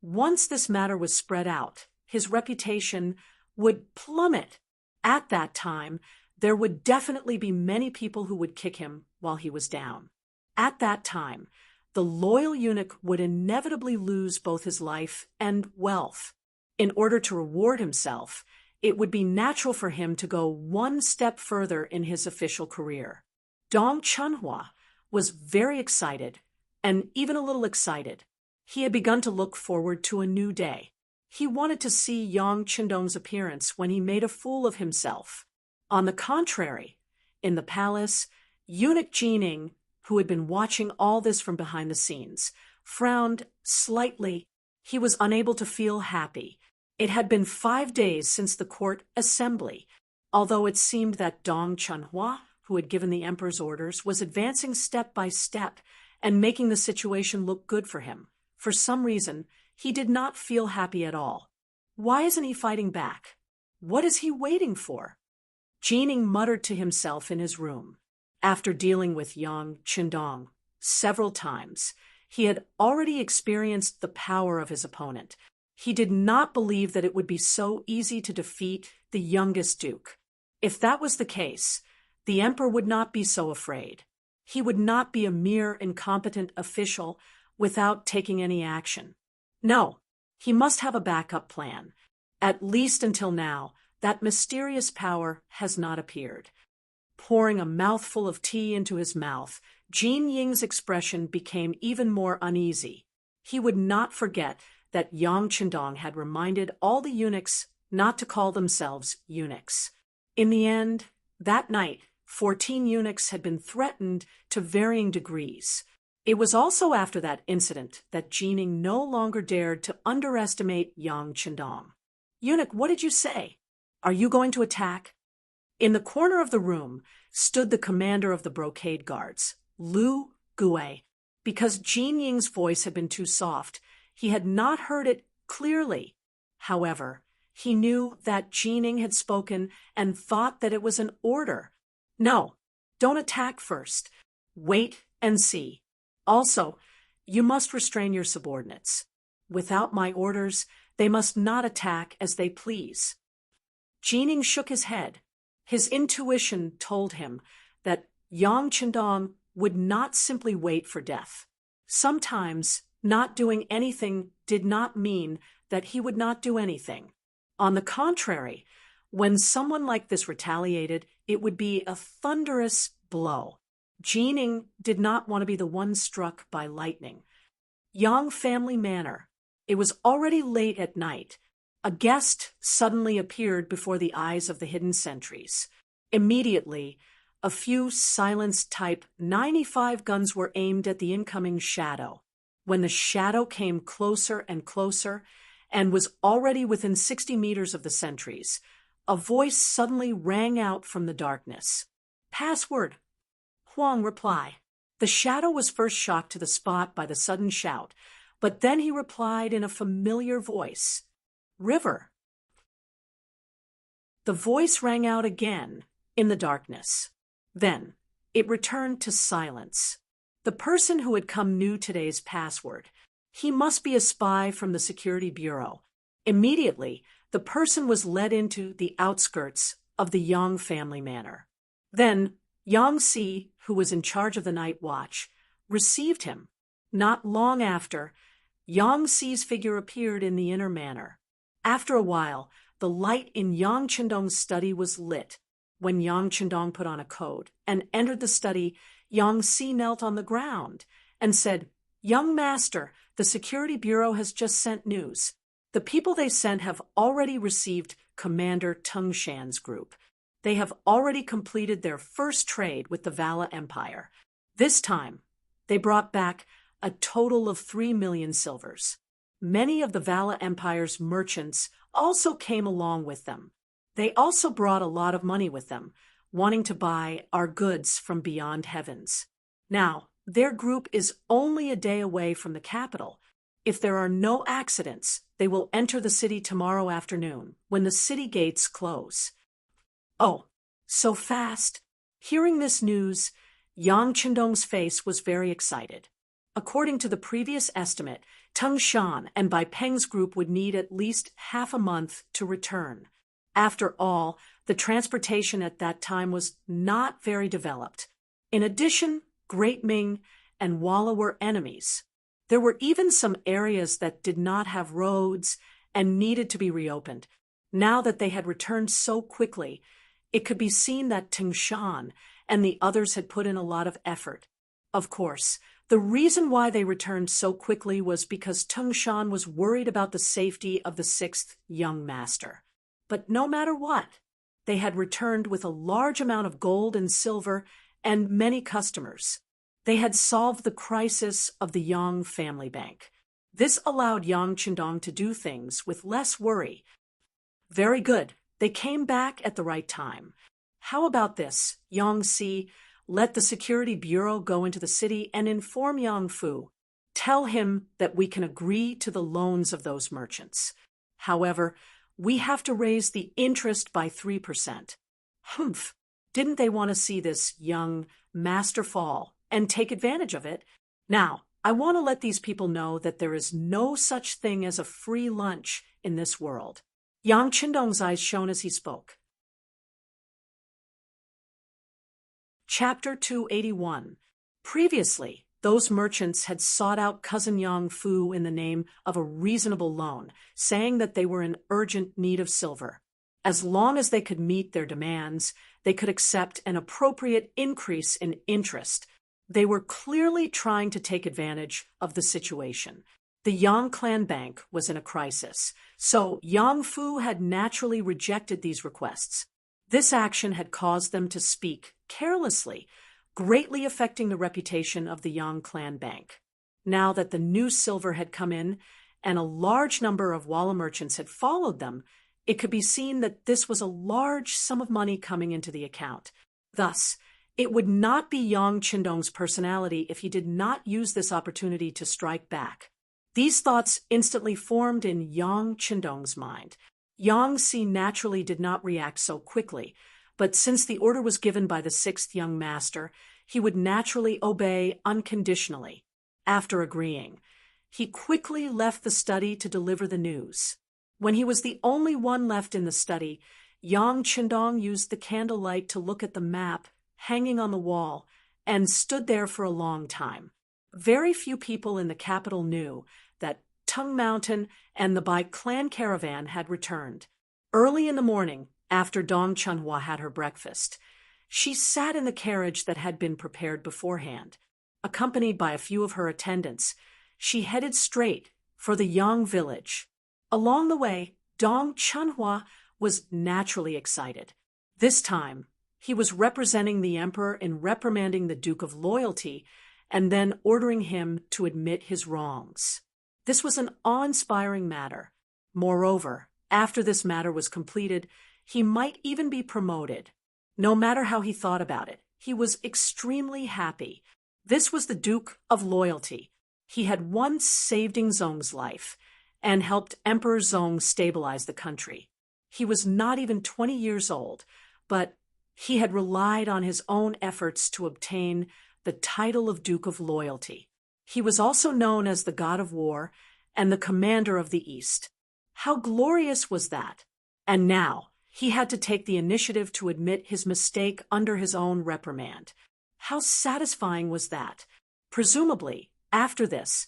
Once this matter was spread out, his reputation would plummet. At that time, there would definitely be many people who would kick him while he was down. At that time, the loyal eunuch would inevitably lose both his life and wealth. In order to reward himself, it would be natural for him to go one step further in his official career. Dong Chunhua was very excited, and even a little excited. He had begun to look forward to a new day. He wanted to see Yang Qindong's appearance when he made a fool of himself. On the contrary, in the palace, eunuch Jining, who had been watching all this from behind the scenes, frowned slightly. He was unable to feel happy. It had been 5 days since the court assembly, although it seemed that Dong Chunhua, who had given the emperor's orders, was advancing step by step and making the situation look good for him. For some reason, he did not feel happy at all. Why isn't he fighting back? What is he waiting for? Jining muttered to himself in his room. After dealing with Yang Qindong several times, he had already experienced the power of his opponent. He did not believe that it would be so easy to defeat the youngest duke. If that was the case, the emperor would not be so afraid. He would not be a mere incompetent official without taking any action. No, he must have a backup plan. At least until now, that mysterious power has not appeared. Pouring a mouthful of tea into his mouth, Jin Ying's expression became even more uneasy. He would not forget that Yang Qindong had reminded all the eunuchs not to call themselves eunuchs. In the end, that night, 14 eunuchs had been threatened to varying degrees. It was also after that incident that Jining no longer dared to underestimate Yang Qindong. "Eunuch, what did you say? Are you going to attack?" In the corner of the room stood the commander of the brocade guards, Lu Gui. Because Jin Ying's voice had been too soft, he had not heard it clearly. However, he knew that Jining had spoken and thought that it was an order. "No, don't attack first. Wait and see. Also, you must restrain your subordinates. Without my orders, they must not attack as they please." Jining shook his head. His intuition told him that Yang Qindong would not simply wait for death. Sometimes, not doing anything did not mean that he would not do anything. On the contrary, when someone like this retaliated, it would be a thunderous blow. Jining did not want to be the one struck by lightning. Yang family manor. It was already late at night. A guest suddenly appeared before the eyes of the hidden sentries. Immediately, a few silenced Type 95 guns were aimed at the incoming shadow. When the shadow came closer and closer and was already within 60 meters of the sentries, a voice suddenly rang out from the darkness. "Password." Huang reply. The shadow was first shocked to the spot by the sudden shout, but then he replied in a familiar voice. "River." The voice rang out again in the darkness. Then it returned to silence. The person who had come knew today's password. He must be a spy from the Security Bureau. Immediately, the person was led into the outskirts of the Yang family manor. Then Yang Si, who was in charge of the night watch, received him. Not long after, Yang Si's figure appeared in the inner manor. After a while, the light in Yang Qindong's study was lit. When Yang Qindong put on a coat and entered the study, Yang Si knelt on the ground and said, "Young master, the Security Bureau has just sent news. The people they sent have already received Commander Tung Shan's group. They have already completed their first trade with the Vala Empire. This time, they brought back a total of 3 million silvers. Many of the Vala Empire's merchants also came along with them. They also brought a lot of money with them, wanting to buy our goods from beyond heavens. Now, their group is only a day away from the capital. If there are no accidents, they will enter the city tomorrow afternoon, when the city gates close." "Oh, so fast." Hearing this news, Yang Qindong's face was very excited. According to the previous estimate, Tung Shan and Bai Peng's group would need at least half a month to return. After all, the transportation at that time was not very developed. In addition, Great Ming and Walla were enemies. There were even some areas that did not have roads and needed to be reopened. Now that they had returned so quickly, it could be seen that Tung Shan and the others had put in a lot of effort. Of course, the reason why they returned so quickly was because Tung Shan was worried about the safety of the 6th young master. But no matter what, they had returned with a large amount of gold and silver and many customers. They had solved the crisis of the Yang family bank. This allowed Yang Qindong to do things with less worry. Very good. They came back at the right time. How about this, Yang Si? Let the Security Bureau go into the city and inform Yang Fu. Tell him that we can agree to the loans of those merchants. However, we have to raise the interest by 3%. Humph! Didn't they want to see this young master fall and take advantage of it. Now, I want to let these people know that there is no such thing as a free lunch in this world. Yang Qindong's eyes shone as he spoke. Chapter 281. Previously, those merchants had sought out cousin Yang Fu in the name of a reasonable loan, saying that they were in urgent need of silver. As long as they could meet their demands, they could accept an appropriate increase in interest. They were clearly trying to take advantage of the situation. The Yang clan bank was in a crisis, so Yang Fu had naturally rejected these requests. This action had caused them to speak carelessly, greatly affecting the reputation of the Yang clan bank. Now that the new silver had come in and a large number of Walla merchants had followed them, it could be seen that this was a large sum of money coming into the account. Thus, it would not be Yang Qindong's personality if he did not use this opportunity to strike back. These thoughts instantly formed in Yang Qindong's mind. Yang Si naturally did not react so quickly, but since the order was given by the sixth young master, he would naturally obey unconditionally. After agreeing, he quickly left the study to deliver the news. When he was the only one left in the study, Yang Qindong used the candlelight to look at the map hanging on the wall and stood there for a long time. Very few people in the capital knew that Tung Mountain and the Bai clan caravan had returned. Early in the morning, after Dong Chunhua had her breakfast, she sat in the carriage that had been prepared beforehand. Accompanied by a few of her attendants, she headed straight for the Yang village. Along the way, Dong Chunhua was naturally excited. This time, he was representing the emperor in reprimanding the Duke of Loyalty and then ordering him to admit his wrongs. This was an awe-inspiring matter. Moreover, after this matter was completed, he might even be promoted. No matter how he thought about it, he was extremely happy. This was the Duke of Loyalty. He had once saved Zong's life and helped Emperor Zong stabilize the country. He was not even 20 years old, but he had relied on his own efforts to obtain the title of Duke of Loyalty. He was also known as the God of War and the Commander of the East. How glorious was that! And now, he had to take the initiative to admit his mistake under his own reprimand. How satisfying was that? Presumably, after this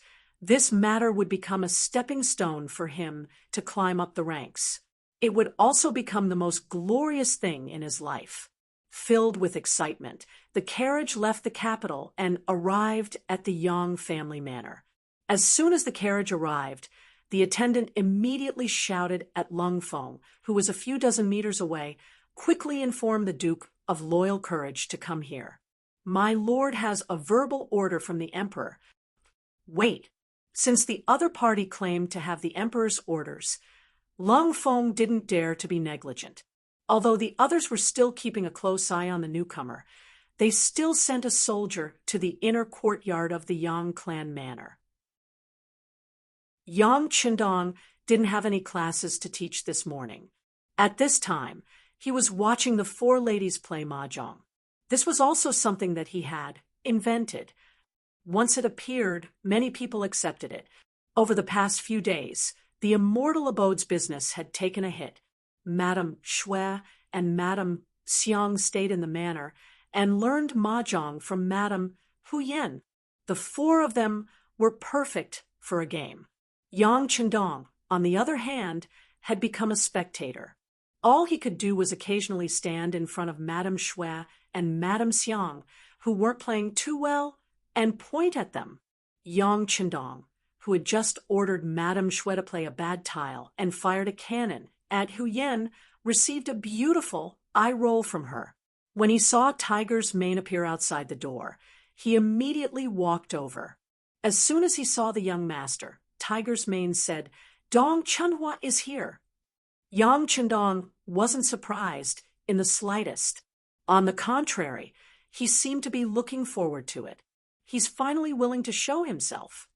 matter would become a stepping stone for him to climb up the ranks. It would also become the most glorious thing in his life. Filled with excitement, the carriage left the capital and arrived at the Yang family manor. As soon as the carriage arrived, the attendant immediately shouted at Lung Feng, who was a few dozen meters away, quickly informed the Duke of Loyal Courage to come here. My lord has a verbal order from the emperor. Wait, since the other party claimed to have the emperor's orders, Lung Feng didn't dare to be negligent. Although the others were still keeping a close eye on the newcomer, they still sent a soldier to the inner courtyard of the Yang clan manor. Yang Qindong didn't have any classes to teach this morning. At this time, he was watching the four ladies play mahjong. This was also something that he had invented. Once it appeared, many people accepted it. Over the past few days, the Immortal Abode's business had taken a hit. Madame Shui and Madame Xiang stayed in the manor and learned mahjong from Madame Huyen. The four of them were perfect for a game. Yang Qindong, on the other hand, had become a spectator. All he could do was occasionally stand in front of Madame Shui and Madame Xiang, who weren't playing too well, and point at them. Yang Qindong, who had just ordered Madame Shui to play a bad tile and fired a cannon at Huyen, received a beautiful eye roll from her. When he saw Tiger's mane appear outside the door, he immediately walked over. As soon as he saw the young master, Tiger's mane said, "Dong Chunhua is here." Yang Qindong wasn't surprised in the slightest. On the contrary, he seemed to be looking forward to it. He's finally willing to show himself.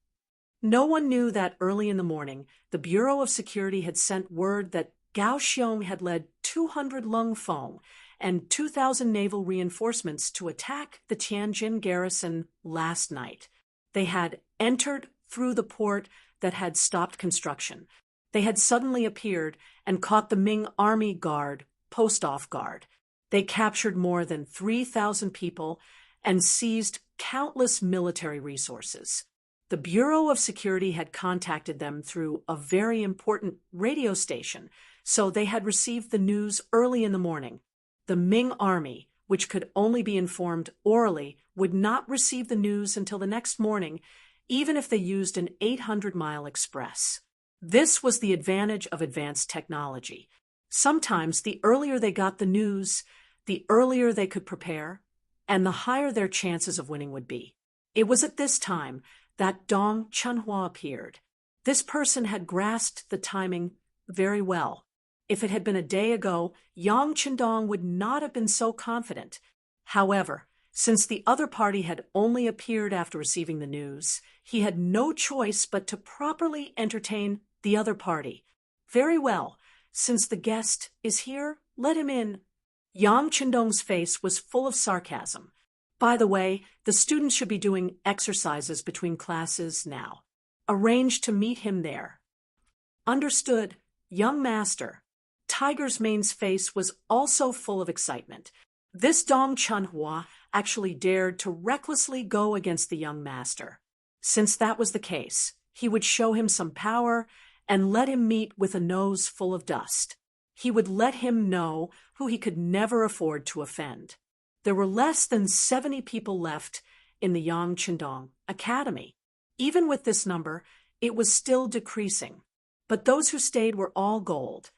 No one knew that early in the morning, the Bureau of Security had sent word that Gao Xiong had led 200 Lung Feng and 2,000 naval reinforcements to attack the Tianjin garrison last night. They had entered through the port that had stopped construction. They had suddenly appeared and caught the Ming army guard post off guard. They captured more than 3,000 people and seized countless military resources. The Bureau of Security had contacted them through a very important radio station, so they had received the news early in the morning. The Ming army, which could only be informed orally, would not receive the news until the next morning, even if they used an 800-mile express. This was the advantage of advanced technology. Sometimes the earlier they got the news, the earlier they could prepare, and the higher their chances of winning would be. It was at this time that Dong Chunhua appeared. This person had grasped the timing very well. If it had been a day ago, Yang Qindong would not have been so confident. However, since the other party had only appeared after receiving the news, he had no choice but to properly entertain the other party. Very well, since the guest is here, let him in. Yang Qindong's face was full of sarcasm. By the way, the students should be doing exercises between classes now. Arrange to meet him there. Understood, young master. Tiger's Mane's face was also full of excitement. This Dong Chunhua actually dared to recklessly go against the young master. Since that was the case, he would show him some power and let him meet with a nose full of dust. He would let him know who he could never afford to offend. There were less than 70 people left in the Yang Qindong Academy. Even with this number, it was still decreasing. But those who stayed were all gold.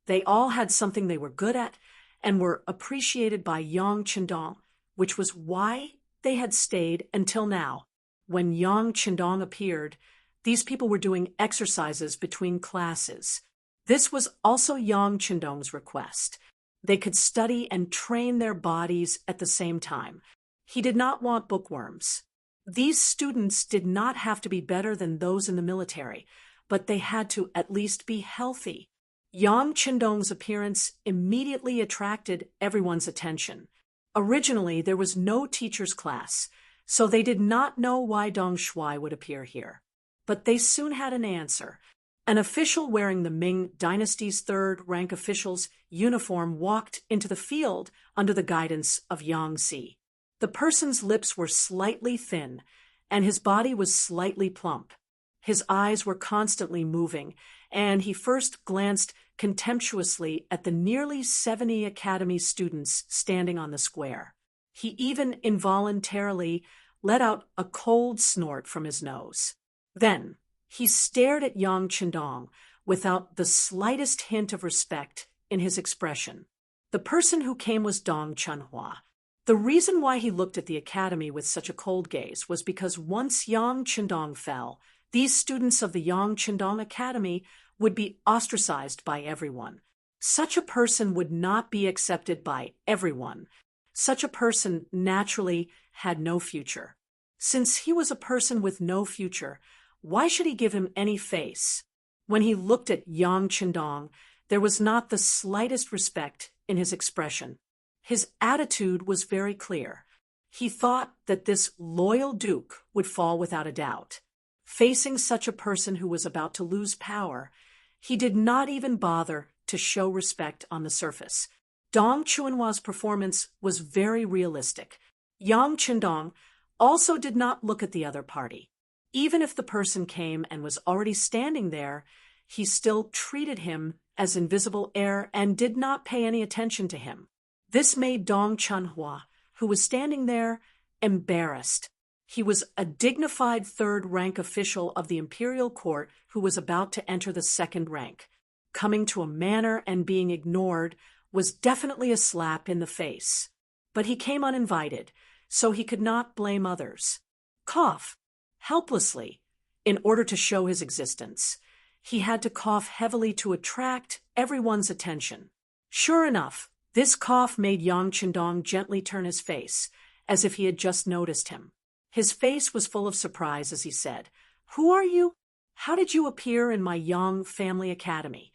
They all had something they were good at and were appreciated by Yang Qindong, which was why they had stayed until now. When Yang Qindong appeared, these people were doing exercises between classes. This was also Yang Qindong's request. They could study and train their bodies at the same time. He did not want bookworms. These students did not have to be better than those in the military, but they had to at least be healthy. Yang Qindong's appearance immediately attracted everyone's attention. Originally, there was no teacher's class, so they did not know why Dong Shuai would appear here. But they soon had an answer. An official wearing the Ming dynasty's third-rank official's uniform walked into the field under the guidance of Yang Zi. The person's lips were slightly thin, and his body was slightly plump. His eyes were constantly moving, and he first glanced contemptuously at the nearly 70 academy students standing on the square. He even involuntarily let out a cold snort from his nose. Then he stared at Yang Qindong without the slightest hint of respect in his expression. The person who came was Dong Chunhua. The reason why he looked at the academy with such a cold gaze was because once Yang Qindong fell, these students of the Yang Qindong Academy would be ostracized by everyone. Such a person would not be accepted by everyone. Such a person naturally had no future. Since he was a person with no future, why should he give him any face? When he looked at Yang Qindong, there was not the slightest respect in his expression. His attitude was very clear. He thought that this loyal duke would fall without a doubt. Facing such a person who was about to lose power, he did not even bother to show respect on the surface. Dong Chunhua's performance was very realistic. Yang Qindong also did not look at the other party. Even if the person came and was already standing there, he still treated him as invisible air and did not pay any attention to him. This made Dong Chunhua, who was standing there, embarrassed. He was a dignified third-rank official of the imperial court who was about to enter the second rank. Coming to a manor and being ignored was definitely a slap in the face. But he came uninvited, so he could not blame others. Cough helplessly in order to show his existence. He had to cough heavily to attract everyone's attention. Sure enough, this cough made Yang Qindong gently turn his face, as if he had just noticed him. His face was full of surprise as he said, "Who are you? How did you appear in my Yang family academy?"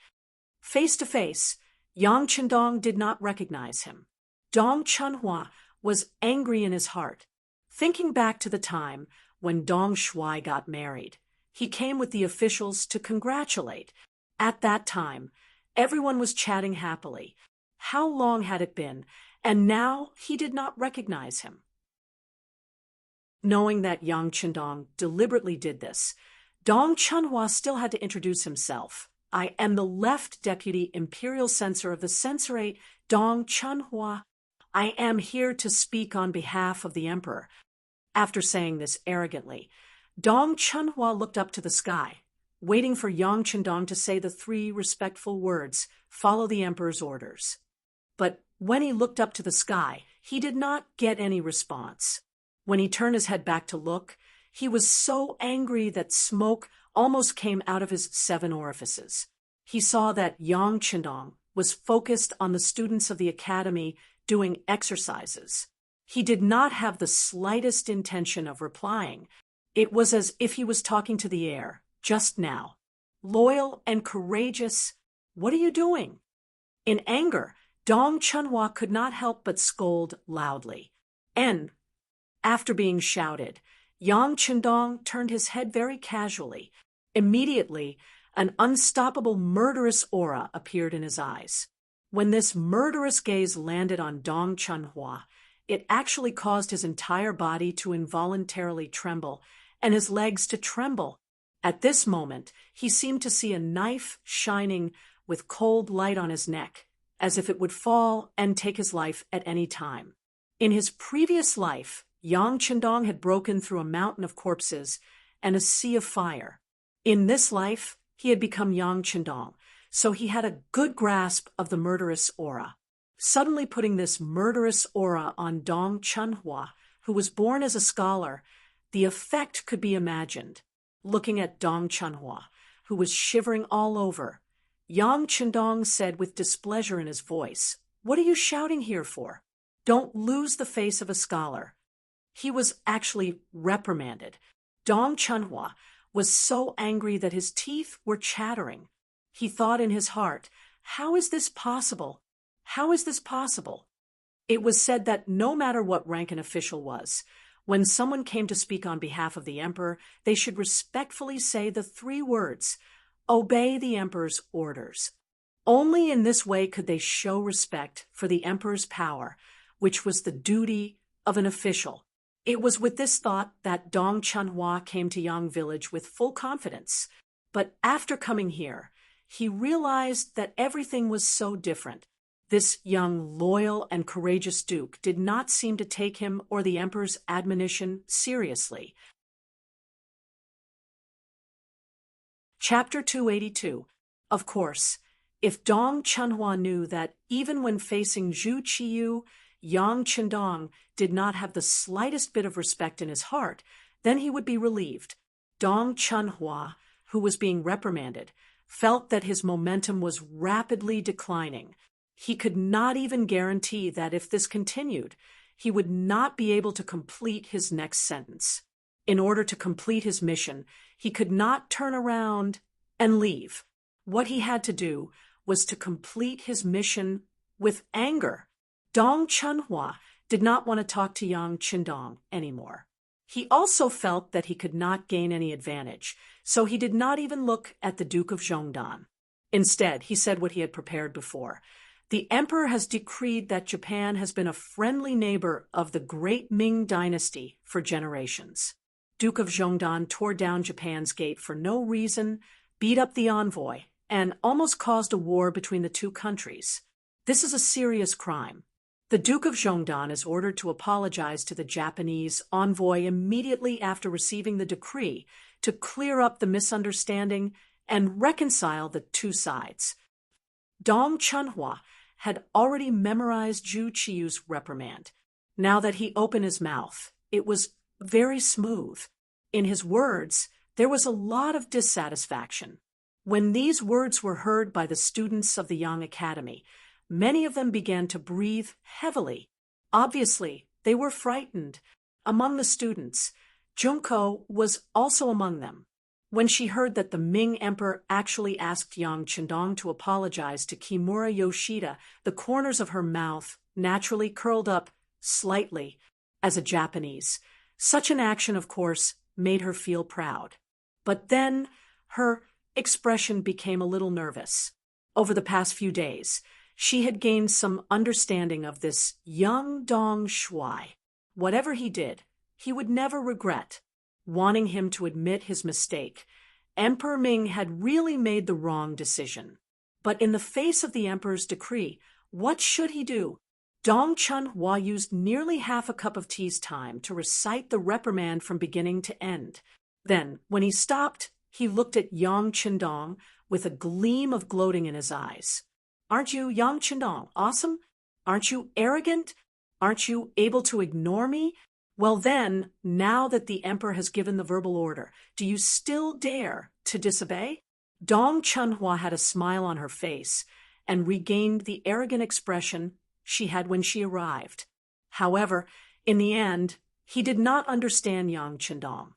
Face to face, Yang Chendong did not recognize him. Dong Chunhua was angry in his heart. Thinking back to the time when Dong Shuai got married, he came with the officials to congratulate. At that time, everyone was chatting happily. How long had it been? And now he did not recognize him. Knowing that Yang Chendong deliberately did this, Dong Chunhua still had to introduce himself. I am the left deputy imperial censor of the censorate, Dong Chunhua. I am here to speak on behalf of the emperor. After saying this arrogantly, Dong Chunhua looked up to the sky, waiting for Yang Chendong to say the three respectful words, "Follow the emperor's orders." But when he looked up to the sky, he did not get any response. When he turned his head back to look, he was so angry that smoke almost came out of his 7 orifices. He saw that Yang Chendong was focused on the students of the academy doing exercises. He did not have the slightest intention of replying. It was as if he was talking to the air, just now. Loyal and courageous, what are you doing? In anger, Dong Chunhua could not help but scold loudly. And, after being shouted, Yang Chendong turned his head very casually. Immediately, an unstoppable murderous aura appeared in his eyes. When this murderous gaze landed on Dong Chunhua, it actually caused his entire body to involuntarily tremble and his legs to tremble. At this moment, he seemed to see a knife shining with cold light on his neck, as if it would fall and take his life at any time. In his previous life, Yang Chendong had broken through a mountain of corpses and a sea of fire. In this life, he had become Yang Chendong, so he had a good grasp of the murderous aura. Suddenly putting this murderous aura on Dong Chunhua, who was born as a scholar, the effect could be imagined. Looking at Dong Chunhua, who was shivering all over, Yang Chendong said with displeasure in his voice, "What are you shouting here for? Don't lose the face of a scholar." He was actually reprimanded. Dong Chunhua was so angry that his teeth were chattering. He thought in his heart, how is this possible? How is this possible? It was said that no matter what rank an official was, when someone came to speak on behalf of the emperor, they should respectfully say the 3 words, "Obey the emperor's orders." Only in this way could they show respect for the emperor's power, which was the duty of an official. It was with this thought that Dong Chunhua came to Yang Village with full confidence. But after coming here, he realized that everything was so different. This young, loyal, and courageous duke did not seem to take him or the emperor's admonition seriously. Chapter 282. Of course, if Dong Chunhua knew that even when facing Zhu Qiyu, Yang Chendong did not have the slightest bit of respect in his heart, then he would be relieved. Dong Chunhua, who was being reprimanded, felt that his momentum was rapidly declining. He could not even guarantee that if this continued, he would not be able to complete his next sentence. In order to complete his mission, he could not turn around and leave. What he had to do was to complete his mission with anger. Dong Chunhua did not want to talk to Yang Chendong anymore. He also felt that he could not gain any advantage, so he did not even look at the Duke of Zhongdan. Instead, he said what he had prepared before. The emperor has decreed that Japan has been a friendly neighbor of the great Ming dynasty for generations. Duke of Zhongdan tore down Japan's gate for no reason, beat up the envoy, and almost caused a war between the 2 countries. This is a serious crime. The Duke of Zhongdan is ordered to apologize to the Japanese envoy immediately after receiving the decree to clear up the misunderstanding and reconcile the 2 sides. Dong Chunhua had already memorized Zhu Qiyu's reprimand. Now that he opened his mouth, it was very smooth. In his words, there was a lot of dissatisfaction. When these words were heard by the students of the Yang Academy, many of them began to breathe heavily. Obviously, they were frightened. Among the students, Junko was also among them. When she heard that the Ming emperor actually asked Yang Qindong to apologize to Kimura Yoshida, the corners of her mouth naturally curled up slightly as a Japanese. Such an action, of course, made her feel proud. But then her expression became a little nervous. Over the past few days, she had gained some understanding of this young Dong Shuai. Whatever he did, he would never regret. Wanting him to admit his mistake, Emperor Ming had really made the wrong decision. But in the face of the emperor's decree, what should he do? Dong Chunhua used nearly half a cup of tea's time to recite the reprimand from beginning to end. Then, when he stopped, he looked at Yang Qindong with a gleam of gloating in his eyes. Aren't you, Yang Qindong, awesome? Aren't you arrogant? Aren't you able to ignore me? Well then, now that the emperor has given the verbal order, do you still dare to disobey? Dong Chunhua had a smile on her face and regained the arrogant expression she had when she arrived. However, in the end, he did not understand Yang Qindong.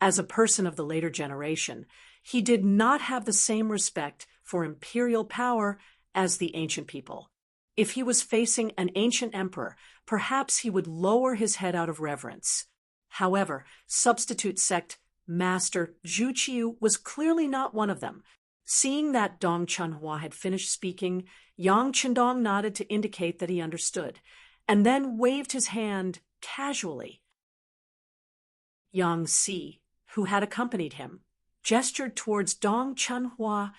As a person of the later generation, he did not have the same respect for imperial power as the ancient people. If he was facing an ancient emperor, perhaps he would lower his head out of reverence. However, substitute sect master Zhu Qiu was clearly not one of them. Seeing that Dong Chunhua had finished speaking, Yang Qindong nodded to indicate that he understood, and then waved his hand casually. Yang Si, who had accompanied him, gestured towards Dong Chunhua,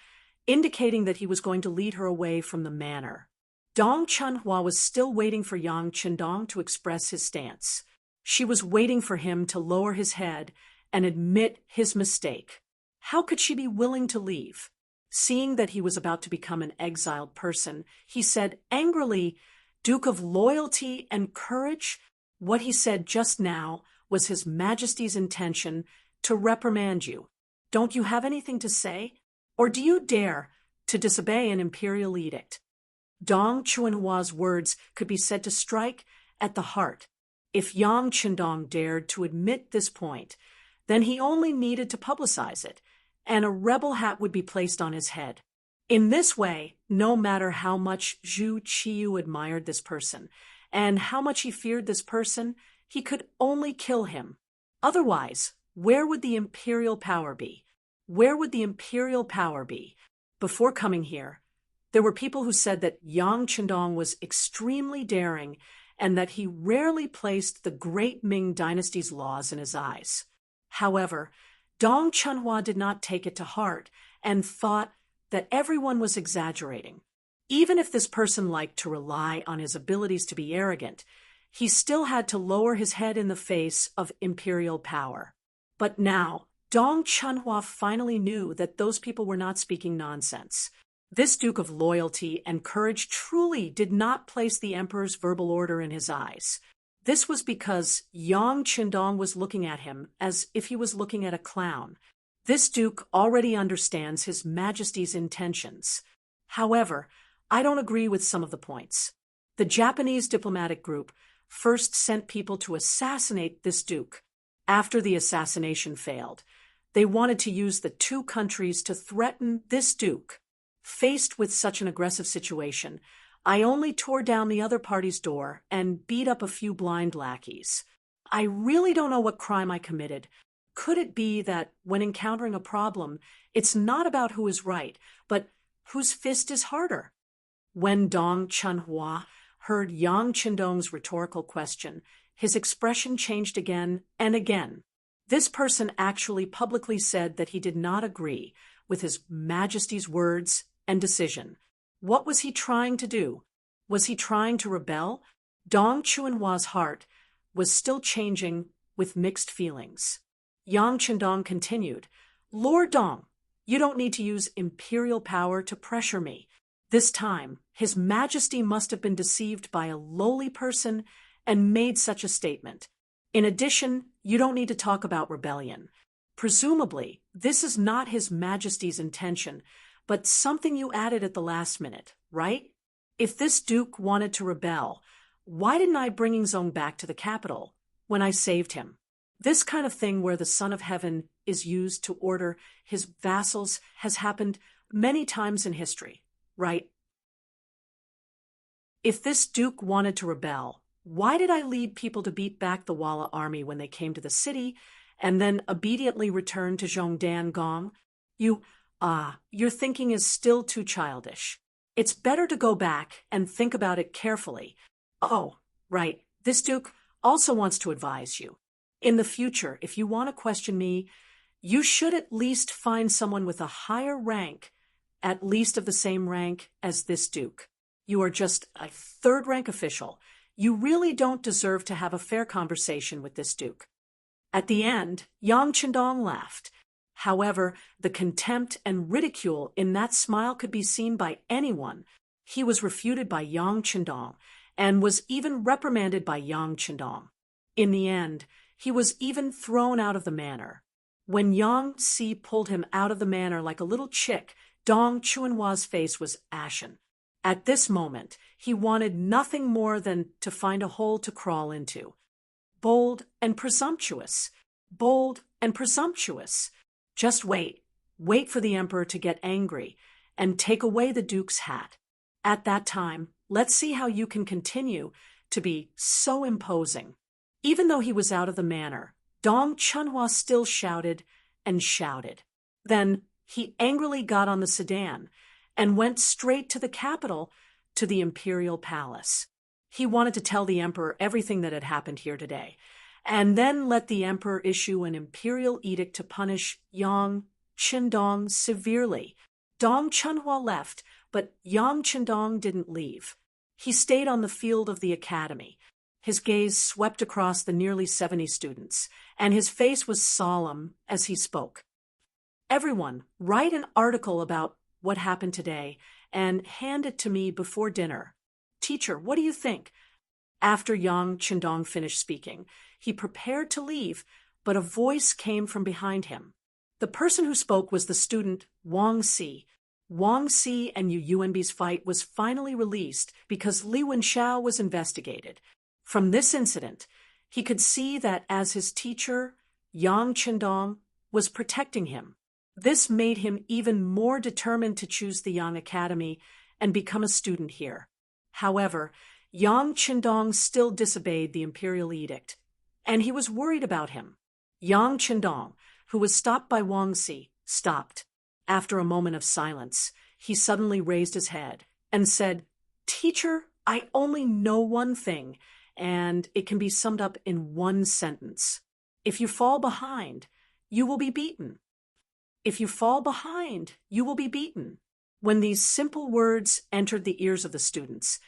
indicating that he was going to lead her away from the manor. Dong Chunhua was still waiting for Yang Qindong to express his stance. She was waiting for him to lower his head and admit his mistake. How could she be willing to leave? Seeing that he was about to become an exiled person, he said angrily, "Duke of loyalty and courage?" What he said just now was His Majesty's intention to reprimand you. Don't you have anything to say? Or do you dare to disobey an imperial edict? Dong Chunhua's words could be said to strike at the heart. If Yang Qindong dared to admit this point, then he only needed to publicize it, and a rebel hat would be placed on his head. In this way, no matter how much Zhu Qiu admired this person, and how much he feared this person, he could only kill him. Otherwise, where would the imperial power be? Where would the imperial power be? Before coming here, there were people who said that Yang Qindong was extremely daring and that he rarely placed the great Ming dynasty's laws in his eyes. However, Dong Chunhua did not take it to heart and thought that everyone was exaggerating. Even if this person liked to rely on his abilities to be arrogant, he still had to lower his head in the face of imperial power. But now, Dong Chunhua finally knew that those people were not speaking nonsense. This Duke of loyalty and courage truly did not place the emperor's verbal order in his eyes. This was because Yang Qindong was looking at him as if he was looking at a clown. This duke already understands His Majesty's intentions. However, I don't agree with some of the points. The Japanese diplomatic group first sent people to assassinate this duke. After the assassination failed, they wanted to use the two countries to threaten this duke. Faced with such an aggressive situation, I only tore down the other party's door and beat up a few blind lackeys. I really don't know what crime I committed. Could it be that when encountering a problem, it's not about who is right, but whose fist is harder? When Dong Chunhua heard Yang Qindong's rhetorical question, his expression changed again and again. This person actually publicly said that he did not agree with His Majesty's words and decision. What was he trying to do? Was he trying to rebel? Dong Chunhua's heart was still changing with mixed feelings. Yang Qindong continued, "Lord Dong, you don't need to use imperial power to pressure me. This time, His Majesty must have been deceived by a lowly person and made such a statement. In addition, you don't need to talk about rebellion. Presumably, this is not His Majesty's intention, but something you added at the last minute, right? If this duke wanted to rebel, why didn't I bring Zong back to the capital when I saved him? This kind of thing where the Son of Heaven is used to order his vassals has happened many times in history, right? If this duke wanted to rebel, why did I lead people to beat back the Walla army when they came to the city and then obediently return to Zhongdan Gong? Your thinking is still too childish. It's better to go back and think about it carefully. Oh, right, this duke also wants to advise you. In the future, if you want to question me, you should at least find someone with a higher rank, at least of the same rank as this duke. You are just a third-rank official. You really don't deserve to have a fair conversation with this duke. At the end, Yang Qindong laughed. However, the contempt and ridicule in that smile could be seen by anyone. He was refuted by Yang Qindong and was even reprimanded by Yang Qindong. In the end, he was even thrown out of the manor. When Yang Si pulled him out of the manor like a little chick, Dong Chuanhua's face was ashen. At this moment, he wanted nothing more than to find a hole to crawl into. Bold and presumptuous. Bold and presumptuous. Just wait. Wait for the emperor to get angry and take away the duke's hat. At that time, let's see how you can continue to be so imposing. Even though he was out of the manor, Dong Chunhua still shouted and shouted. Then he angrily got on the sedan and went straight to the capital, to the imperial palace. He wanted to tell the emperor everything that had happened here today, and then let the emperor issue an imperial edict to punish Yang Qindong severely. Dong Chunhua left, but Yang Qindong didn't leave. He stayed on the field of the academy. His gaze swept across the nearly 70 students, and his face was solemn as he spoke. Everyone, write an article about what happened today and hand it to me before dinner. Teacher, what do you think? After Yang Qindong finished speaking, he prepared to leave, but a voice came from behind him. The person who spoke was the student Wang Si. Wang Si and Yu Yuanbi's fight was finally released because Li Wenxiao was investigated. From this incident, he could see that as his teacher, Yang Qindong was protecting him. This made him even more determined to choose the Yang Academy and become a student here. However, Yang Qindong still disobeyed the imperial edict, and he was worried about him. Yang Qindong, who was stopped by Wang Si, stopped. After a moment of silence, he suddenly raised his head and said, "Teacher, I only know one thing, and it can be summed up in one sentence. If you fall behind, you will be beaten. If you fall behind, you will be beaten." When these simple words entered the ears of the students,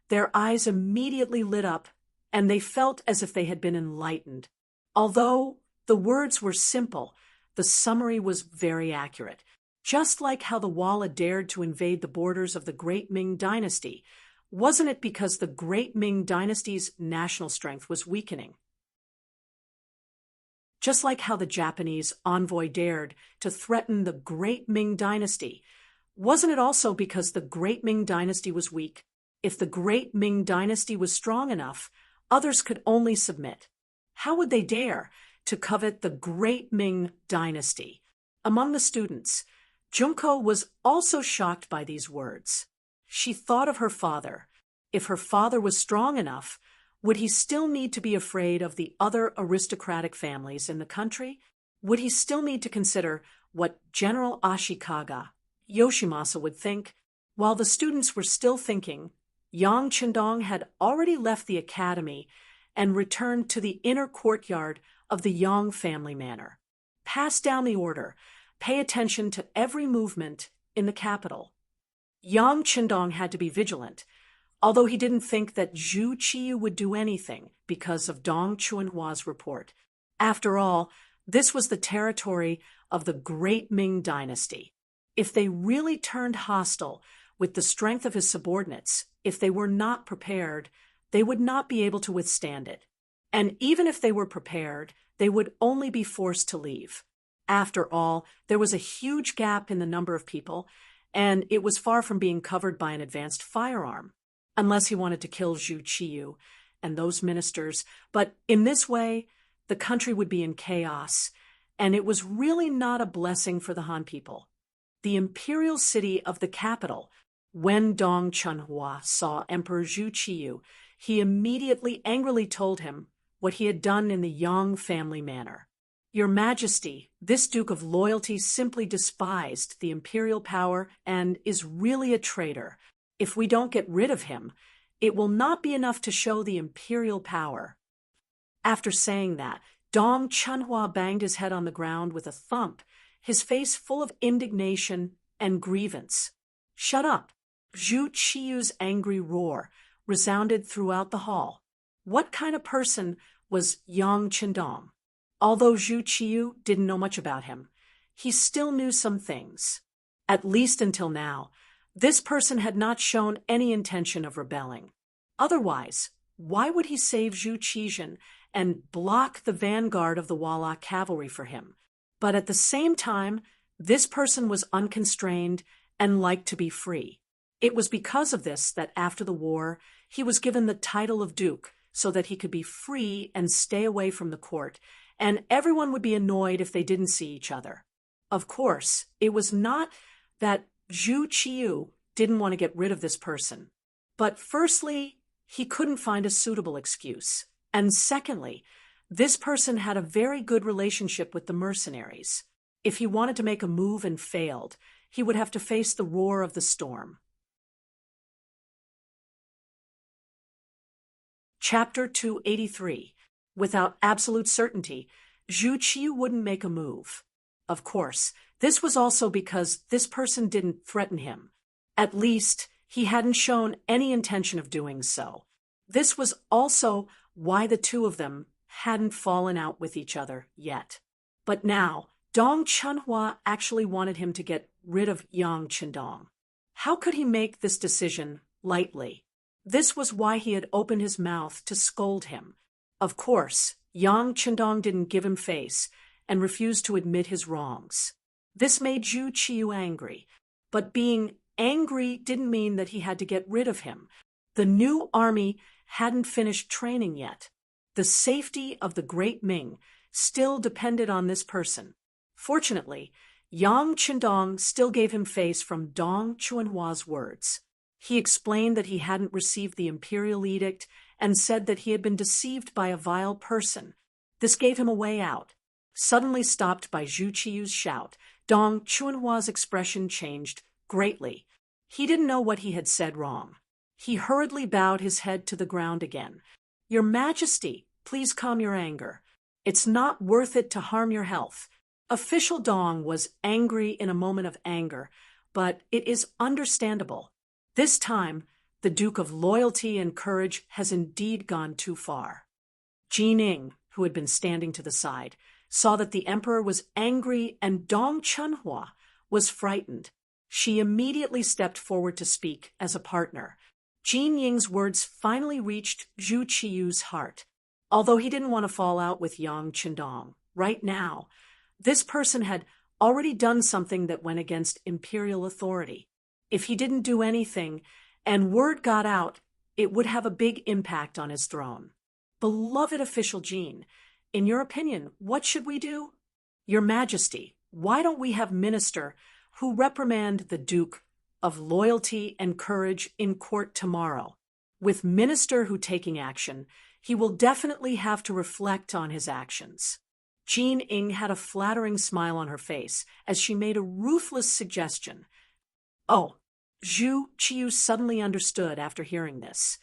their eyes immediately lit up, and they felt as if they had been enlightened. Although the words were simple, the summary was very accurate. Just like how the Walla dared to invade the borders of the Great Ming Dynasty, wasn't it because the Great Ming Dynasty's national strength was weakening? Just like how the Japanese envoy dared to threaten the Great Ming Dynasty, wasn't it also because the Great Ming Dynasty was weak? If the Great Ming Dynasty was strong enough, others could only submit. How would they dare to covet the Great Ming Dynasty? Among the students, Junko was also shocked by these words. She thought of her father. If her father was strong enough, would he still need to be afraid of the other aristocratic families in the country? Would he still need to consider what General Ashikaga, Yoshimasa, would think? While the students were still thinking, Yang Qindong had already left the academy and returned to the inner courtyard of the Yang family manor. Pass down the order. Pay attention to every movement in the capital. Yang Qindong had to be vigilant, although he didn't think that Zhu Qiyu would do anything because of Dong Chuanhua's report. After all, this was the territory of the Great Ming Dynasty. If they really turned hostile with the strength of his subordinates, if they were not prepared, they would not be able to withstand it. And even if they were prepared, they would only be forced to leave. After all, there was a huge gap in the number of people, and it was far from being covered by an advanced firearm, unless he wanted to kill Zhu Qiyu and those ministers. But in this way, the country would be in chaos, and it was really not a blessing for the Han people. The imperial city of the capital, when Dong Chunhua saw Emperor Zhu Qiyu, he immediately angrily told him what he had done in the Yang family manner. Your Majesty, this Duke of Loyalty simply despised the imperial power and is really a traitor. If we don't get rid of him, it will not be enough to show the imperial power. After saying that, Dong Chunhua banged his head on the ground with a thump, his face full of indignation and grievance. Shut up! Zhu Qiyu's angry roar resounded throughout the hall. What kind of person was Yang Qindong? Although Zhu Qiyu didn't know much about him, he still knew some things. At least until now, this person had not shown any intention of rebelling. Otherwise, why would he save Zhu Qijin and block the vanguard of the Walla cavalry for him? But at the same time, this person was unconstrained and liked to be free. It was because of this that after the war, he was given the title of Duke so that he could be free and stay away from the court, and everyone would be annoyed if they didn't see each other. Of course, it was not that Zhu Qiyu didn't want to get rid of this person, but firstly, he couldn't find a suitable excuse, and secondly, this person had a very good relationship with the mercenaries. If he wanted to make a move and failed, he would have to face the roar of the storm. Chapter 283. Without absolute certainty, Zhu Qiyu wouldn't make a move. Of course, this was also because this person didn't threaten him. At least, he hadn't shown any intention of doing so. This was also why the two of them hadn't fallen out with each other yet. But now, Dong Chunhua actually wanted him to get rid of Yang Qindong. How could he make this decision lightly? This was why he had opened his mouth to scold him. Of course, Yang Qindong didn't give him face and refused to admit his wrongs. This made Zhu Qiyu angry, but being angry didn't mean that he had to get rid of him. The new army hadn't finished training yet. The safety of the great Ming still depended on this person. Fortunately, Yang Qindong still gave him face from Dong Chunhua's words. He explained that he hadn't received the imperial edict and said that he had been deceived by a vile person. This gave him a way out. Suddenly stopped by Zhu Qiyu's shout, Dong Chunhua's expression changed greatly. He didn't know what he had said wrong. He hurriedly bowed his head to the ground again. Your Majesty, please calm your anger. It's not worth it to harm your health. Official Dong was angry in a moment of anger, but it is understandable. This time, the Duke of Loyalty and Courage has indeed gone too far. Ming, who had been standing to the side, saw that the emperor was angry and Dong Chunhua was frightened. She immediately stepped forward to speak as a partner. Ying's words finally reached Zhu Qiyu's heart. Although he didn't want to fall out with Yang Qindong, right now, this person had already done something that went against imperial authority. If he didn't do anything, and word got out, it would have a big impact on his throne. Beloved official Jean, in your opinion, what should we do? Your Majesty, why don't we have minister who reprimand the Duke of Loyalty and Courage in court tomorrow? With minister who taking action, he will definitely have to reflect on his actions. Ming had a flattering smile on her face as she made a ruthless suggestion. Oh, Zhu Qiyu suddenly understood after hearing this.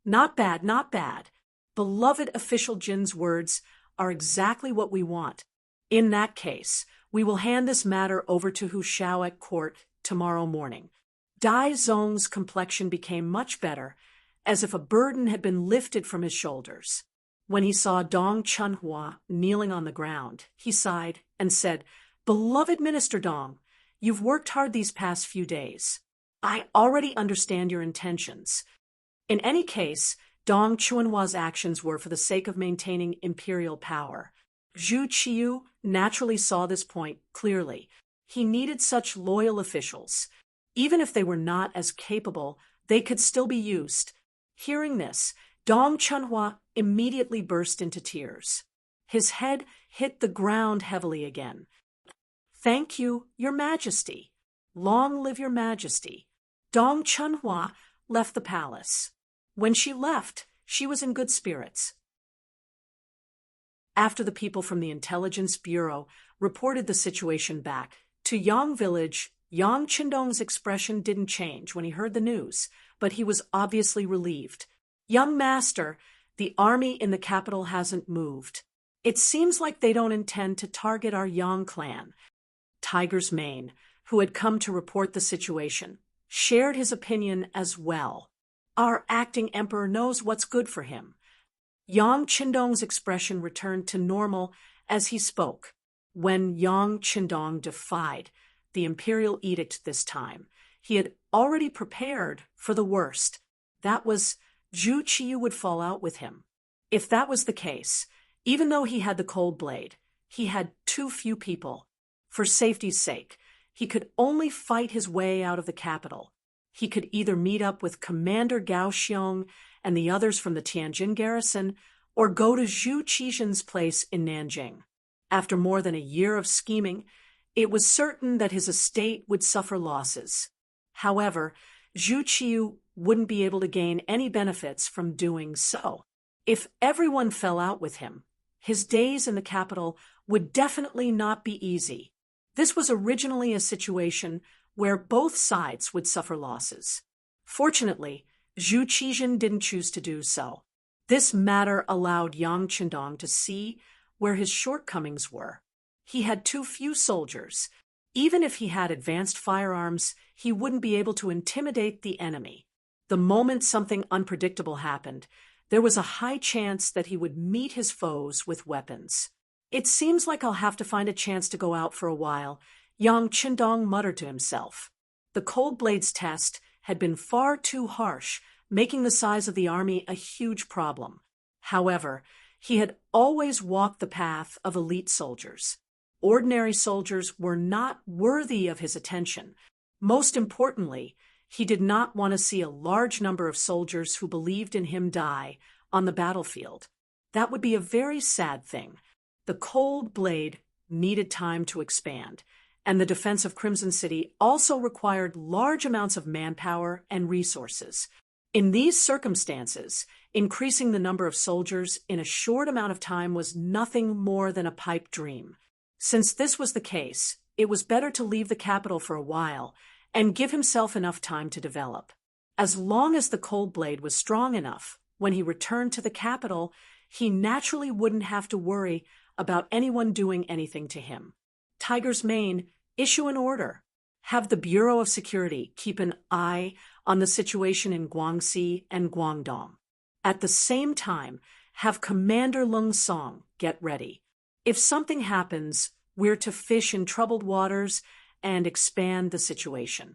Not bad, not bad. Beloved official Jin's words are exactly what we want. In that case, we will hand this matter over to Hu Shao at court tomorrow morning. Dai Zong's complexion became much better, as if a burden had been lifted from his shoulders. When he saw Dong Chunhua kneeling on the ground, he sighed and said, Beloved Minister Dong, you've worked hard these past few days. I already understand your intentions. In any case, Dong Chunhua's actions were for the sake of maintaining imperial power. Zhu Qiyu naturally saw this point clearly. He needed such loyal officials. Even if they were not as capable, they could still be used. Hearing this, Dong Chunhua immediately burst into tears. His head hit the ground heavily again. "Thank you, Your Majesty. Long live Your Majesty." Dong Chunhua left the palace. When she left, she was in good spirits. After the people from the Intelligence Bureau reported the situation back to Yang Village, Yang Qindong's expression didn't change when he heard the news, but he was obviously relieved. "Young master, the army in the capital hasn't moved. It seems like they don't intend to target our Yang clan." Tiger's Mane, who had come to report the situation, shared his opinion as well. "Our acting emperor knows what's good for him." Yang Qindong's expression returned to normal as he spoke. When Yang Qindong defied the imperial edict this time, he had already prepared for the worst. That was, Zhu Qiyu would fall out with him. If that was the case, even though he had the cold blade, he had too few people. For safety's sake, he could only fight his way out of the capital. He could either meet up with Commander Gao Xiong and the others from the Tianjin garrison, or go to Zhu Qixin's place in Nanjing. After more than a year of scheming, it was certain that his estate would suffer losses. However, Zhu Qiyu wouldn't be able to gain any benefits from doing so. If everyone fell out with him, his days in the capital would definitely not be easy. This was originally a situation where both sides would suffer losses. Fortunately, Zhu Qixin didn't choose to do so. This matter allowed Yang Qindong to see where his shortcomings were. He had too few soldiers. Even if he had advanced firearms, he wouldn't be able to intimidate the enemy. The moment something unpredictable happened, there was a high chance that he would meet his foes with weapons. "It seems like I'll have to find a chance to go out for a while," Yang Qindong muttered to himself. The Cold Blades test had been far too harsh, making the size of the army a huge problem. However, he had always walked the path of elite soldiers. Ordinary soldiers were not worthy of his attention. Most importantly, he did not want to see a large number of soldiers who believed in him die on the battlefield. That would be a very sad thing. The Cold Blade needed time to expand, and the defense of Crimson City also required large amounts of manpower and resources. In these circumstances, increasing the number of soldiers in a short amount of time was nothing more than a pipe dream. Since this was the case, it was better to leave the capital for a while and give himself enough time to develop. As long as the Cold Blade was strong enough, when he returned to the capital, he naturally wouldn't have to worry about anyone doing anything to him. Tiger's Mane, issue an order. Have the Bureau of Security keep an eye on the situation in Guangxi and Guangdong. At the same time, have Commander Lung Song get ready. If something happens, we're to fish in troubled waters and expand the situation.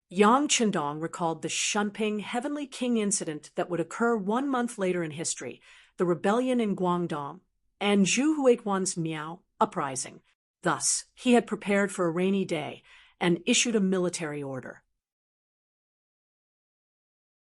Yang Qindong recalled the Shunping Heavenly King incident that would occur 1 month later in history, the rebellion in Guangdong, and Zhu Huiguan's Miao uprising. Thus, he had prepared for a rainy day and issued a military order.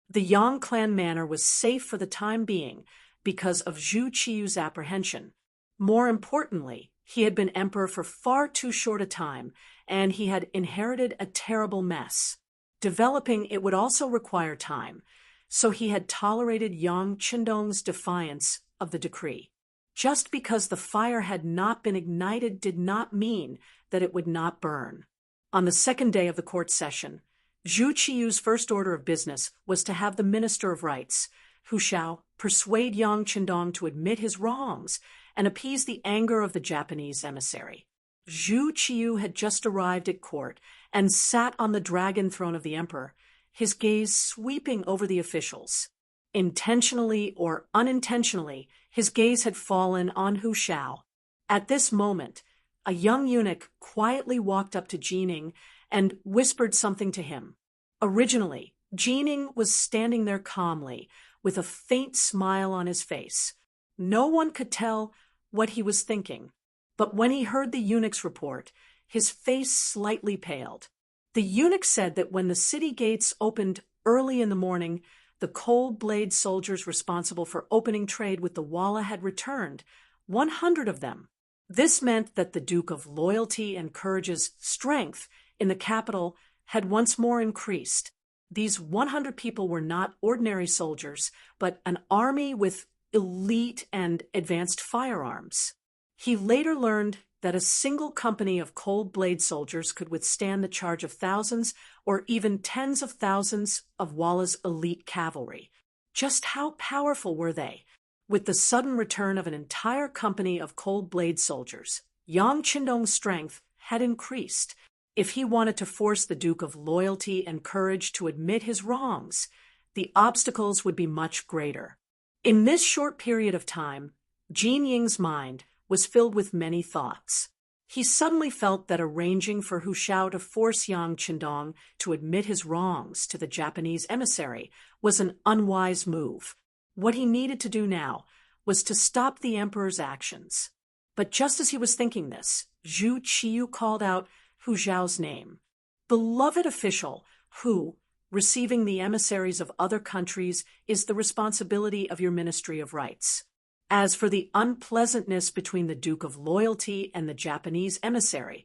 The Yang clan manor was safe for the time being because of Zhu Qiyu's apprehension. More importantly, he had been emperor for far too short a time, and he had inherited a terrible mess. Developing it would also require time, so he had tolerated Yang Qindong's defiance of the decree. Just because the fire had not been ignited did not mean that it would not burn. On the second day of the court session, Zhu Qiyu's first order of business was to have the Minister of Rights, Hu Shao, persuade Yang Qindong to admit his wrongs and appease the anger of the Japanese emissary. Zhu Qiyu had just arrived at court and sat on the dragon throne of the emperor, his gaze sweeping over the officials. Intentionally or unintentionally, his gaze had fallen on Hu Shao. At this moment, a young eunuch quietly walked up to Jining and whispered something to him. Originally, Jining was standing there calmly, with a faint smile on his face. No one could tell what he was thinking, but when he heard the eunuch's report, his face slightly paled. The eunuch said that when the city gates opened early in the morning, the Cold Blade soldiers responsible for opening trade with the Walla had returned, 100 of them. This meant that the Duke of Loyalty and Courage's strength in the capital had once more increased. These 100 people were not ordinary soldiers, but an army with elite and advanced firearms. He later learned that a single company of cold blade soldiers could withstand the charge of thousands or even tens of thousands of Walla's elite cavalry. Just how powerful were they? With the sudden return of an entire company of cold blade soldiers, Yang Qindong's strength had increased. If he wanted to force the Duke of Loyalty and Courage to admit his wrongs, the obstacles would be much greater. In this short period of time, Jin Ying's mind was filled with many thoughts. He suddenly felt that arranging for Hu Xiao to force Yang Qindong to admit his wrongs to the Japanese emissary was an unwise move. What he needed to do now was to stop the emperor's actions. But just as he was thinking this, Zhu Qiyu called out Hu Xiao's name. Beloved official, who, receiving the emissaries of other countries, is the responsibility of your Ministry of Rights. As for the unpleasantness between the Duke of Loyalty and the Japanese emissary,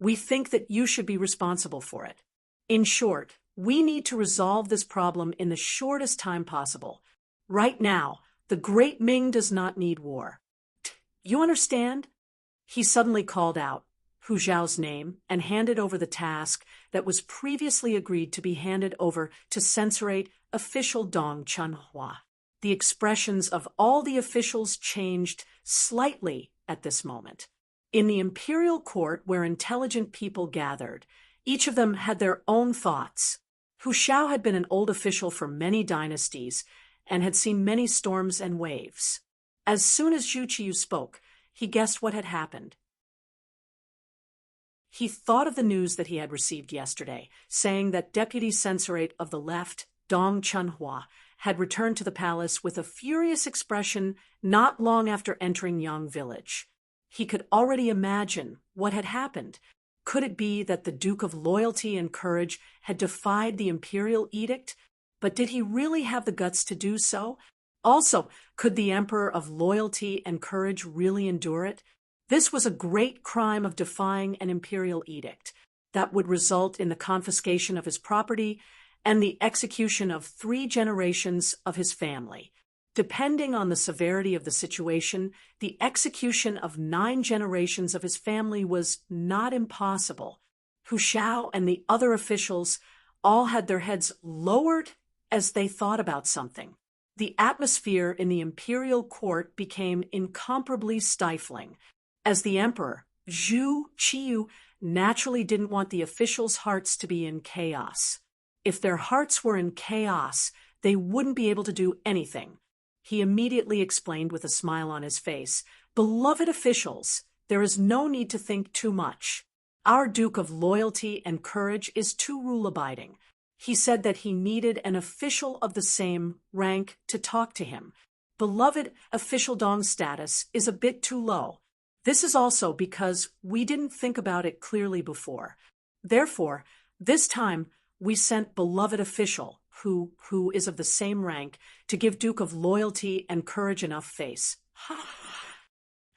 we think that you should be responsible for it. In short, we need to resolve this problem in the shortest time possible. Right now, the great Ming does not need war. You understand? He suddenly called out Hu Xiao's name and handed over the task that was previously agreed to be handed over to censorate official Dong Chunhua. The expressions of all the officials changed slightly at this moment. In the imperial court where intelligent people gathered, each of them had their own thoughts. Hu Xiao had been an old official for many dynasties and had seen many storms and waves. As soon as Zhu Qiyu spoke, he guessed what had happened. He thought of the news that he had received yesterday, saying that Deputy Censorate of the left, Dong Chunhua, had returned to the palace with a furious expression not long after entering Yang village. He could already imagine what had happened. Could it be that the Duke of Loyalty and Courage had defied the imperial edict? But did he really have the guts to do so? Also, could the Emperor of Loyalty and Courage really endure it? This was a great crime of defying an imperial edict that would result in the confiscation of his property and the execution of 3 generations of his family. Depending on the severity of the situation, the execution of 9 generations of his family was not impossible. Hu Xiao and the other officials all had their heads lowered as they thought about something. The atmosphere in the imperial court became incomparably stifling, as the emperor, Zhu Qiyu, naturally didn't want the officials' hearts to be in chaos. If their hearts were in chaos, they wouldn't be able to do anything. He immediately explained with a smile on his face, "Beloved officials, there is no need to think too much. Our Duke of Loyalty and Courage is too rule-abiding. He said that he needed an official of the same rank to talk to him. Beloved official Dong's status is a bit too low. This is also because we didn't think about it clearly before. Therefore, this time we sent beloved official, who is of the same rank, to give Duke of Loyalty and Courage enough face."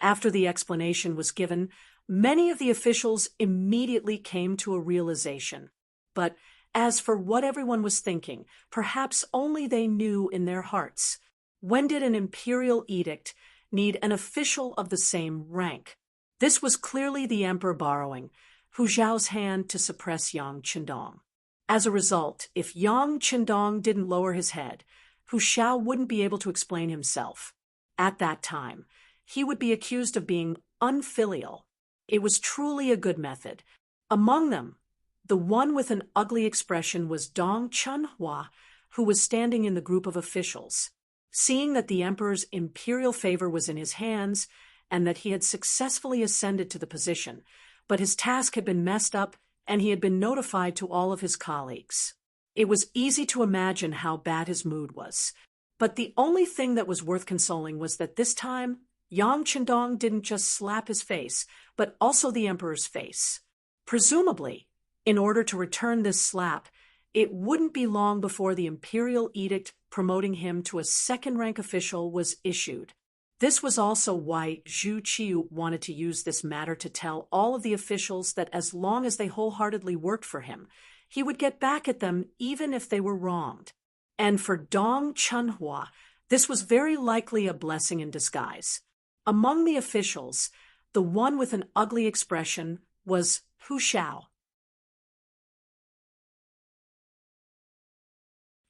After the explanation was given, many of the officials immediately came to a realization. But as for what everyone was thinking, perhaps only they knew in their hearts. When did an imperial edict need an official of the same rank? This was clearly the emperor borrowing Hu Xiao's hand to suppress Yang Qindong. As a result, if Yang Qindong didn't lower his head, Hu Xiao wouldn't be able to explain himself. At that time, he would be accused of being unfilial. It was truly a good method. Among them, the one with an ugly expression was Dong Chunhua, who was standing in the group of officials. Seeing that the emperor's imperial favor was in his hands and that he had successfully ascended to the position, but his task had been messed up and he had been notified to all of his colleagues. It was easy to imagine how bad his mood was. But the only thing that was worth consoling was that this time, Yang Qindong didn't just slap his face, but also the emperor's face. Presumably, in order to return this slap, it wouldn't be long before the imperial edict promoting him to a second-rank official was issued. This was also why Zhu Qiu wanted to use this matter to tell all of the officials that as long as they wholeheartedly worked for him, he would get back at them even if they were wronged. And for Dong Chunhua, this was very likely a blessing in disguise. Among the officials, the one with an ugly expression was Hu Xiao.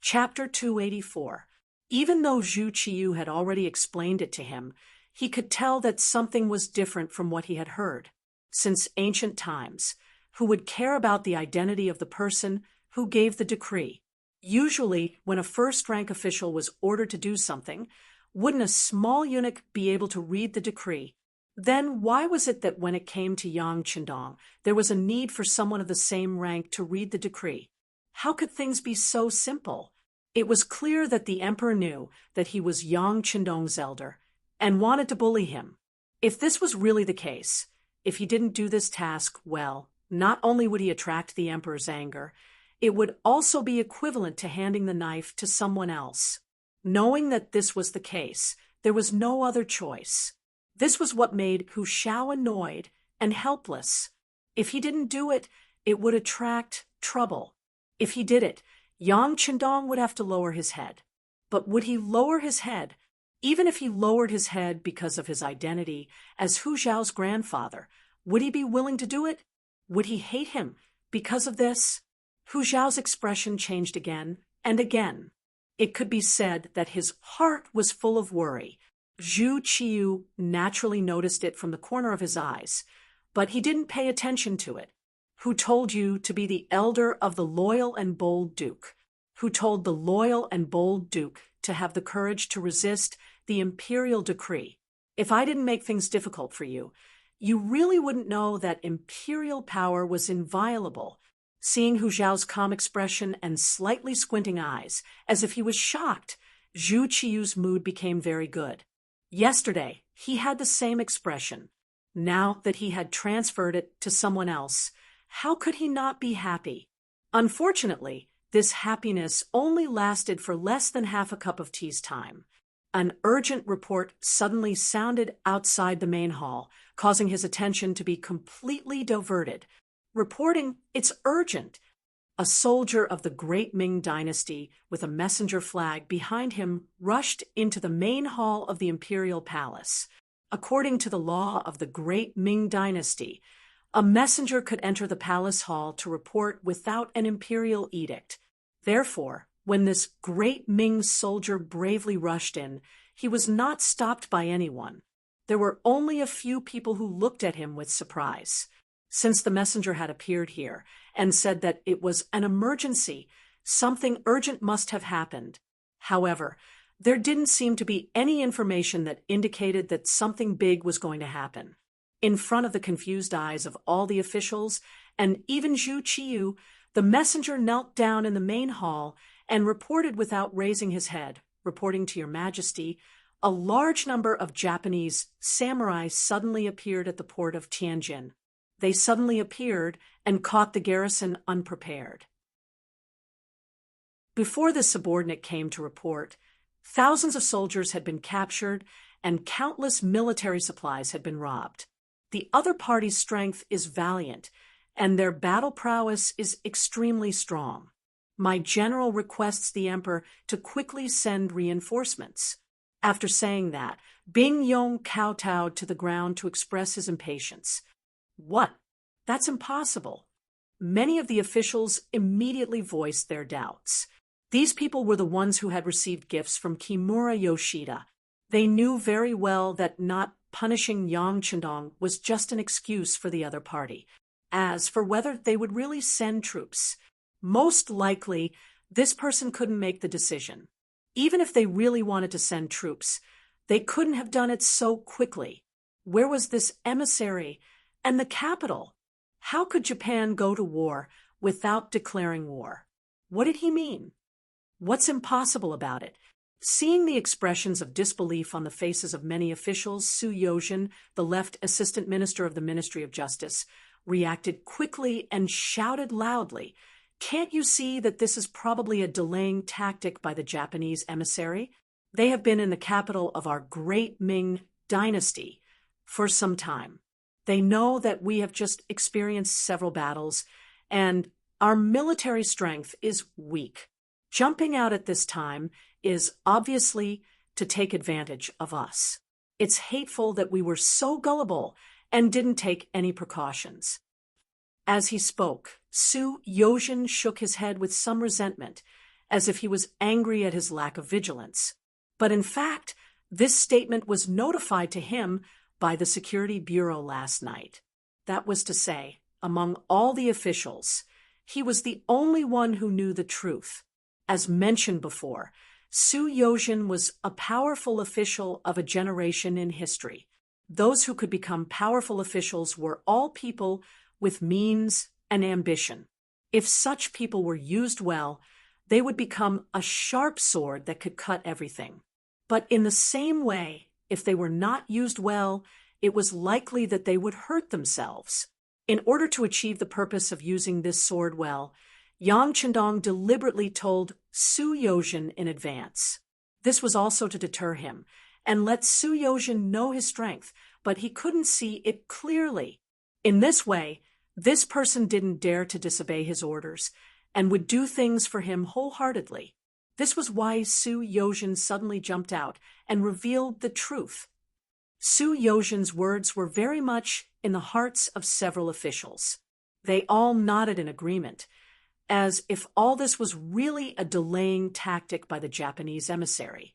Chapter 284. Even though Zhu Qiu had already explained it to him, he could tell that something was different from what he had heard. Since ancient times, who would care about the identity of the person who gave the decree? Usually, when a first-rank official was ordered to do something, wouldn't a small eunuch be able to read the decree? Then why was it that when it came to Yang Qindong, there was a need for someone of the same rank to read the decree? How could things be so simple? It was clear that the emperor knew that he was Yang Qindong's elder and wanted to bully him. If this was really the case, if he didn't do this task well, not only would he attract the emperor's anger, it would also be equivalent to handing the knife to someone else. Knowing that this was the case, there was no other choice. This was what made Hu Xiao annoyed and helpless. If he didn't do it, it would attract trouble. If he did it, Yang Qindong would have to lower his head. But would he lower his head? Even if he lowered his head because of his identity as Hu Xiao's grandfather, would he be willing to do it? Would he hate him because of this? Hu Xiao's expression changed again and again. It could be said that his heart was full of worry. Zhu Qiu naturally noticed it from the corner of his eyes, but he didn't pay attention to it. Who told you to be the elder of the loyal and bold duke? Who told the loyal and bold duke to have the courage to resist the imperial decree? If I didn't make things difficult for you, you really wouldn't know that imperial power was inviolable. Seeing Hu Xiao's calm expression and slightly squinting eyes, as if he was shocked, Zhu Qiu's mood became very good. Yesterday, he had the same expression. Now that he had transferred it to someone else, how could he not be happy? Unfortunately, this happiness only lasted for less than half a cup of tea's time. An urgent report suddenly sounded outside the main hall, causing his attention to be completely diverted. Reporting, "It's urgent." A soldier of the great Ming dynasty with a messenger flag behind him rushed into the main hall of the imperial palace. According to the law of the great Ming dynasty, a messenger could enter the palace hall to report without an imperial edict. Therefore, when this great Ming soldier bravely rushed in, he was not stopped by anyone. There were only a few people who looked at him with surprise. Since the messenger had appeared here and said that it was an emergency, something urgent must have happened. However, there didn't seem to be any information that indicated that something big was going to happen. In front of the confused eyes of all the officials, and even Zhu Qiu, the messenger knelt down in the main hall and reported without raising his head, "Reporting to your majesty, a large number of Japanese samurai suddenly appeared at the port of Tianjin. They suddenly appeared and caught the garrison unprepared." Before the subordinate came to report, thousands of soldiers had been captured and countless military supplies had been robbed. The other party's strength is valiant, and their battle prowess is extremely strong. My general requests the emperor to quickly send reinforcements. After saying that, Bing Yong kowtowed to the ground to express his impatience. What? That's impossible. Many of the officials immediately voiced their doubts. These people were the ones who had received gifts from Kimura Yoshida. They knew very well that not punishing Yang Qindong was just an excuse for the other party. As for whether they would really send troops, most likely this person couldn't make the decision. Even if they really wanted to send troops, they couldn't have done it so quickly. Where was this emissary and the capital? How could Japan go to war without declaring war? What did he mean? What's impossible about it? Seeing the expressions of disbelief on the faces of many officials, Su Yozhen, the left assistant minister of the Ministry of Justice, reacted quickly and shouted loudly, "Can't you see that this is probably a delaying tactic by the Japanese emissary? They have been in the capital of our great Ming dynasty for some time. They know that we have just experienced several battles, and our military strength is weak. Jumping out at this time is obviously to take advantage of us. It's hateful that we were so gullible and didn't take any precautions. As he spoke, Su Yozhen shook his head with some resentment, as if he was angry at his lack of vigilance. But in fact, this statement was notified to him by the Security Bureau last night. That was to say, among all the officials, he was the only one who knew the truth. As mentioned before, Su Yozhen was a powerful official of a generation in history. Those who could become powerful officials were all people with means and ambition. If such people were used well, they would become a sharp sword that could cut everything. But in the same way, if they were not used well, it was likely that they would hurt themselves. In order to achieve the purpose of using this sword well, Yang Chendong deliberately told Su Yozhen in advance. This was also to deter him and let Su Yozhen know his strength, but he couldn't see it clearly. In this way, this person didn't dare to disobey his orders and would do things for him wholeheartedly. This was why Su Yozhen suddenly jumped out and revealed the truth. Su Yozhen's words were very much in the hearts of several officials. They all nodded in agreement, as if all this was really a delaying tactic by the Japanese emissary.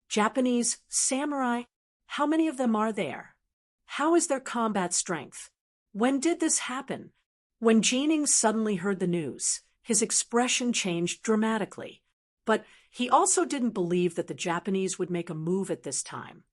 Japanese samurai, how many of them are there? How is their combat strength? When did this happen? When Jining suddenly heard the news, his expression changed dramatically. But he also didn't believe that the Japanese would make a move at this time.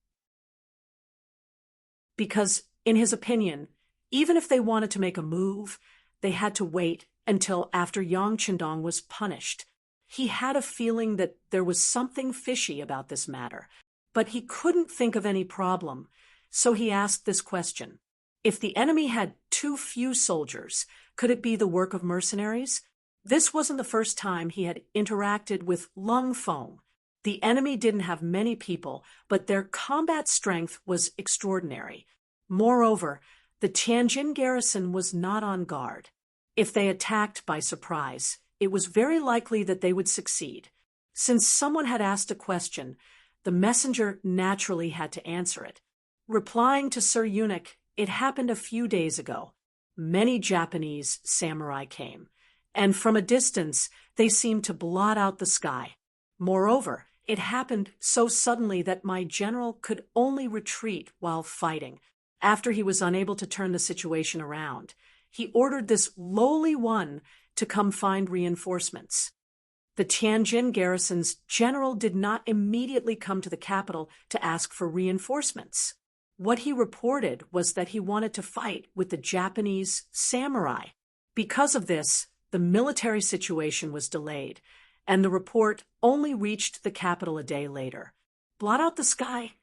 Because, in his opinion, even if they wanted to make a move, they had to wait until after Yang Chendong was punished. He had a feeling that there was something fishy about this matter, but he couldn't think of any problem, so he asked this question. If the enemy had too few soldiers, could it be the work of mercenaries? This wasn't the first time he had interacted with Lung Feng. The enemy didn't have many people, but their combat strength was extraordinary. Moreover, the Tianjin garrison was not on guard. If they attacked by surprise, it was very likely that they would succeed. Since someone had asked a question, the messenger naturally had to answer it. Replying to Sir Eunuch, it happened a few days ago. Many Japanese samurai came, and from a distance they seemed to blot out the sky. Moreover, it happened so suddenly that my general could only retreat while fighting. After he was unable to turn the situation around, he ordered this lowly one to come find reinforcements. The Tianjin garrison's general did not immediately come to the capital to ask for reinforcements. What he reported was that he wanted to fight with the Japanese samurai. Because of this, the military situation was delayed, and the report only reached the capital a day later. Blot out the sky?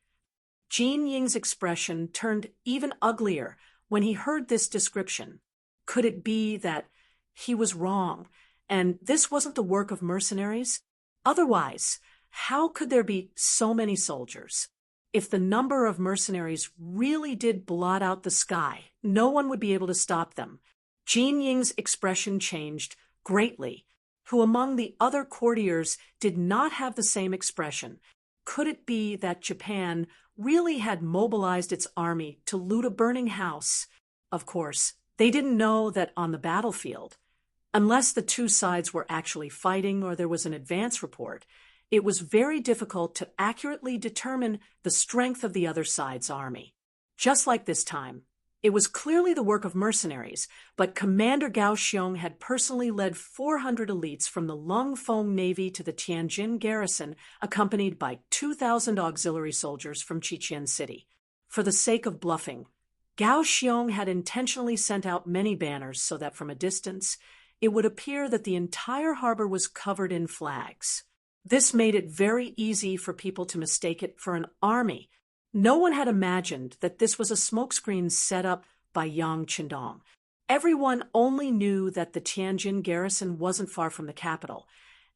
Jin Ying's expression turned even uglier when he heard this description. Could it be that he was wrong, and this wasn't the work of mercenaries? Otherwise, how could there be so many soldiers? If the number of mercenaries really did blot out the sky, no one would be able to stop them. Jin Ying's expression changed greatly. Who among the other courtiers did not have the same expression? Could it be that Japan really had mobilized its army to loot a burning house? Of course, they didn't know that on the battlefield, unless the two sides were actually fighting or there was an advance report, it was very difficult to accurately determine the strength of the other side's army. Just like this time, it was clearly the work of mercenaries, but Commander Gao Xiong had personally led 400 elites from the Lung Feng Navy to the Tianjin garrison, accompanied by 2,000 auxiliary soldiers from Chichen City. For the sake of bluffing, Gao Xiong had intentionally sent out many banners so that from a distance, it would appear that the entire harbor was covered in flags. This made it very easy for people to mistake it for an army. No one had imagined that this was a smokescreen set up by Yang Chendong. Everyone only knew that the Tianjin garrison wasn't far from the capital,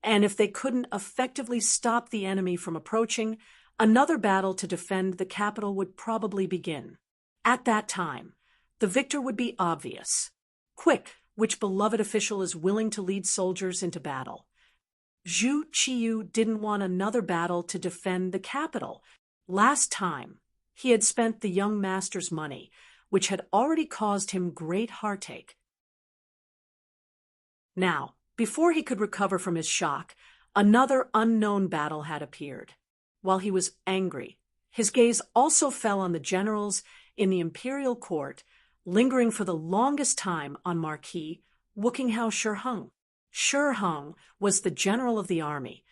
and if they couldn't effectively stop the enemy from approaching, another battle to defend the capital would probably begin. At that time, the victor would be obvious. Quick, which beloved official is willing to lead soldiers into battle? Zhu Qiyu didn't want another battle to defend the capital. Last time, he had spent the young master's money, which had already caused him great heartache. Now, before he could recover from his shock, another unknown battle had appeared. While he was angry, his gaze also fell on the generals in the imperial court, lingering for the longest time on Marquis Wukinghow Shiheng. Shiheng was the general of the army,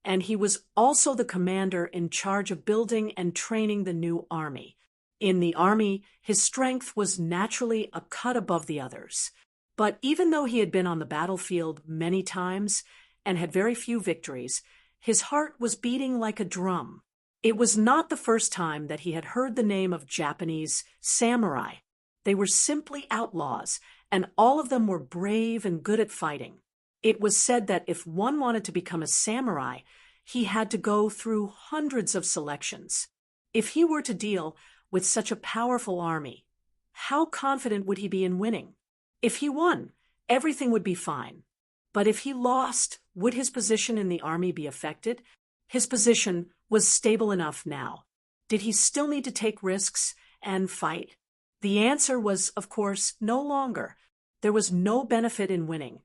and he was also the commander in charge of building and training the new army. In the army, his strength was naturally a cut above the others. But even though he had been on the battlefield many times and had very few victories, his heart was beating like a drum. It was not the first time that he had heard the name of Japanese samurai. They were simply outlaws, and all of them were brave and good at fighting. It was said that if one wanted to become a samurai, he had to go through hundreds of selections. If he were to deal with such a powerful army, how confident would he be in winning? If he won, everything would be fine. But if he lost, would his position in the army be affected? His position was stable enough now. Did he still need to take risks and fight? The answer was, of course, no longer. There was no benefit in winning,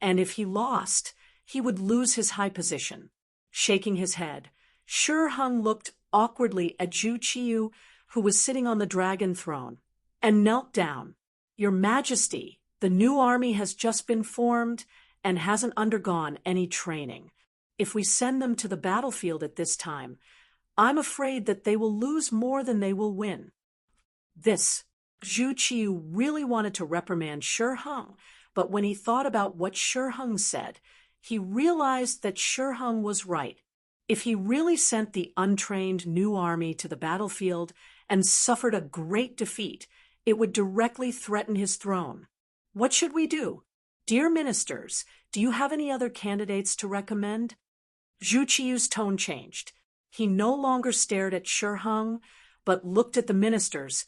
and if he lost, he would lose his high position. Shaking his head, Shiheng looked awkwardly at Zhu Qiyu, who was sitting on the dragon throne, and knelt down. "Your Majesty, the new army has just been formed and hasn't undergone any training. If we send them to the battlefield at this time, I'm afraid that they will lose more than they will win." Zhu Qiyu really wanted to reprimand Shiheng, but when he thought about what Shiheng said, he realized that Shiheng was right. If he really sent the untrained new army to the battlefield and suffered a great defeat, it would directly threaten his throne. What should we do? Dear ministers, do you have any other candidates to recommend? Zhu Qiyu's tone changed. He no longer stared at Shiheng, but looked at the ministers,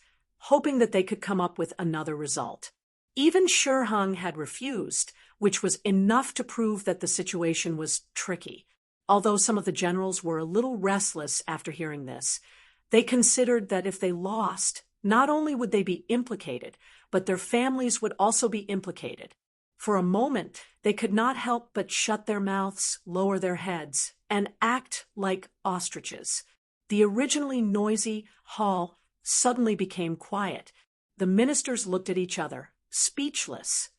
hoping that they could come up with another result. Even Shiheng had refused, which was enough to prove that the situation was tricky. Although some of the generals were a little restless after hearing this, they considered that if they lost, not only would they be implicated, but their families would also be implicated. For a moment, they could not help but shut their mouths, lower their heads, and act like ostriches. The originally noisy hall suddenly became quiet. The ministers looked at each other, speechless.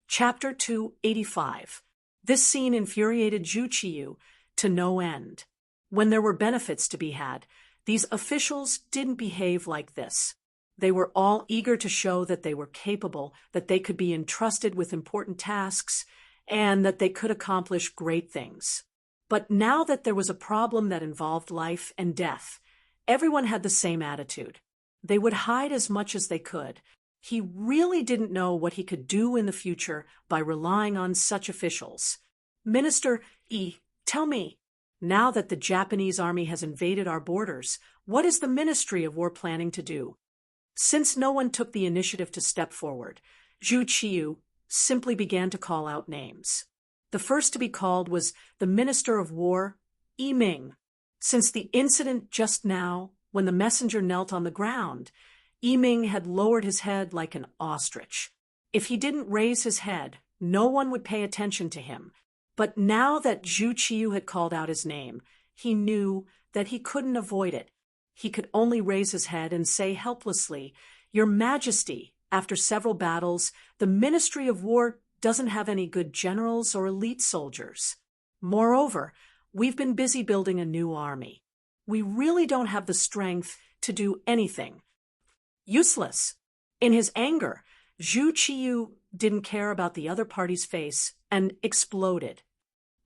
Chapter 285. This scene infuriated Zhu Qiyu to no end. When there were benefits to be had, these officials didn't behave like this. They were all eager to show that they were capable, that they could be entrusted with important tasks, and that they could accomplish great things. But now that there was a problem that involved life and death, everyone had the same attitude. They would hide as much as they could. He really didn't know what he could do in the future by relying on such officials. Minister Yi, tell me, now that the Japanese army has invaded our borders, what is the Ministry of War planning to do? Since no one took the initiative to step forward, Zhu Qiyu simply began to call out names. The first to be called was the Minister of War, Ming. Since the incident just now, when the messenger knelt on the ground, Ming had lowered his head like an ostrich. If he didn't raise his head, no one would pay attention to him. But now that Zhu Qiyu had called out his name, he knew that he couldn't avoid it. He could only raise his head and say helplessly, "Your Majesty, after several battles, the Ministry of War doesn't have any good generals or elite soldiers. Moreover, we've been busy building a new army. We really don't have the strength to do anything." Useless. In his anger, Zhu Qiyu didn't care about the other party's face and exploded.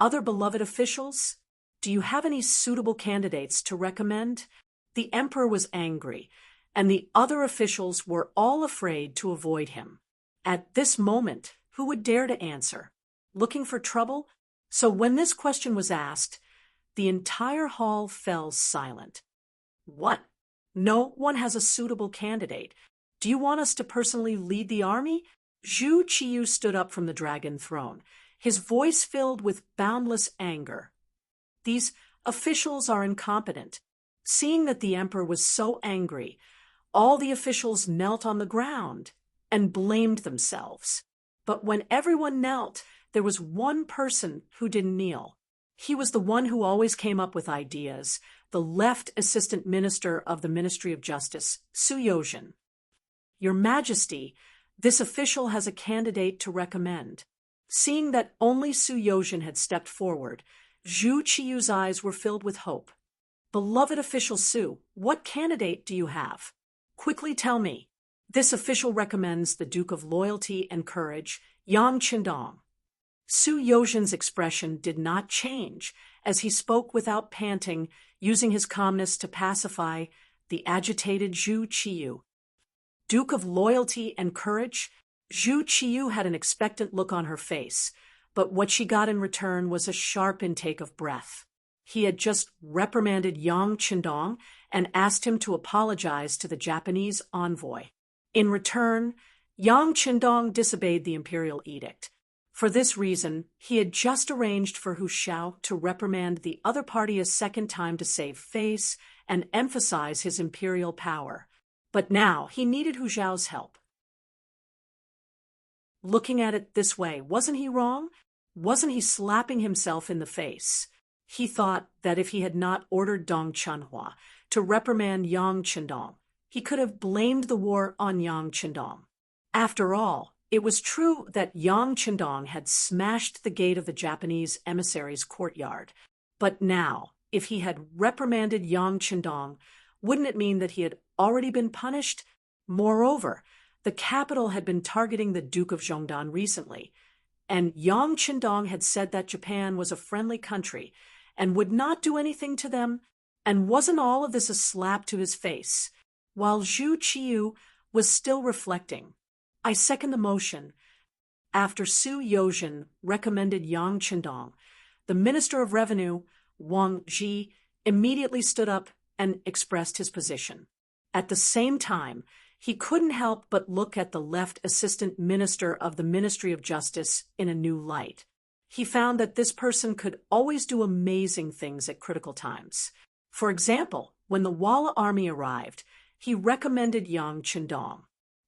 "Other beloved officials? Do you have any suitable candidates to recommend?" The emperor was angry, and the other officials were all afraid to avoid him. At this moment, Who would dare to answer? Looking for trouble? So when this question was asked, the entire hall fell silent. What? No one has a suitable candidate. Do you want us to personally lead the army? Zhu Qiyu stood up from the dragon throne, his voice filled with boundless anger. These officials are incompetent. Seeing that the emperor was so angry, all the officials knelt on the ground and blamed themselves. But when everyone knelt, there was one person who didn't kneel. He was the one who always came up with ideas, the left assistant minister of the Ministry of Justice, Su Yozhen. Your Majesty, this official has a candidate to recommend. Seeing that only Su Yozhen had stepped forward, Zhu Qiyu's eyes were filled with hope. Beloved official Su, what candidate do you have? Quickly tell me. This official recommends the Duke of Loyalty and Courage, Yang Qindong. Su Yozhen's expression did not change as he spoke without panting, using his calmness to pacify the agitated Zhu Qiyu. Duke of Loyalty and Courage? Zhu Qiyu had an expectant look on her face, but what she got in return was a sharp intake of breath. He had just reprimanded Yang Qindong and asked him to apologize to the Japanese envoy. In return, Yang Qindong disobeyed the imperial edict. For this reason, he had just arranged for Hu Xiao to reprimand the other party a second time to save face and emphasize his imperial power. But now he needed Hu Xiao's help. Looking at it this way, wasn't he wrong? Wasn't he slapping himself in the face? He thought that if he had not ordered Dong Chunhua to reprimand Yang Qindong, he could have blamed the war on Yang Qindong. After all, it was true that Yang Qindong had smashed the gate of the Japanese emissary's courtyard. But now, if he had reprimanded Yang Qindong, wouldn't it mean that he had already been punished? Moreover, the capital had been targeting the Duke of Zhongdan recently, and Yang Qindong had said that Japan was a friendly country and would not do anything to them, and wasn't all of this a slap to his face? While Zhu Qiyu was still reflecting, I second the motion. After Su Yozhen recommended Yang Qindong, the Minister of Revenue, Wang Ji, immediately stood up and expressed his position. At the same time, he couldn't help but look at the left assistant minister of the Ministry of Justice in a new light. He found that this person could always do amazing things at critical times. For example, when the Walla army arrived, he recommended Yang Qindong.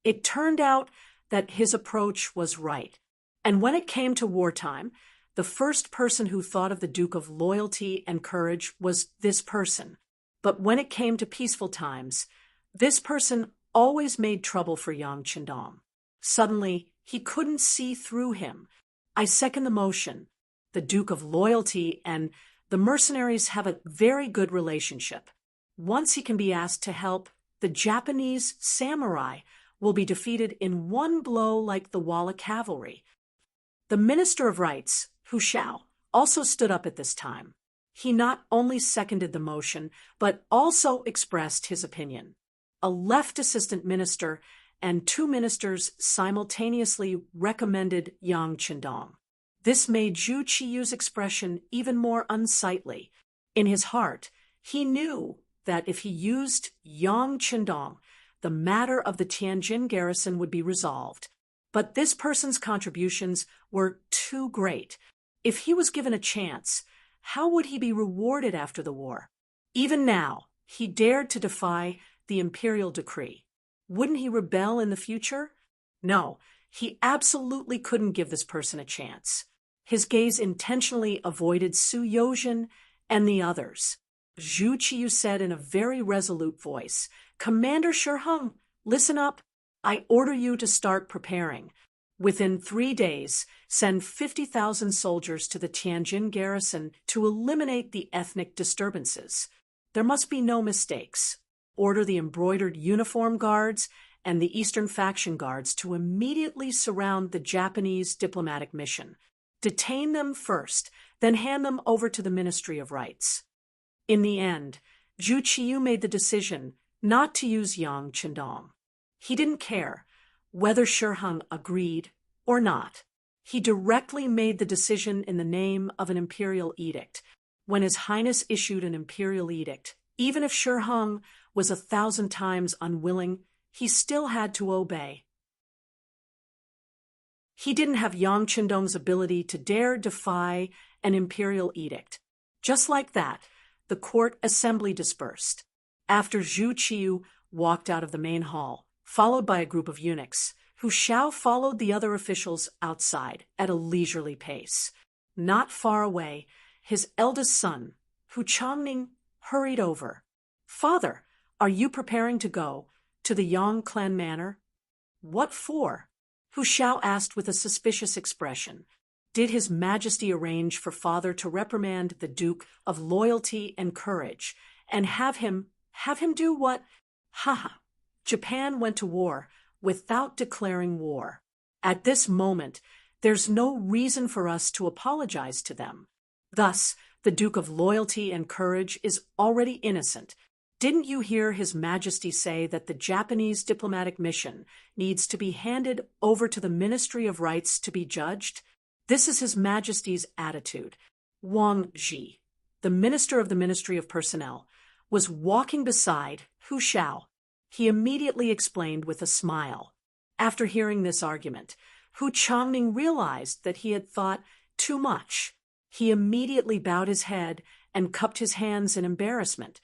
It turned out that his approach was right. And when it came to wartime, the first person who thought of the Duke of Loyalty and Courage was this person. But when it came to peaceful times, this person always made trouble for Yang Qindong. Suddenly, he couldn't see through him. I second the motion. The Duke of Loyalty and the mercenaries have a very good relationship. Once he can be asked to help, the Japanese samurai will be defeated in one blow like the Walla cavalry. The Minister of Rights, Hu Xiao, also stood up at this time. He not only seconded the motion, but also expressed his opinion. A left assistant minister and two ministers simultaneously recommended Yang Qindong. This made Zhu Qiyu's expression even more unsightly. In his heart, he knew that if he used Yang Qindong, the matter of the Tianjin garrison would be resolved. But this person's contributions were too great. If he was given a chance, how would he be rewarded after the war? Even now, he dared to defy the imperial decree. Wouldn't he rebel in the future? No, he absolutely couldn't give this person a chance. His gaze intentionally avoided Su Yozhen and the others. Zhu Qiyu said in a very resolute voice, "Commander Shiheng, listen up. I order you to start preparing. Within 3 days, send 50,000 soldiers to the Tianjin garrison to eliminate the ethnic disturbances. There must be no mistakes. Order the embroidered uniform guards and the Eastern faction guards to immediately surround the Japanese diplomatic mission. Detain them first, then hand them over to the Ministry of Rights." In the end, Zhu Qiyu made the decision not to use Yang Qindong. He didn't care whether Shiheng agreed or not. He directly made the decision in the name of an imperial edict. When His Highness issued an imperial edict, even if Shi Hung was 1,000 times unwilling, he still had to obey. He didn't have Yang Qindong's ability to dare defy an imperial edict. Just like that, the court assembly dispersed. After Zhu Qiu walked out of the main hall, followed by a group of eunuchs, Hu Xiao followed the other officials outside at a leisurely pace. Not far away, his eldest son, Hu Changning, hurried over. "Father, are you preparing to go to the Yang clan manor?" "What for?" Hu Xiao asked with a suspicious expression. Did His Majesty arrange for father to reprimand the Duke of Loyalty and Courage and have him do what? Haha. Japan went to war without declaring war. At this moment, there's no reason for us to apologize to them. Thus, the Duke of Loyalty and Courage is already innocent. Didn't you hear His Majesty say that the Japanese diplomatic mission needs to be handed over to the Ministry of Rights to be judged? This is His Majesty's attitude. Wang Ji, the Minister of the Ministry of Personnel, was walking beside Hu Xiao. He immediately explained with a smile. After hearing this argument, Hu Changning realized that he had thought too much. He immediately bowed his head and cupped his hands in embarrassment.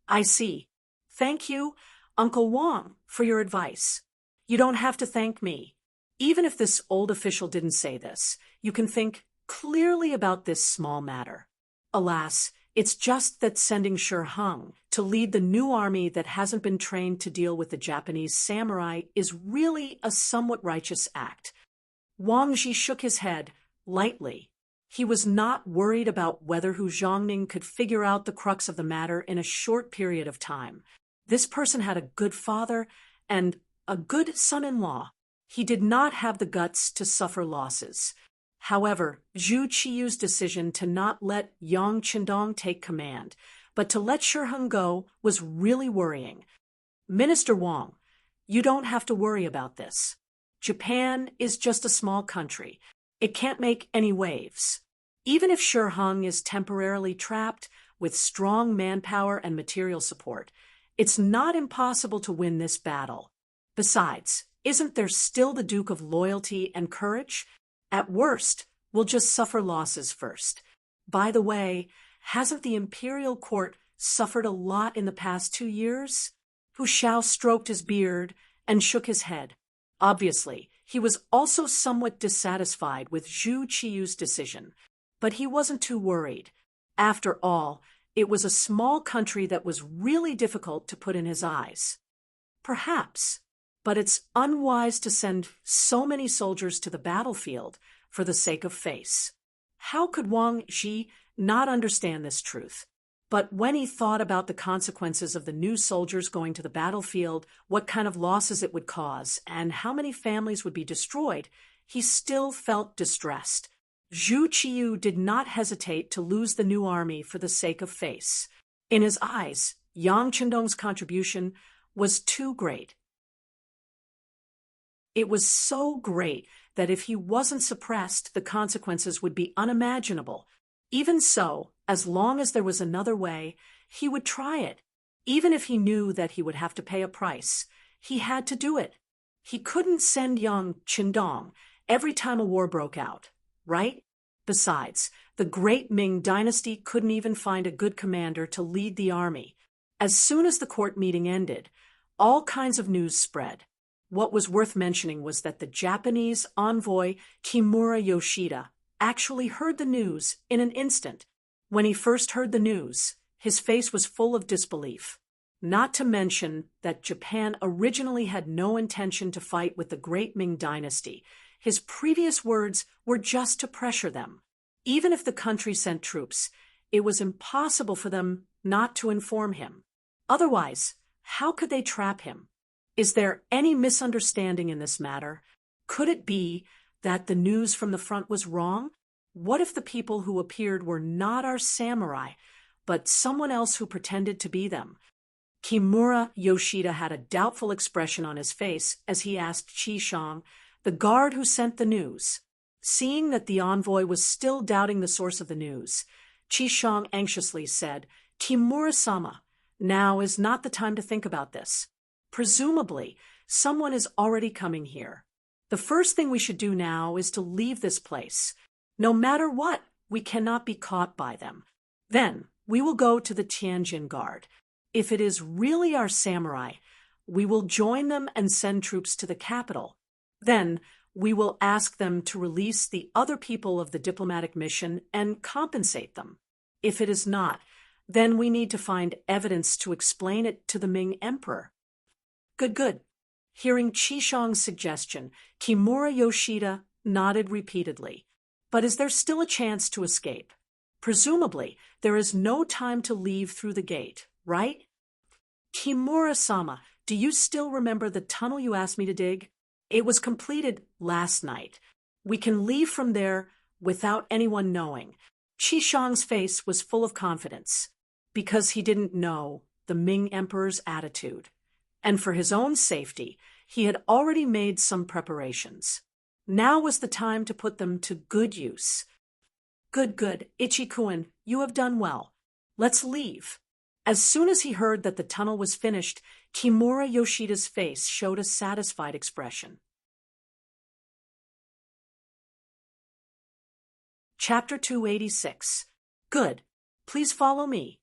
"I see. Thank you, Uncle Wang, for your advice. You don't have to thank me. Even if this old official didn't say this, you can think clearly about this small matter. Alas, it's just that sending Shi Hung to lead the new army that hasn't been trained to deal with the Japanese samurai is really a somewhat righteous act." Wang Ji shook his head lightly. He was not worried about whether Hu Zhongning could figure out the crux of the matter in a short period of time. This person had a good father and a good son-in-law. He did not have the guts to suffer losses. However, Zhu Qiu's decision to not let Yang Qindong take command, but to let Shi Hung go, was really worrying. "Minister Wang, you don't have to worry about this. Japan is just a small country. It can't make any waves. Even if Shi Hung is temporarily trapped with strong manpower and material support, it's not impossible to win this battle. Besides, isn't there still the Duke of Loyalty and Courage? At worst, we'll just suffer losses first. By the way, hasn't the imperial court suffered a lot in the past 2 years?" Hu Xiao stroked his beard and shook his head. Obviously, he was also somewhat dissatisfied with Zhu Qiu's decision, but he wasn't too worried. After all, it was a small country that was really difficult to put in his eyes. Perhaps, but it's unwise to send so many soldiers to the battlefield for the sake of face. How could Wang Ji not understand this truth? But when he thought about the consequences of the new soldiers going to the battlefield, what kind of losses it would cause, and how many families would be destroyed, he still felt distressed. Zhu Qiu did not hesitate to lose the new army for the sake of face. In his eyes, Yang Qindong's contribution was too great. It was so great that if he wasn't suppressed, the consequences would be unimaginable. Even so, as long as there was another way, he would try it. Even if he knew that he would have to pay a price, he had to do it. He couldn't send Yang Qindong every time a war broke out, right? Besides, the great Ming dynasty couldn't even find a good commander to lead the army. As soon as the court meeting ended, all kinds of news spread. What was worth mentioning was that the Japanese envoy Kimura Yoshida actually heard the news in an instant. When he first heard the news, his face was full of disbelief. Not to mention that Japan originally had no intention to fight with the great Ming dynasty. His previous words were just to pressure them. Even if the country sent troops, it was impossible for them not to inform him. Otherwise, how could they trap him? Is there any misunderstanding in this matter? Could it be that the news from the front was wrong? What if the people who appeared were not our samurai, but someone else who pretended to be them? Kimura Yoshida had a doubtful expression on his face as he asked Qi Shang, the guard who sent the news. Seeing that the envoy was still doubting the source of the news, Qishang anxiously said, "Timura-sama, now is not the time to think about this. Presumably, someone is already coming here. The first thing we should do now is to leave this place. No matter what, we cannot be caught by them. Then, we will go to the Tianjin Guard. If it is really our samurai, we will join them and send troops to the capital. Then, we will ask them to release the other people of the diplomatic mission and compensate them. If it is not, then we need to find evidence to explain it to the Ming Emperor." Good. Hearing Qishang's suggestion, Kimura Yoshida nodded repeatedly. But is there still a chance to escape? Presumably, there is no time to leave through the gate, right? "Kimura-sama, do you still remember the tunnel you asked me to dig? It was completed last night. We can leave from there without anyone knowing." Qishang's face was full of confidence, because he didn't know the Ming Emperor's attitude. And for his own safety, he had already made some preparations. Now was the time to put them to good use. Good. Ichikuin, you have done well. Let's leave." As soon as he heard that the tunnel was finished, Kimura Yoshida's face showed a satisfied expression. Chapter 286. Good. Please follow me.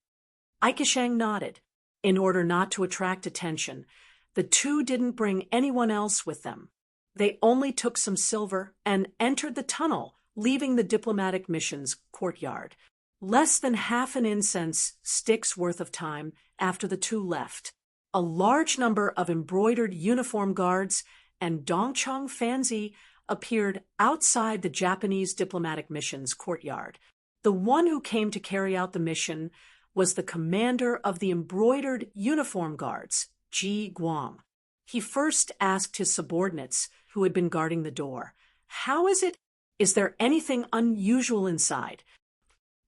Aikishang nodded. In order not to attract attention, the two didn't bring anyone else with them. They only took some silver and entered the tunnel, leaving the diplomatic mission's courtyard. Less than half an incense stick's worth of time after the two left. A large number of embroidered uniform guards and Dongchong Fanzi appeared outside the Japanese diplomatic mission's courtyard. The one who came to carry out the mission was the commander of the embroidered uniform guards, Ji Guang. He first asked his subordinates, who had been guarding the door, "How is it? Is there anything unusual inside?"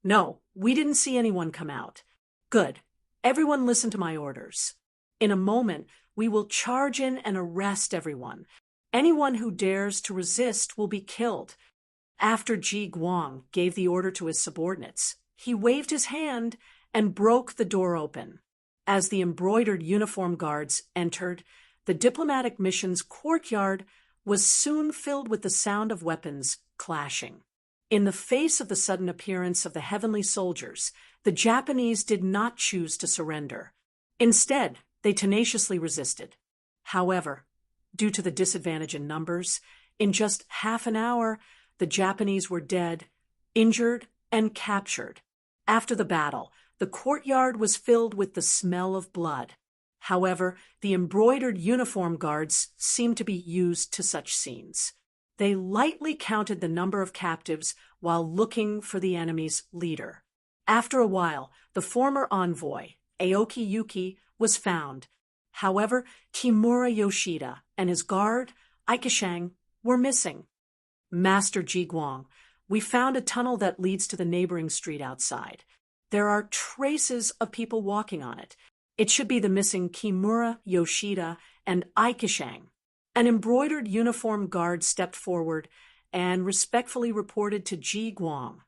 "No, we didn't see anyone come out." "Good. Everyone listen to my orders. In a moment, we will charge in and arrest everyone. Anyone who dares to resist will be killed." After Ji Guang gave the order to his subordinates, he waved his hand and broke the door open. As the embroidered uniform guards entered, the diplomatic mission's courtyard was soon filled with the sound of weapons clashing. In the face of the sudden appearance of the heavenly soldiers, the Japanese did not choose to surrender. Instead, they tenaciously resisted. However, due to the disadvantage in numbers, in just half an hour, the Japanese were dead, injured, and captured. After the battle, the courtyard was filled with the smell of blood. However, the embroidered uniform guards seemed to be used to such scenes. They lightly counted the number of captives while looking for the enemy's leader. After a while, the former envoy, Aoki Yuki, was found. However, Kimura Yoshida and his guard, Aikishang, were missing. "Master Ji Guang, we found a tunnel that leads to the neighboring street outside. There are traces of people walking on it. It should be the missing Kimura Yoshida and Aikishang." An embroidered uniform guard stepped forward and respectfully reported to Ji Guang.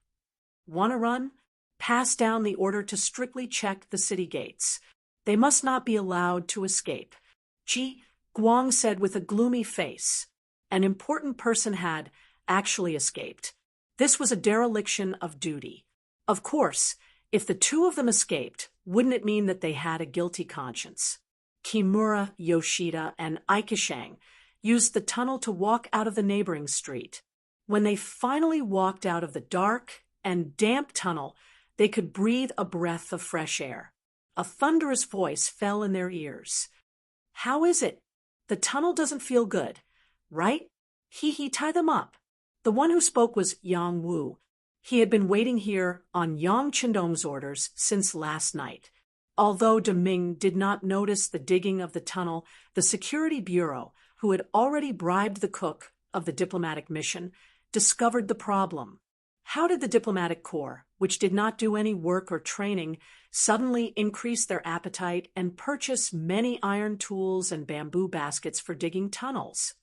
"Want to run? Pass down the order to strictly check the city gates. They must not be allowed to escape." Ji Guang said with a gloomy face. An important person had actually escaped. This was a dereliction of duty. Of course, if the two of them escaped, wouldn't it mean that they had a guilty conscience? Kimura Yoshida and Aikishang used the tunnel to walk out of the neighboring street. When they finally walked out of the dark and damp tunnel, they could breathe a breath of fresh air. A thunderous voice fell in their ears. "How is it? The tunnel doesn't feel good, right? Tie them up." The one who spoke was Yang Wu. He had been waiting here on Yang Qingdong's orders since last night. Although De Ming did not notice the digging of the tunnel, the Security Bureau, who had already bribed the cook of the diplomatic mission, discovered the problem. How did the diplomatic corps, which did not do any work or training, suddenly increase their appetite and purchase many iron tools and bamboo baskets for digging tunnels?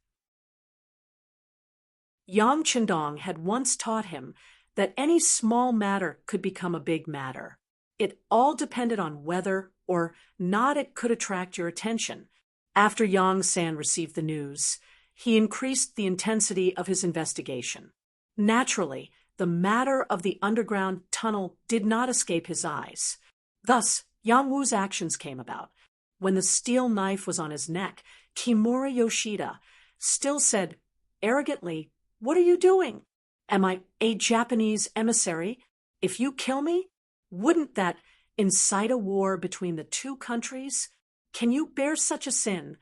Yang Chendong had once taught him that any small matter could become a big matter. It all depended on whether or not it could attract your attention. After Yang San received the news, he increased the intensity of his investigation. Naturally, the matter of the underground tunnel did not escape his eyes. Thus, Yang Wu's actions came about. When the steel knife was on his neck, Kimura Yoshida still said arrogantly, "What are you doing? Am I a Japanese emissary? If you kill me, wouldn't that incite a war between the two countries? Can you bear such a sin?"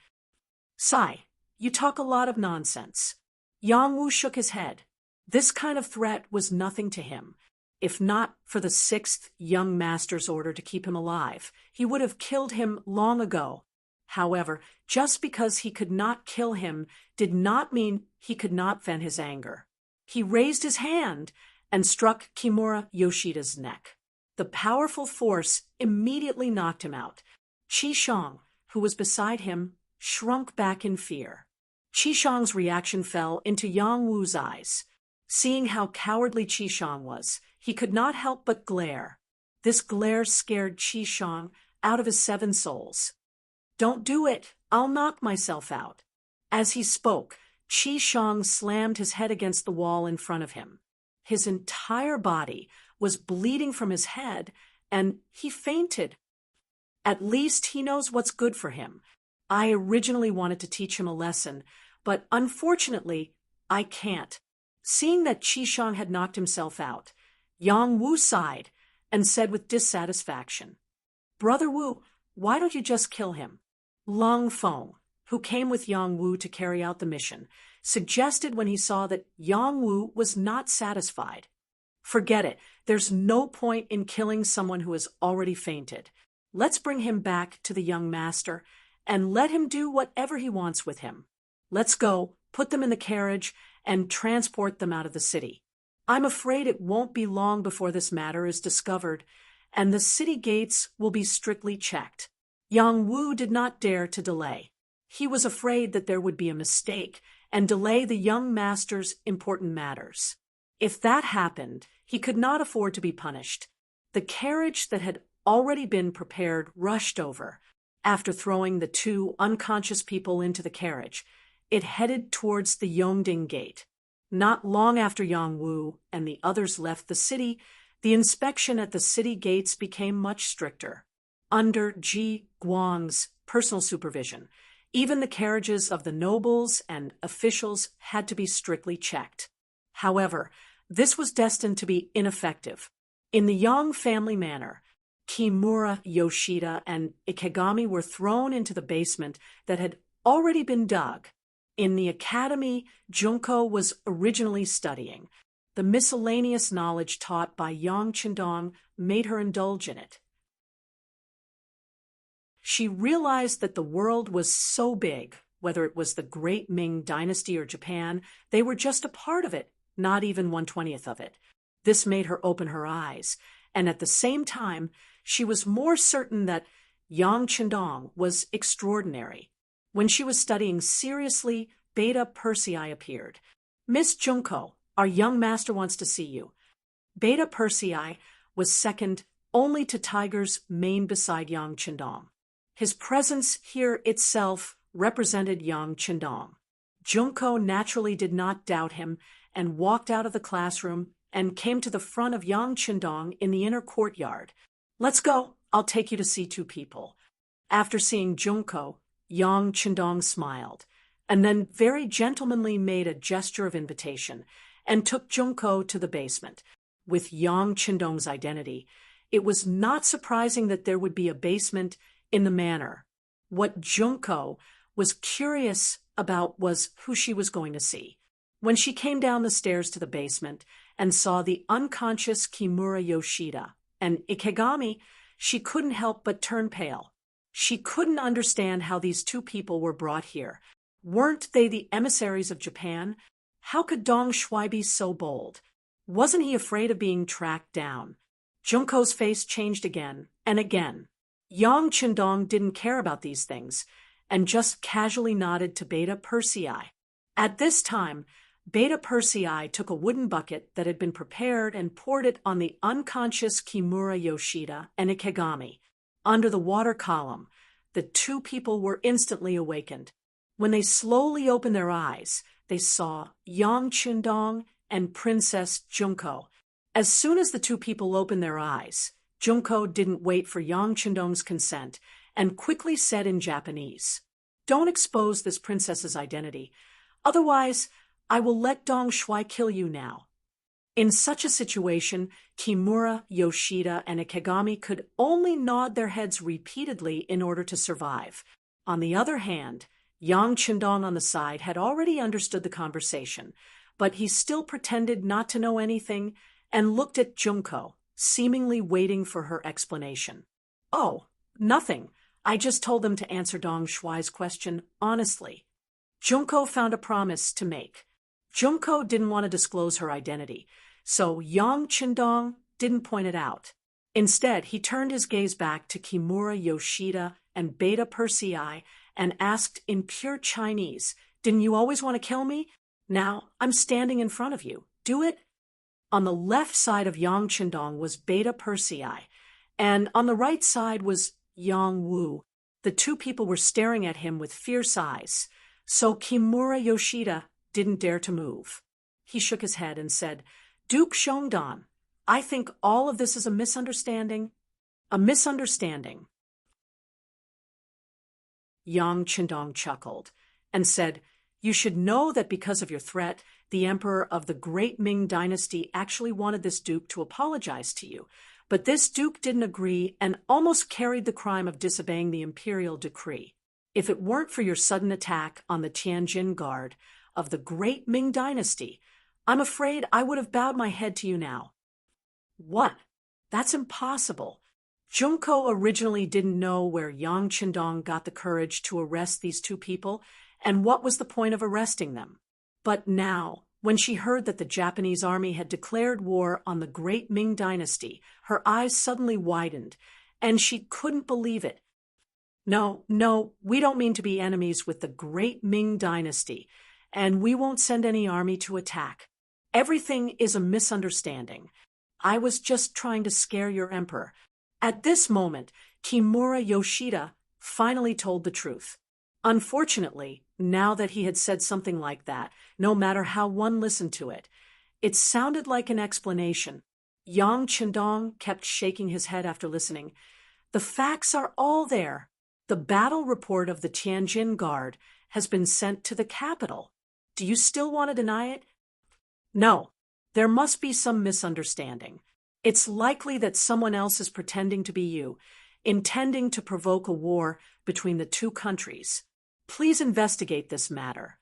"Sai, you talk a lot of nonsense." Yang Wu shook his head. This kind of threat was nothing to him. If not for the sixth young master's order to keep him alive, he would have killed him long ago. However, just because he could not kill him did not mean he could not vent his anger. He raised his hand and struck Kimura Yoshida's neck. The powerful force immediately knocked him out. Qi Shang, who was beside him, shrunk back in fear. Qi Shang's reaction fell into Yang Wu's eyes. Seeing how cowardly Qi Shang was, he could not help but glare. This glare scared Qi Shang out of his 7 souls. "Don't do it. I'll knock myself out." As he spoke, Qi Shang slammed his head against the wall in front of him. His entire body was bleeding from his head, and he fainted. At least he knows what's good for him. I originally wanted to teach him a lesson, but unfortunately, I can't. Seeing that Qi Shang had knocked himself out, Yang Wu sighed and said with dissatisfaction, "Brother Wu, why don't you just kill him?" Lung Feng, who came with Yang Wu to carry out the mission, suggested when he saw that Yang Wu was not satisfied. "Forget it. There's no point in killing someone who has already fainted. Let's bring him back to the young master and let him do whatever he wants with him. Let's go, put them in the carriage, and transport them out of the city. I'm afraid it won't be long before this matter is discovered, and the city gates will be strictly checked." Yang Wu did not dare to delay. He was afraid that there would be a mistake and delay the young master's important matters. If that happened, he could not afford to be punished. The carriage that had already been prepared rushed over. After throwing the 2 unconscious people into the carriage, it headed towards the Yongding Gate. Not long after Yang Wu and the others left the city, the inspection at the city gates became much stricter. Under Ji Guang's personal supervision, even the carriages of the nobles and officials had to be strictly checked. However, this was destined to be ineffective. In the Yang family manor, Kimura Yoshida and Ikegami were thrown into the basement that had already been dug. In the academy Junko was originally studying, the miscellaneous knowledge taught by Yang Chendong made her indulge in it. She realized that the world was so big, whether it was the great Ming dynasty or Japan, they were just a part of it, not even 1/20th of it. This made her open her eyes, and at the same time, she was more certain that Yang Chendong was extraordinary. When she was studying seriously, Beta Persei appeared. "Miss Junko, our young master wants to see you." Beta Persei was second only to Tiger's mane beside Yang Chendong. His presence here itself represented Yang Chendong. Junko naturally did not doubt him and walked out of the classroom and came to the front of Yang Chendong in the inner courtyard. "Let's go. I'll take you to see 2 people." After seeing Junko, Yang Chendong smiled, and then very gentlemanly made a gesture of invitation, and took Junko to the basement. With Yang Chendong's identity, it was not surprising that there would be a basement in the manor. What Junko was curious about was who she was going to see. When she came down the stairs to the basement and saw the unconscious Kimura Yoshida and Ikegami, she couldn't help but turn pale. She couldn't understand how these 2 people were brought here. Weren't they the emissaries of Japan? How could Dong Shuai be so bold? Wasn't he afraid of being tracked down? Junko's face changed again and again. Yang Chendong didn't care about these things and just casually nodded to Beta Persei. At this time, Beta Persei took a wooden bucket that had been prepared and poured it on the unconscious Kimura Yoshida and Ikegami. Under the water column, the two people were instantly awakened. When they slowly opened their eyes, they saw Yang Chindong and Princess Junko. As soon as the two people opened their eyes, Junko didn't wait for Yang Chindong's consent and quickly said in Japanese, "Don't expose this princess's identity. Otherwise, I will let Dong Shui kill you now." In such a situation, Kimura, Yoshida, and Ikegami could only nod their heads repeatedly in order to survive. On the other hand, Yang Chindong on the side had already understood the conversation, but he still pretended not to know anything and looked at Junko, seemingly waiting for her explanation. "Oh, nothing. I just told them to answer Dong Shui's question honestly." Junko found a promise to make. Junko didn't want to disclose her identity, so Yang Chindong didn't point it out. Instead, he turned his gaze back to Kimura Yoshida and Beta Persei and asked in pure Chinese, "Didn't you always want to kill me? Now I'm standing in front of you. Do it?" On the left side of Yang Chindong was Beta Persei, and on the right side was Yang Wu. The two people were staring at him with fierce eyes, so Kimura Yoshida didn't dare to move. He shook his head and said, "Duke Shongdan, I think all of this is a misunderstanding." "A misunderstanding." Yang Chindong chuckled and said, "You should know that because of your threat, the emperor of the great Ming dynasty actually wanted this duke to apologize to you. But this duke didn't agree and almost carried the crime of disobeying the imperial decree. If it weren't for your sudden attack on the Tianjin Guard of the great Ming dynasty, I'm afraid I would have bowed my head to you now." "What? That's impossible." Junko originally didn't know where Yang Chindong got the courage to arrest these two people and what was the point of arresting them. But now, when she heard that the Japanese army had declared war on the great Ming dynasty, her eyes suddenly widened, and she couldn't believe it. No, we don't mean to be enemies with the great Ming dynasty, and we won't send any army to attack. Everything is a misunderstanding. I was just trying to scare your emperor." At this moment, Kimura Yoshida finally told the truth. Unfortunately, now that he had said something like that, no matter how one listened to it, it sounded like an explanation. Yang Chindong kept shaking his head after listening. "The facts are all there. The battle report of the Tianjin Guard has been sent to the capital. Do you still want to deny it?" "No, there must be some misunderstanding. It's likely that someone else is pretending to be you, intending to provoke a war between the two countries. Please investigate this matter.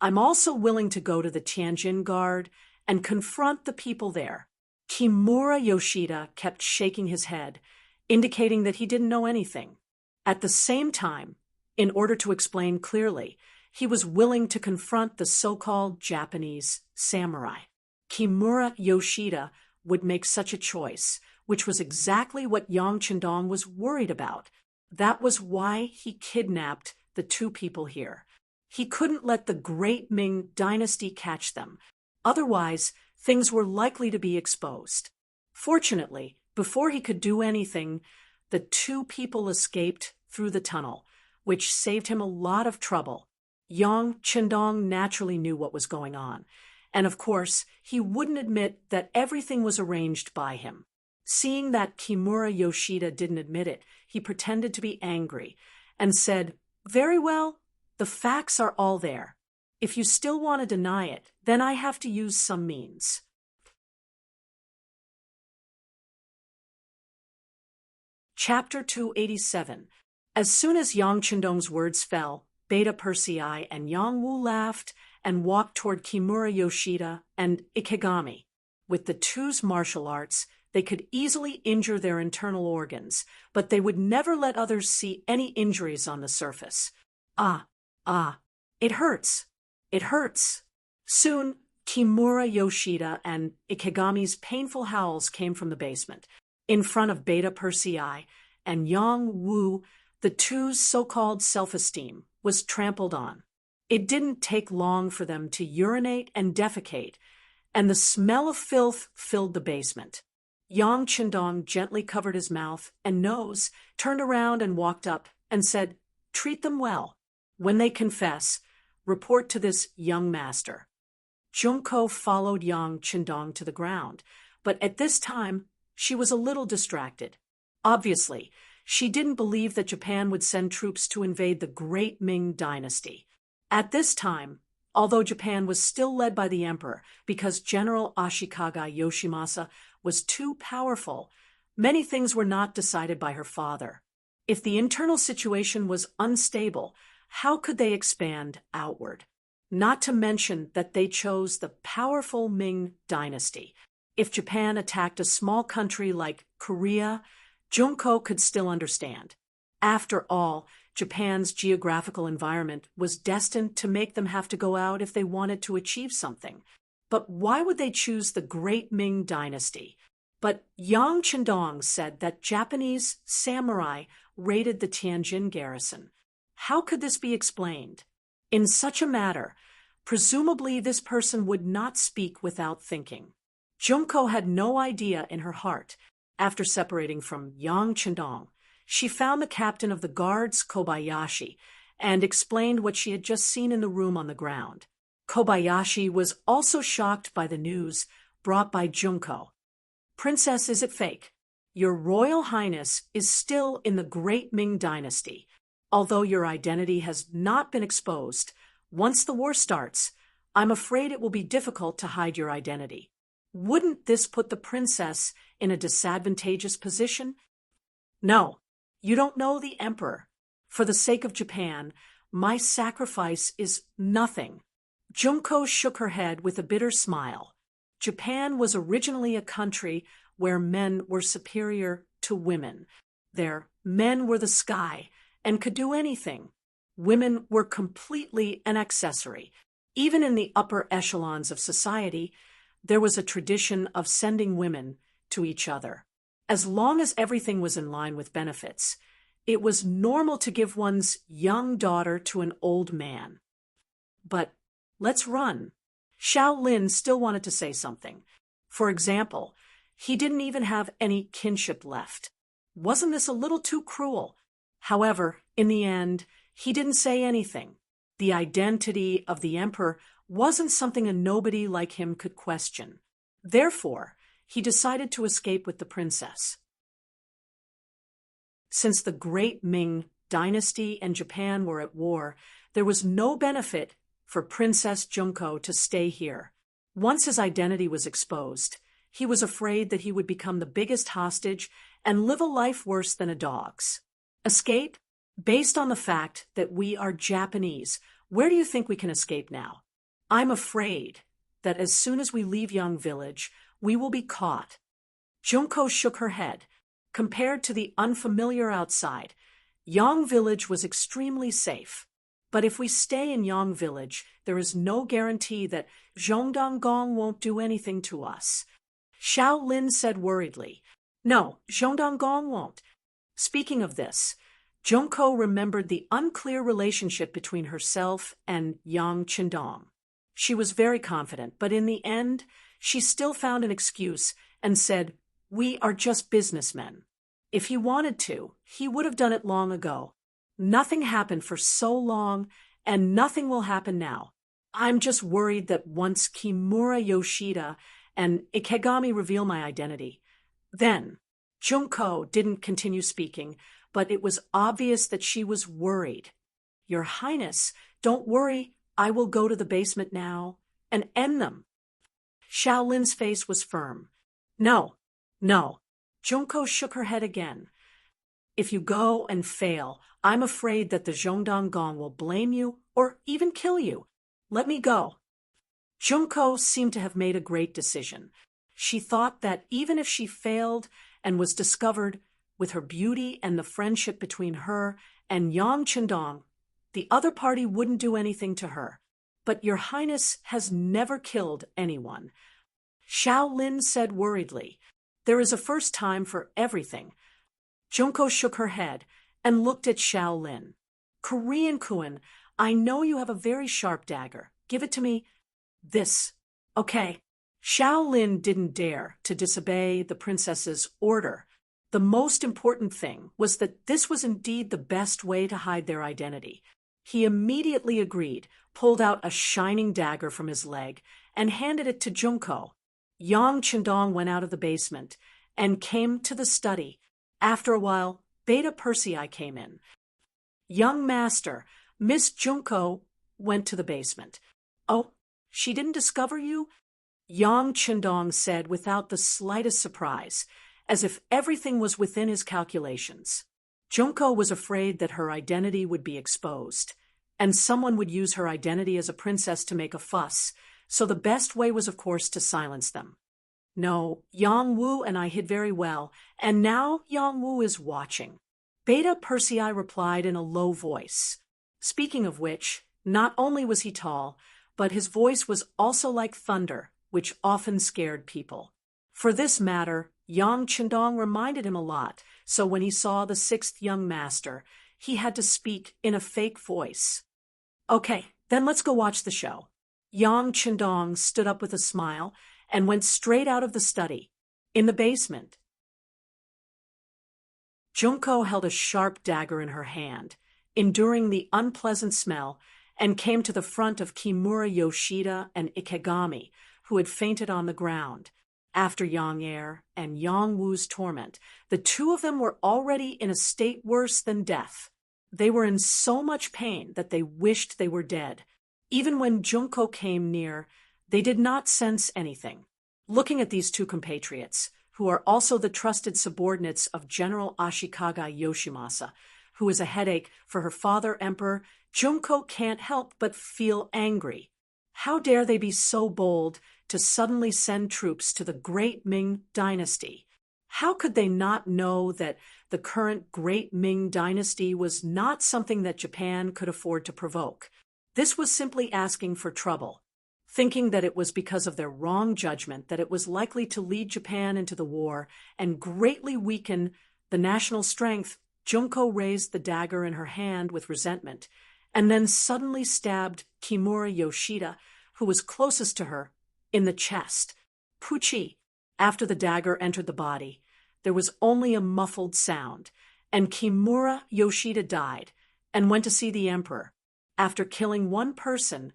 I'm also willing to go to the Tianjin Guard and confront the people there." Kimura Yoshida kept shaking his head, indicating that he didn't know anything. At the same time, in order to explain clearly, he was willing to confront the so-called Japanese samurai. Kimura Yoshida would make such a choice, which was exactly what Yang Chindong was worried about. That was why he kidnapped the two people here. He couldn't let the great Ming dynasty catch them. Otherwise, things were likely to be exposed. Fortunately, before he could do anything, the two people escaped through the tunnel, which saved him a lot of trouble. Yang Chindong naturally knew what was going on, and of course, he wouldn't admit that everything was arranged by him. Seeing that Kimura Yoshida didn't admit it, he pretended to be angry and said, "Very well, the facts are all there. If you still want to deny it, then I have to use some means." Chapter 287. As soon as Yang Chindong's words fell, Beta Persei and Yang Wu laughed and walked toward Kimura Yoshida and Ikegami. With the two's martial arts, they could easily injure their internal organs, but they would never let others see any injuries on the surface. It hurts. It hurts. Soon, Kimura Yoshida and Ikegami's painful howls came from the basement. In front of Beta Persei and Yang Wu, the two's so-called self-esteem was trampled on. It didn't take long for them to urinate and defecate, and the smell of filth filled the basement. Yang Qindong gently covered his mouth and nose, turned around and walked up, and said, "Treat them well. When they confess, report to this young master." Junko followed Yang Qindong to the ground, but at this time she was a little distracted. Obviously, she didn't believe that Japan would send troops to invade the great Ming dynasty. At this time, although Japan was still led by the emperor because General Ashikaga Yoshimasa was too powerful, many things were not decided by her father. If the internal situation was unstable, how could they expand outward? Not to mention that they chose the powerful Ming dynasty. If Japan attacked a small country like Korea, Junko could still understand. After all, Japan's geographical environment was destined to make them have to go out if they wanted to achieve something. But why would they choose the great Ming dynasty? But Yang Qindong said that Japanese samurai raided the Tianjin garrison. How could this be explained? In such a matter, presumably this person would not speak without thinking. Junko had no idea in her heart. After separating from Yang Qindong, she found the captain of the guards, Kobayashi, and explained what she had just seen in the room on the ground. Kobayashi was also shocked by the news brought by Junko. "Princess, is it fake? Your Royal Highness is still in the great Ming dynasty. Although your identity has not been exposed, once the war starts, I'm afraid it will be difficult to hide your identity. Wouldn't this put the princess in a disadvantageous position?" "No, you don't know the emperor. For the sake of Japan, my sacrifice is nothing." Junko shook her head with a bitter smile. Japan was originally a country where men were superior to women. Their men were the sky and could do anything. Women were completely an accessory. Even in the upper echelons of society, there was a tradition of sending women to each other. As long as everything was in line with benefits, it was normal to give one's young daughter to an old man. But let's run. Xiao Lin still wanted to say something. For example, he didn't even have any kinship left. Wasn't this a little too cruel? However, in the end, he didn't say anything. The identity of the emperor wasn't something a nobody like him could question. Therefore, he decided to escape with the princess. Since the great Ming dynasty and Japan were at war, there was no benefit for Princess Junko to stay here. Once his identity was exposed, he was afraid that he would become the biggest hostage and live a life worse than a dog's. Escape? Based on the fact that we are Japanese, where do you think we can escape now? I'm afraid that as soon as we leave Yang Village, we will be caught. Junko shook her head. Compared to the unfamiliar outside, Yang Village was extremely safe. But if we stay in Yang Village, there is no guarantee that Zhongdang won't do anything to us. Xiao Lin said worriedly. "No, Zhongdang won't." Speaking of this, Junko remembered the unclear relationship between herself and Yang Qindong. She was very confident, but in the end, she still found an excuse and said, "We are just businessmen." If he wanted to, he would have done it long ago. Nothing happened for so long, and nothing will happen now. I'm just worried that once Kimura Yoshida and Ikegami reveal my identity, then Junko didn't continue speaking, but it was obvious that she was worried. "Your Highness, don't worry, I will go to the basement now and end them." Xiao Lin's face was firm. No. Junko shook her head again. "If you go and fail, I'm afraid that the Zhongdang will blame you or even kill you. Let me go." Junko seemed to have made a great decision. She thought that even if she failed and was discovered, with her beauty and the friendship between her and Yang Qindong, the other party wouldn't do anything to her. "But your Highness has never killed anyone," Xiao Lin said worriedly. "There is a first time for everything." Junko shook her head and looked at Xiao Lin. "Korean Kun, I know you have a very sharp dagger. Give it to me. This. Okay. Xiao Lin didn't dare to disobey the princess's order. The most important thing was that this was indeed the best way to hide their identity. He immediately agreed, pulled out a shining dagger from his leg, and handed it to Junko. Yang Chendong went out of the basement and came to the study. After a while, Beta Persei came in. Young master, Miss Junko went to the basement. Oh, she didn't discover you? Yang Chendong said without the slightest surprise, as if everything was within his calculations. Junko was afraid that her identity would be exposed, and someone would use her identity as a princess to make a fuss, so the best way was, of course, to silence them. No, Yang Wu and I hid very well, and now Yang Wu is watching. Beta Persei replied in a low voice. Speaking of which, not only was he tall, but his voice was also like thunder, which often scared people. For this matter, Yang Chendong reminded him a lot, so when he saw the sixth young master, he had to speak in a fake voice. Okay, then let's go watch the show. Yang Chendong stood up with a smile and went straight out of the study. In the basement, Junko held a sharp dagger in her hand, enduring the unpleasant smell, and came to the front of Kimura Yoshida and Ikegami, who had fainted on the ground. After Yang Er and Yang Wu's torment, the two of them were already in a state worse than death. They were in so much pain that they wished they were dead. Even when Junko came near, they did not sense anything. Looking at these two compatriots, who are also the trusted subordinates of General Ashikaga Yoshimasa, who is a headache for her father emperor, Junko can't help but feel angry. How dare they be so bold to suddenly send troops to the great Ming dynasty? How could they not know that the current great Ming dynasty was not something that Japan could afford to provoke? This was simply asking for trouble. Thinking that it was because of their wrong judgment that it was likely to lead Japan into the war and greatly weaken the national strength, Junko raised the dagger in her hand with resentment, and then suddenly stabbed Kimura Yoshida, who was closest to her, in the chest. Puchi! After the dagger entered the body, there was only a muffled sound, and Kimura Yoshida died and went to see the emperor. After killing one person,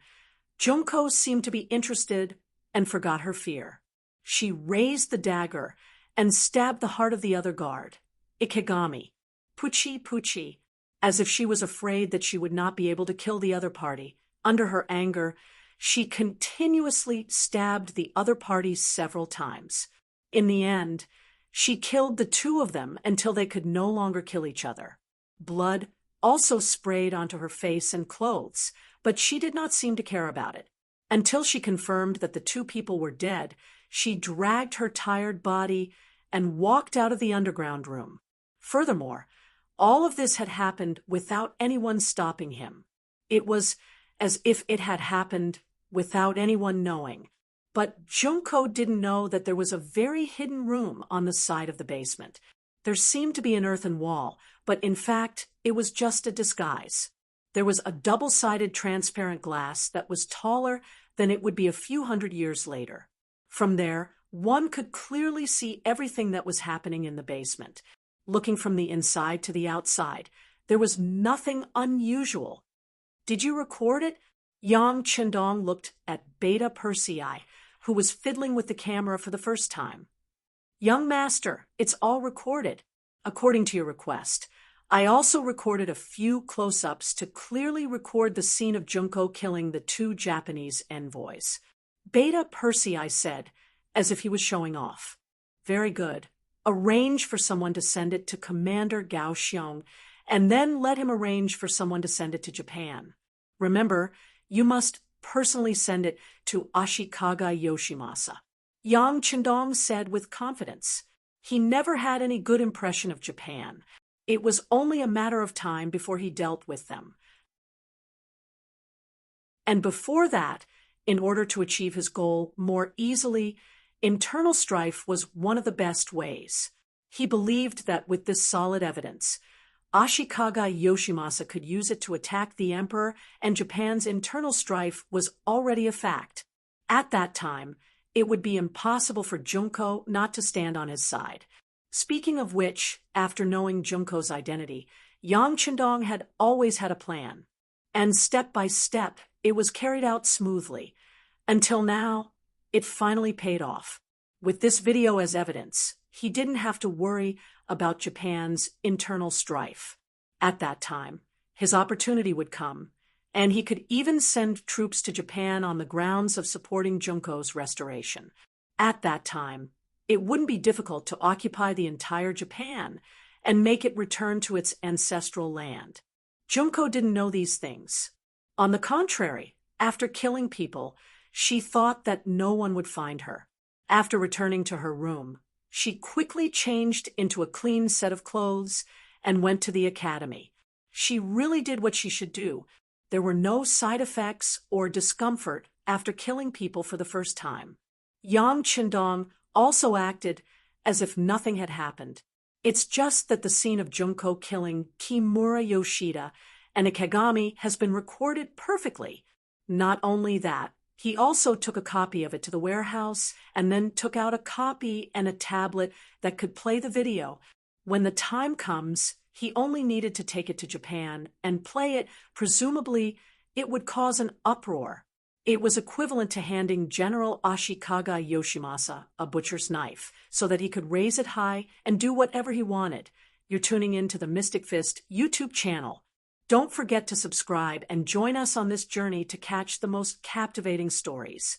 Junko seemed to be interested and forgot her fear. She raised the dagger and stabbed the heart of the other guard, Ikegami. Puchi, as if she was afraid that she would not be able to kill the other party. Under her anger, she continuously stabbed the other party several times. In the end, she killed the two of them until they could no longer kill each other. Blood also sprayed onto her face and clothes, but she did not seem to care about it. Until she confirmed that the two people were dead, she dragged her tired body and walked out of the underground room. Furthermore, all of this had happened without anyone stopping him. It was as if it had happened without anyone knowing. But Junko didn't know that there was a very hidden room on the side of the basement. There seemed to be an earthen wall, but in fact, it was just a disguise. There was a double-sided transparent glass that was taller than it would be a few hundred years later. From there, one could clearly see everything that was happening in the basement. Looking from the inside to the outside, there was nothing unusual. Did you record it? Yang Chendong looked at Beta Persei, who was fiddling with the camera for the first time. Young master, it's all recorded, according to your request. I also recorded a few close-ups to clearly record the scene of Junko killing the two Japanese envoys. Beta Persei said, as if he was showing off. Very good. Arrange for someone to send it to Commander Gao Xiong, and then let him arrange for someone to send it to Japan. Remember, you must personally send it to Ashikaga Yoshimasa. Yang Chendong said with confidence. He never had any good impression of Japan. It was only a matter of time before he dealt with them. And before that, in order to achieve his goal more easily, internal strife was one of the best ways. He believed that with this solid evidence, Ashikaga Yoshimasa could use it to attack the emperor, and Japan's internal strife was already a fact. At that time, it would be impossible for Junko not to stand on his side. Speaking of which, after knowing Junko's identity, Yang Chendong had always had a plan. And step by step, it was carried out smoothly. Until now, it finally paid off. With this video as evidence, he didn't have to worry about Japan's internal strife. At that time, his opportunity would come, and he could even send troops to Japan on the grounds of supporting Junko's restoration. At that time, it wouldn't be difficult to occupy the entire Japan and make it return to its ancestral land. Junko didn't know these things. On the contrary, after killing people, she thought that no one would find her. After returning to her room, she quickly changed into a clean set of clothes and went to the academy. She really did what she should do. There were no side effects or discomfort after killing people for the first time. Yang Chendong also acted as if nothing had happened. It's just that the scene of Junko killing Kimura Yoshida and a Kagami has been recorded perfectly. Not only that, he also took a copy of it to the warehouse and then took out a copy and a tablet that could play the video. When the time comes, he only needed to take it to Japan and play it. Presumably, it would cause an uproar. It was equivalent to handing General Ashikaga Yoshimasa a butcher's knife so that he could raise it high and do whatever he wanted. You're tuning in to the Mystic Fist YouTube channel. Don't forget to subscribe and join us on this journey to catch the most captivating stories.